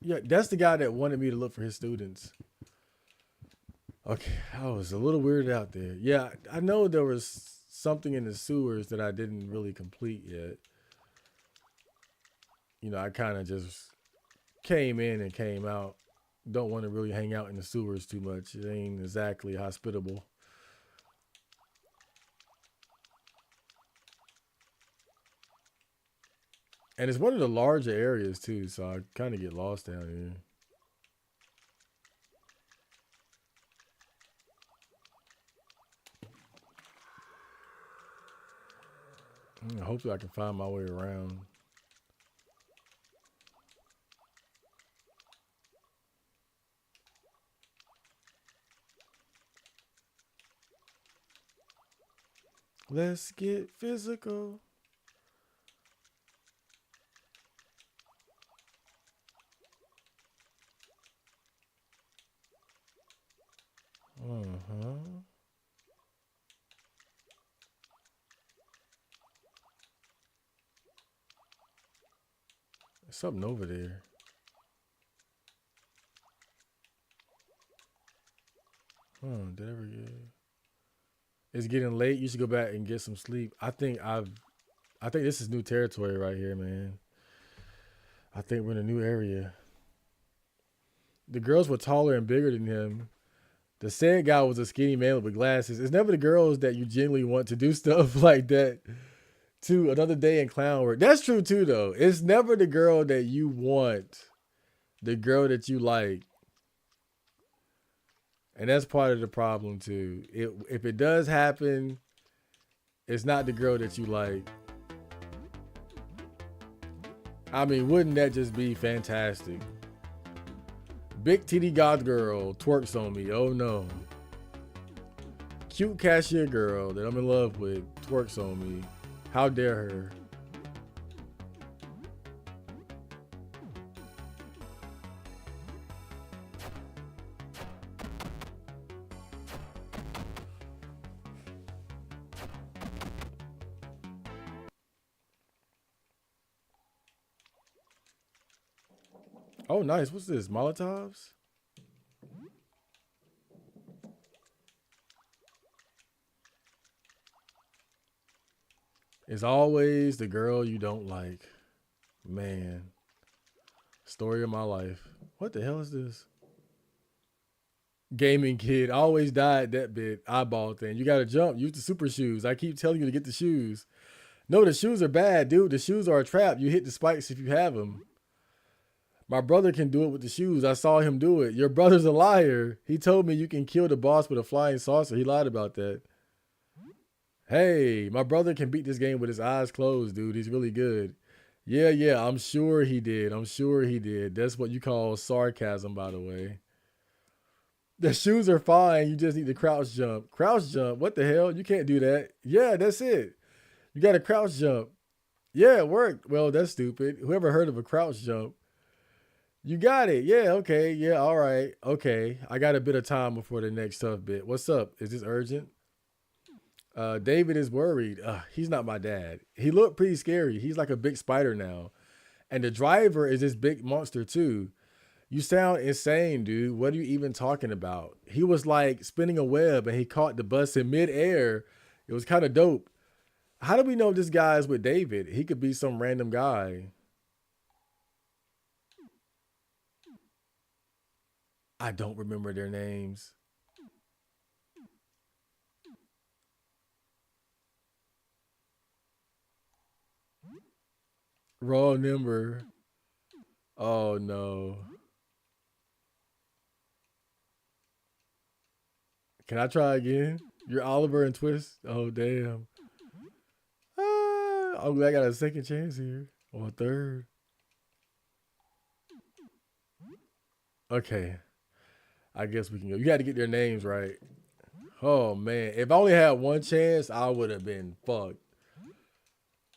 Yeah, that's the guy that wanted me to look for his students. Okay, I was a little weirded out there. Yeah, I know there was something in the sewers that I didn't really complete yet. You know, I kind of just came in and came out. Don't want to really hang out in the sewers too much. It ain't exactly hospitable. And it's one of the larger areas too, so I kind of get lost down here. Hopefully I can find my way around. Let's get physical. Uh-huh. There's something over there. Did I ever get? It's getting late. You should go back and get some sleep. I think this is new territory right here, man. I think we're in a new area. The girls were taller and bigger than him. The sad guy was a skinny man with glasses. It's never the girls that you genuinely want to do stuff like that to. Another day in clown work. That's true too, though. It's never the girl that you want, the girl that you like. And that's part of the problem too. If it does happen, it's not the girl that you like. I mean, wouldn't that just be fantastic? Big titty god girl twerks on me. Oh no. Cute cashier girl that I'm in love with twerks on me. How dare her? Oh, nice. What's this? Molotovs? It's always the girl you don't like. Man. Story of my life. What the hell is this? Gaming kid. I always died that bit. Eyeball thing. You gotta jump. Use the super shoes. I keep telling you to get the shoes. No, the shoes are bad, dude. The shoes are a trap. You hit the spikes if you have them. My brother can do it with the shoes. I saw him do it. Your brother's a liar. He told me you can kill the boss with a flying saucer. He lied about that. Hey, my brother can beat this game with his eyes closed, dude. He's really good. Yeah, yeah, I'm sure he did. I'm sure he did. That's what you call sarcasm, by the way. The shoes are fine. You just need to crouch jump. Crouch jump? What the hell? You can't do that. Yeah, that's it. You got to crouch jump. Yeah, it worked. Well, that's stupid. Whoever heard of a crouch jump? You got it. Yeah, okay. Yeah, all right. Okay. I got a bit of time before the next tough bit. What's up? Is this urgent? David is worried. He's not my dad. He looked pretty scary. He's like a big spider now. And the driver is this big monster too. You sound insane, dude. What are you even talking about? He was like spinning a web and he caught the bus in midair. It was kind of dope. How do we know this guy is with David? He could be some random guy. I don't remember their names. Raw number. Oh no. Can I try again? You're Oliver and Twist. Oh damn. I'm glad I got a second chance here. Or a third. Okay. I guess we can go. You got to get their names right. Oh man, if I only had one chance, I would have been fucked.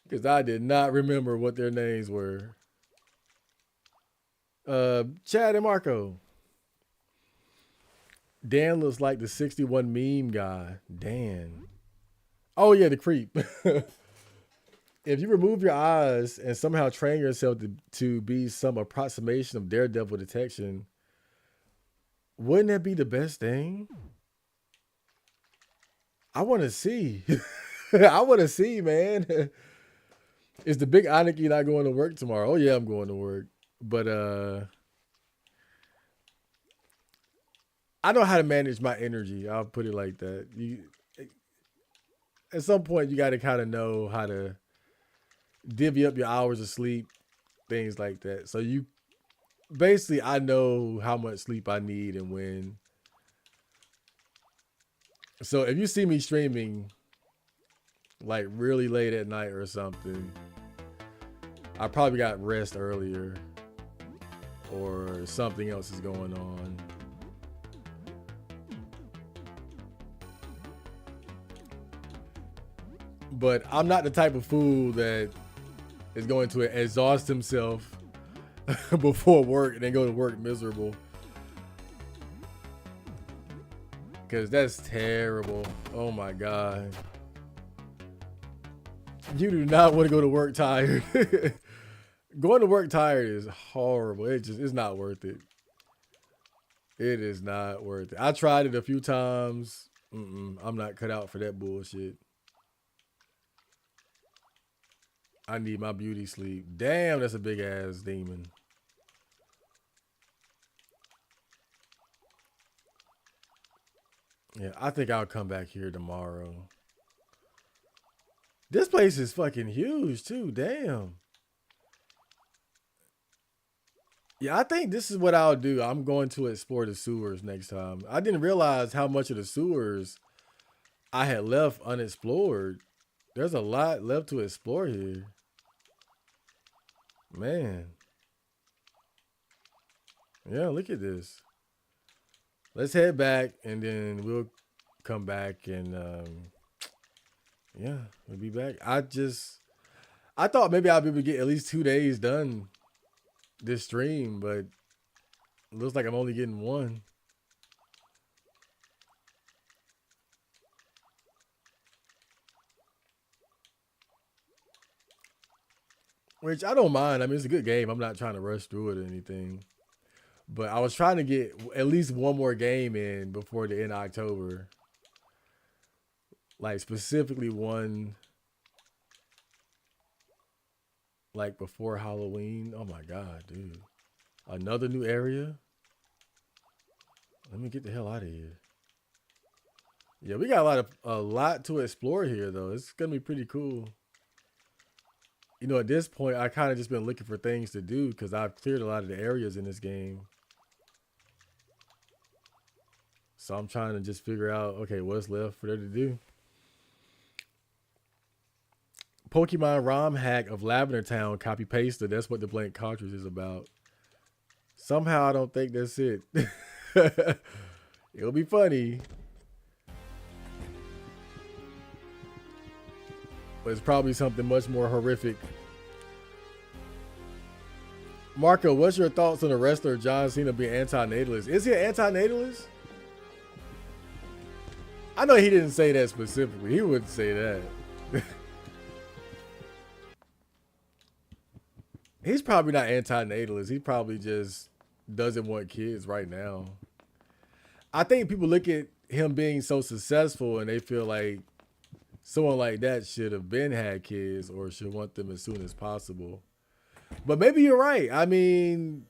Because I did not remember what their names were. Chad and Marco. Dan looks like the 61 meme guy. Dan. Oh yeah, the creep. If you remove your eyes and somehow train yourself to be some approximation of Daredevil detection, wouldn't that be the best thing? I want to see. I want to see, man. Is the big Anarchy not going to work tomorrow? Oh yeah, I'm going to work. But I know how to manage my energy. I'll put it like that. At some point, you got to kind of know how to divvy up your hours of sleep, things like that. So you basically, I know how much sleep I need and when. So if you see me streaming like really late at night or something, I probably got rest earlier or something else is going on. But I'm not the type of fool that is going to exhaust himself before work and then go to work miserable. Because that's terrible. Oh my God. You do not want to go to work tired. Going to work tired is horrible. It's not worth it. It is not worth it. I tried it a few times. I'm not cut out for that bullshit. I need my beauty sleep. Damn, that's a big ass demon. Yeah, I think I'll come back here tomorrow. This place is fucking huge too. Damn. Yeah, I think this is what I'll do. I'm going to explore the sewers next time. I didn't realize how much of the sewers I had left unexplored. There's a lot left to explore here. Man. Yeah, look at this. Let's head back and then we'll come back and yeah, we'll be back. I thought maybe I'll be able to get at least 2 days done this stream, but it looks like I'm only getting one. Which I don't mind. I mean, it's a good game. I'm not trying to rush through it or anything. But I was trying to get at least one more game in before the end of October. Like specifically one like before Halloween. Oh my God, dude. Another new area? Let me get the hell out of here. Yeah, we got a lot to explore here though. It's gonna be pretty cool. You know, at this point, I kind of just been looking for things to do because I've cleared a lot of the areas in this game. So I'm trying to just figure out, okay, what's left for there to do. Pokemon ROM hack of Lavender Town copy pasted. That's what the blank cartridge is about. Somehow I don't think that's it. It'll be funny. But it's probably something much more horrific. Marco, what's your thoughts on the wrestler John Cena being anti-natalist? Is he an anti-natalist? I know he didn't say that specifically. He wouldn't say that. He's probably not anti-natalist. He probably just doesn't want kids right now. I think people look at him being so successful and they feel like someone like that should have been had kids or should want them as soon as possible. But maybe you're right. I mean,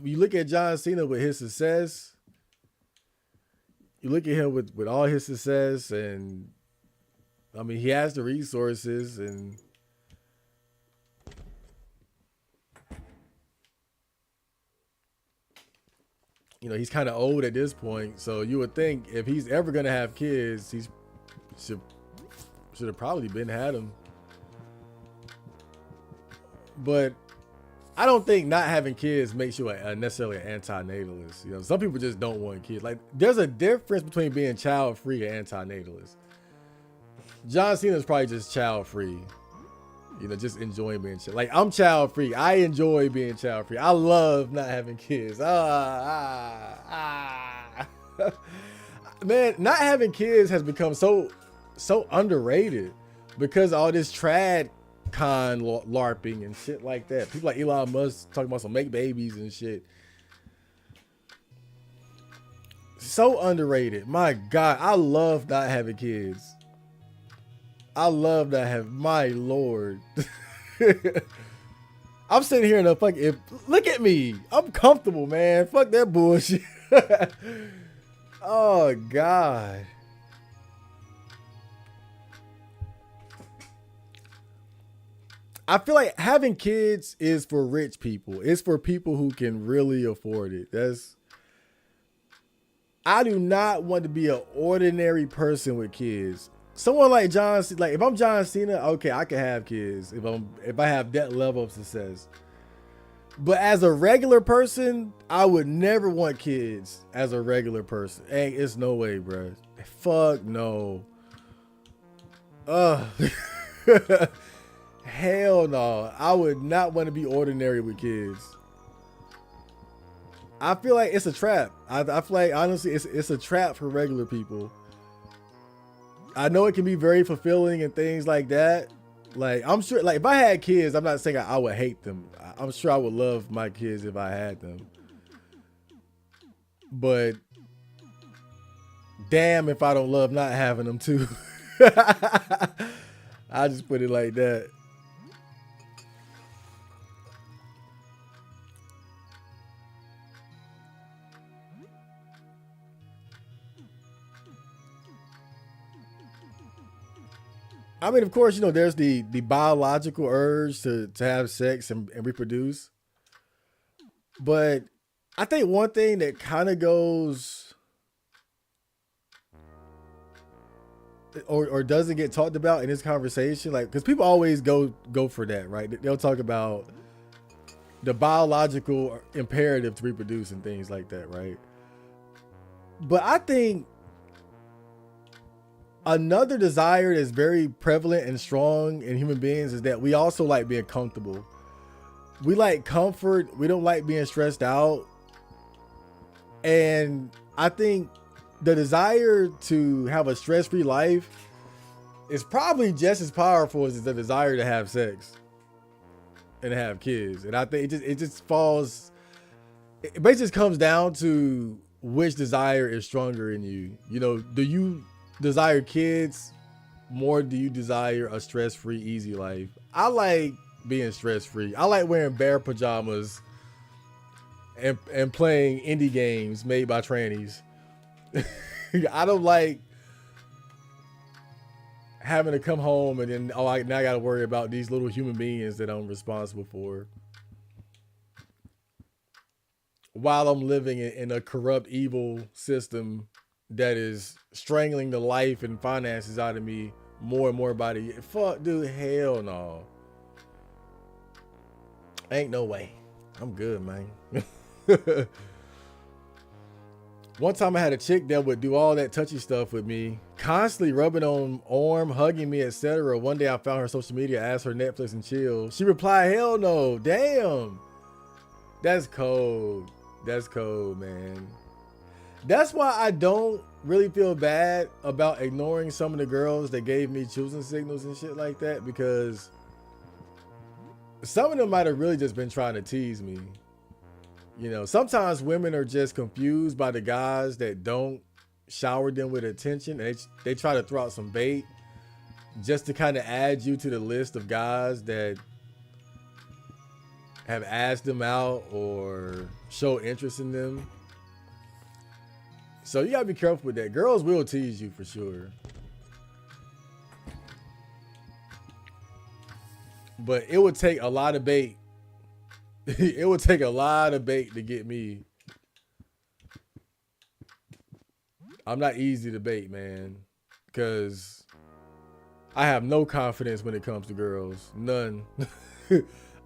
you look at John Cena with his success. You look at him with all his success, and I mean, he has the resources, and you know, he's kind of old at this point. So you would think if he's ever gonna have kids, he should have probably been had them. But I don't think not having kids makes you necessarily an anti-natalist. You know, some people just don't want kids. Like, there's a difference between being child-free and anti-natalist. John Cena is probably just child-free. You know, just enjoying being child. Like, I'm child-free. I enjoy being child-free. I love not having kids. Man, not having kids has become so underrated because all this trad con LARPing and shit like that. People like Elon Musk talking about some make babies and shit. So underrated. My God, I love not having kids. I love not having, my Lord. I'm sitting here in a fucking, look at me. I'm comfortable, man. Fuck that bullshit. Oh, God. I feel like having kids is for rich people. It's for people who can really afford it. I do not want to be an ordinary person with kids. Someone like John, like if I'm John Cena, okay, I can have kids if I have that level of success. But as a regular person, I would never want kids as a regular person. Hey, it's no way, bro. Fuck no. Hell no. I would not want to be ordinary with kids. I feel like it's a trap. I feel like honestly it's a trap for regular people. I know it can be very fulfilling and things like that. Like, I'm sure, like, if I had kids, I'm not saying I would hate them. I'm sure I would love my kids if I had them. But damn if I don't love not having them too. I just put it like that. I mean, of course, you know, there's the biological urge to have sex and reproduce. But I think one thing that kind of goes or doesn't get talked about in this conversation, like, because people always go for that, right? They'll talk about the biological imperative to reproduce and things like that, right? But I think another desire that's very prevalent and strong in human beings is that we also like being comfortable. We like comfort. We don't like being stressed out. And I think the desire to have a stress-free life is probably just as powerful as the desire to have sex and to have kids. And I think it just falls, it basically just comes down to which desire is stronger in you. You know, do you desire kids more? Do you desire a stress-free, easy life? I like being stress-free. I like wearing bear pajamas and playing indie games made by trannies. I don't like having to come home and then now I gotta worry about these little human beings that I'm responsible for while I'm living in a corrupt, evil system that is strangling the life and finances out of me more and more by the year. Fuck, dude, hell no. Ain't no way. I'm good, man. One time I had a chick that would do all that touchy stuff with me, constantly rubbing on arm, hugging me, etc. One day I found her social media, asked her Netflix and chill. She replied, hell no. Damn. That's cold. That's cold, man. That's why I don't really feel bad about ignoring some of the girls that gave me choosing signals and shit like that, because some of them might have really just been trying to tease me. You know, sometimes women are just confused by the guys that don't shower them with attention. They try to throw out some bait just to kind of add you to the list of guys that have asked them out or show interest in them. So you gotta be careful with that. Girls will tease you for sure. But it would take a lot of bait. It would take a lot of bait to get me. I'm not easy to bait, man. Because I have no confidence when it comes to girls. None.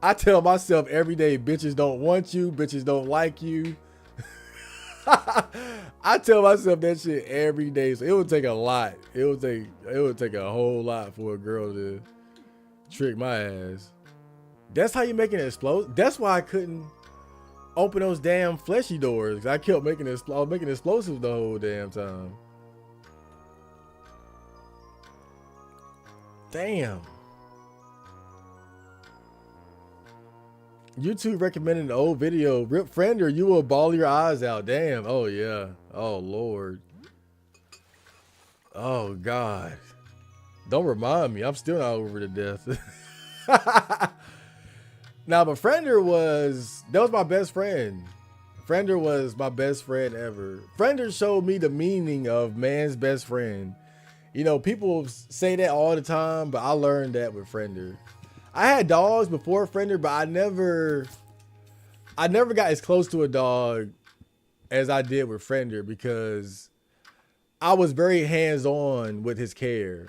I tell myself every day, bitches don't want you, bitches don't like you. I tell myself that shit every day. So it would take a lot. It would take a whole lot for a girl to trick my ass. That's how you make an explode. That's why I couldn't open those damn fleshy doors. I kept making explosives the whole damn time. Damn. YouTube recommended an old video. Rip Friender, you will bawl your eyes out. Damn. Oh yeah. Oh Lord. Oh God. Don't remind me. I'm still not over to death. Now, but Friender was my best friend. Friender was my best friend ever. Friender showed me the meaning of man's best friend. You know, people say that all the time, but I learned that with Friender. I had dogs before Friender, but I never got as close to a dog as I did with Friender because I was very hands-on with his care.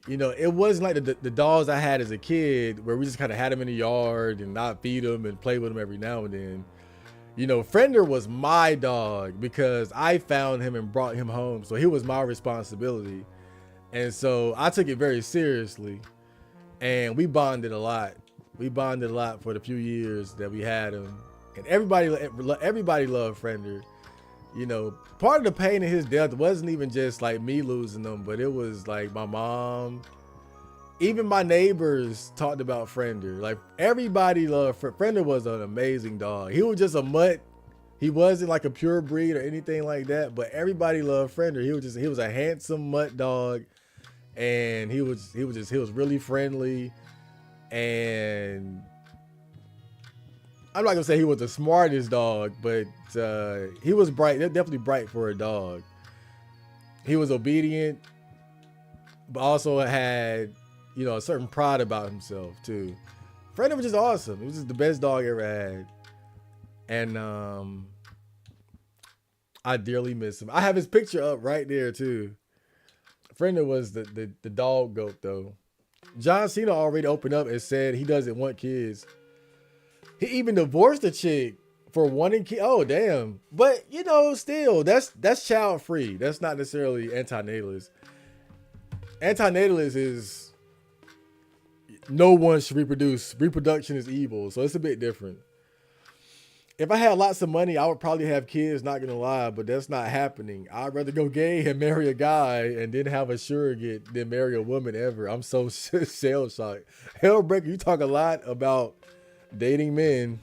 You know, it wasn't like the dogs I had as a kid where we just kind of had them in the yard and not feed them and play with them every now and then. You know, Friender was my dog because I found him and brought him home. So he was my responsibility. And so I took it very seriously. And we bonded a lot. We bonded a lot for the few years that we had him. And everybody loved Friender. You know, part of the pain of his death wasn't even just like me losing him, but it was like my mom. Even my neighbors talked about Friender. Like everybody loved Friender. Was an amazing dog. He was just a mutt. He wasn't like a pure breed or anything like that, but everybody loved Friender. He was a handsome mutt dog. And he was really friendly, and I'm not gonna say he was the smartest dog, but he was bright. Definitely bright for a dog. He was obedient, but also had, you know, a certain pride about himself too. Friender was just awesome. He was just the best dog I ever had, and I dearly miss him. I have his picture up right there too. Friender was the dog goat though. John Cena already opened up and said he doesn't want kids. He even divorced a chick for wanting kids. Oh damn! But you know, still that's child free. That's not necessarily antinatalist. Antinatalist is no one should reproduce. Reproduction is evil, so it's a bit different. If I had lots of money, I would probably have kids, not gonna lie, but that's not happening. I'd rather go gay and marry a guy and then have a surrogate than marry a woman ever. I'm so shell shocked. Hellbreaker, you talk a lot about dating men.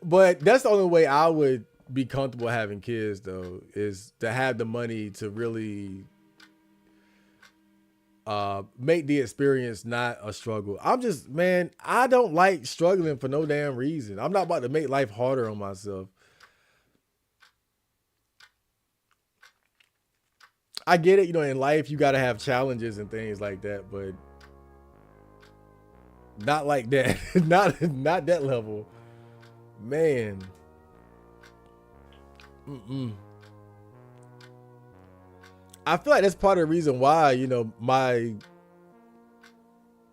But that's the only way I would be comfortable having kids though, is to have the money to really make the experience not a struggle. Man, I don't like struggling for no damn reason. I'm not about to make life harder on myself. I get it, you know, in life you gotta have challenges and things like that, but not like that. not that level. Man. I feel like that's part of the reason why, you know, my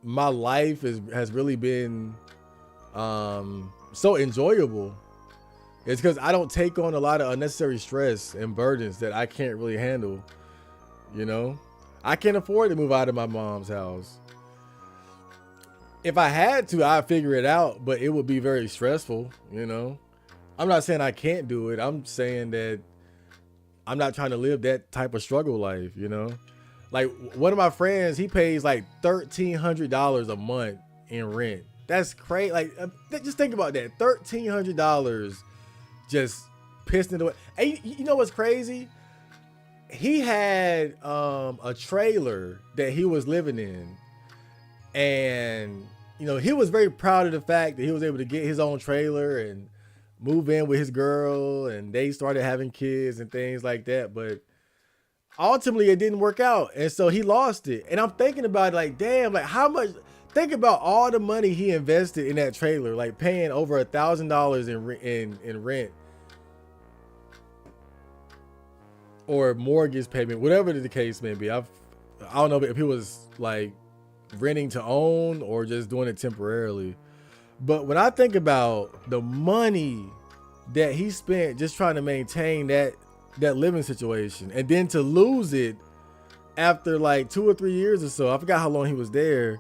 life has really been so enjoyable. It's because I don't take on a lot of unnecessary stress and burdens that I can't really handle. You know, I can't afford to move out of my mom's house. If I had to, I'd figure it out, but it would be very stressful. You know, I'm not saying I can't do it. I'm saying that I'm not trying to live that type of struggle life, you know? Like one of my friends, he pays like $1,300 a month in rent. That's crazy. Like, just think about that. $1,300 just pissing it away. And you know what's crazy? He had a trailer that he was living in. And, you know, he was very proud of the fact that he was able to get his own trailer and move in with his girl, and they started having kids and things like that. But ultimately it didn't work out, and so he lost it. And I'm thinking about it, like, damn, like how much, think about all the money he invested in that trailer, like paying over $1,000 in rent or mortgage payment, whatever the case may be. I don't know if he was like renting to own or just doing it temporarily. But when I think about the money that he spent just trying to maintain that living situation, and then to lose it after like 2 or 3 years or so, I forgot how long he was there.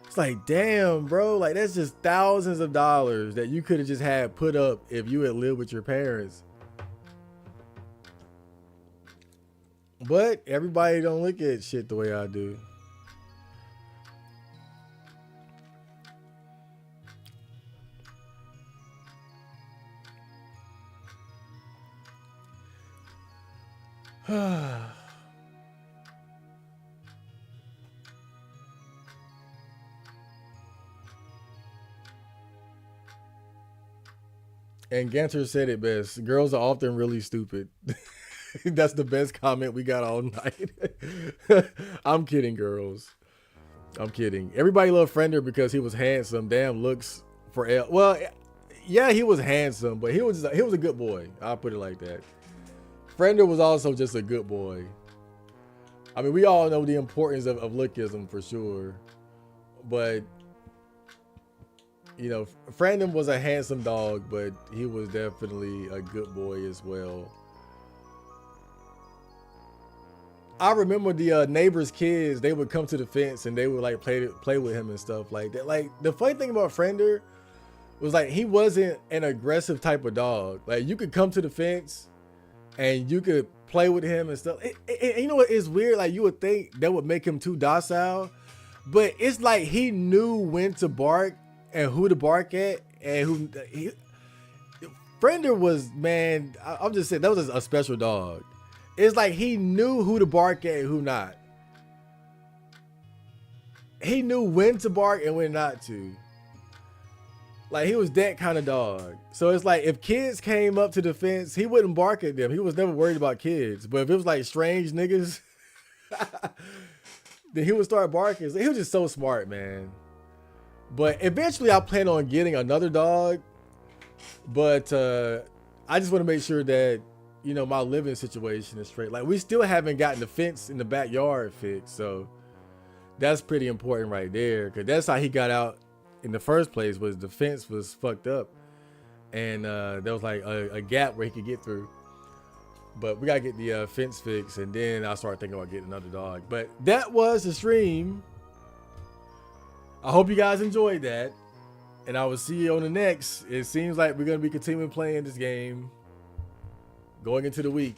It's like, damn, bro, like that's just thousands of dollars that you could have just had put up if you had lived with your parents. But everybody don't look at shit the way I do. And Ganter said it best. Girls are often really stupid. That's the best comment we got all night. I'm kidding, girls. I'm kidding. Everybody loved Frender because he was handsome. Damn looks for L. Well, yeah, he was handsome, but he was a good boy. I'll put it like that. Frender was also just a good boy. I mean, we all know the importance of lookism for sure, but you know, Frandon was a handsome dog, but he was definitely a good boy as well. I remember the neighbors' kids, they would come to the fence and they would like play with him and stuff like that. Like the funny thing about Frender was like he wasn't an aggressive type of dog. Like you could come to the fence and you could play with him and stuff. You know what is weird? Like you would think that would make him too docile, but it's like he knew when to bark and who to bark at, and Frender was, man, I'm just saying that was a special dog. It's like he knew who to bark at and who not. He knew when to bark and when not to. Like he was that kind of dog. So it's like if kids came up to the fence, he wouldn't bark at them. He was never worried about kids. But if it was like strange niggas, then he would start barking. So he was just so smart, man. But eventually I plan on getting another dog. But I just want to make sure that, you know, my living situation is straight. Like we still haven't gotten the fence in the backyard fixed. So that's pretty important right there. Because that's how he got out in the first place, was the fence was fucked up. And there was like a gap where he could get through. But we got to get the fence fixed. And then I'll start thinking about getting another dog. But that was the stream. I hope you guys enjoyed that, and I will see you on the next. It seems like we're going to be continuing playing this game going into the week.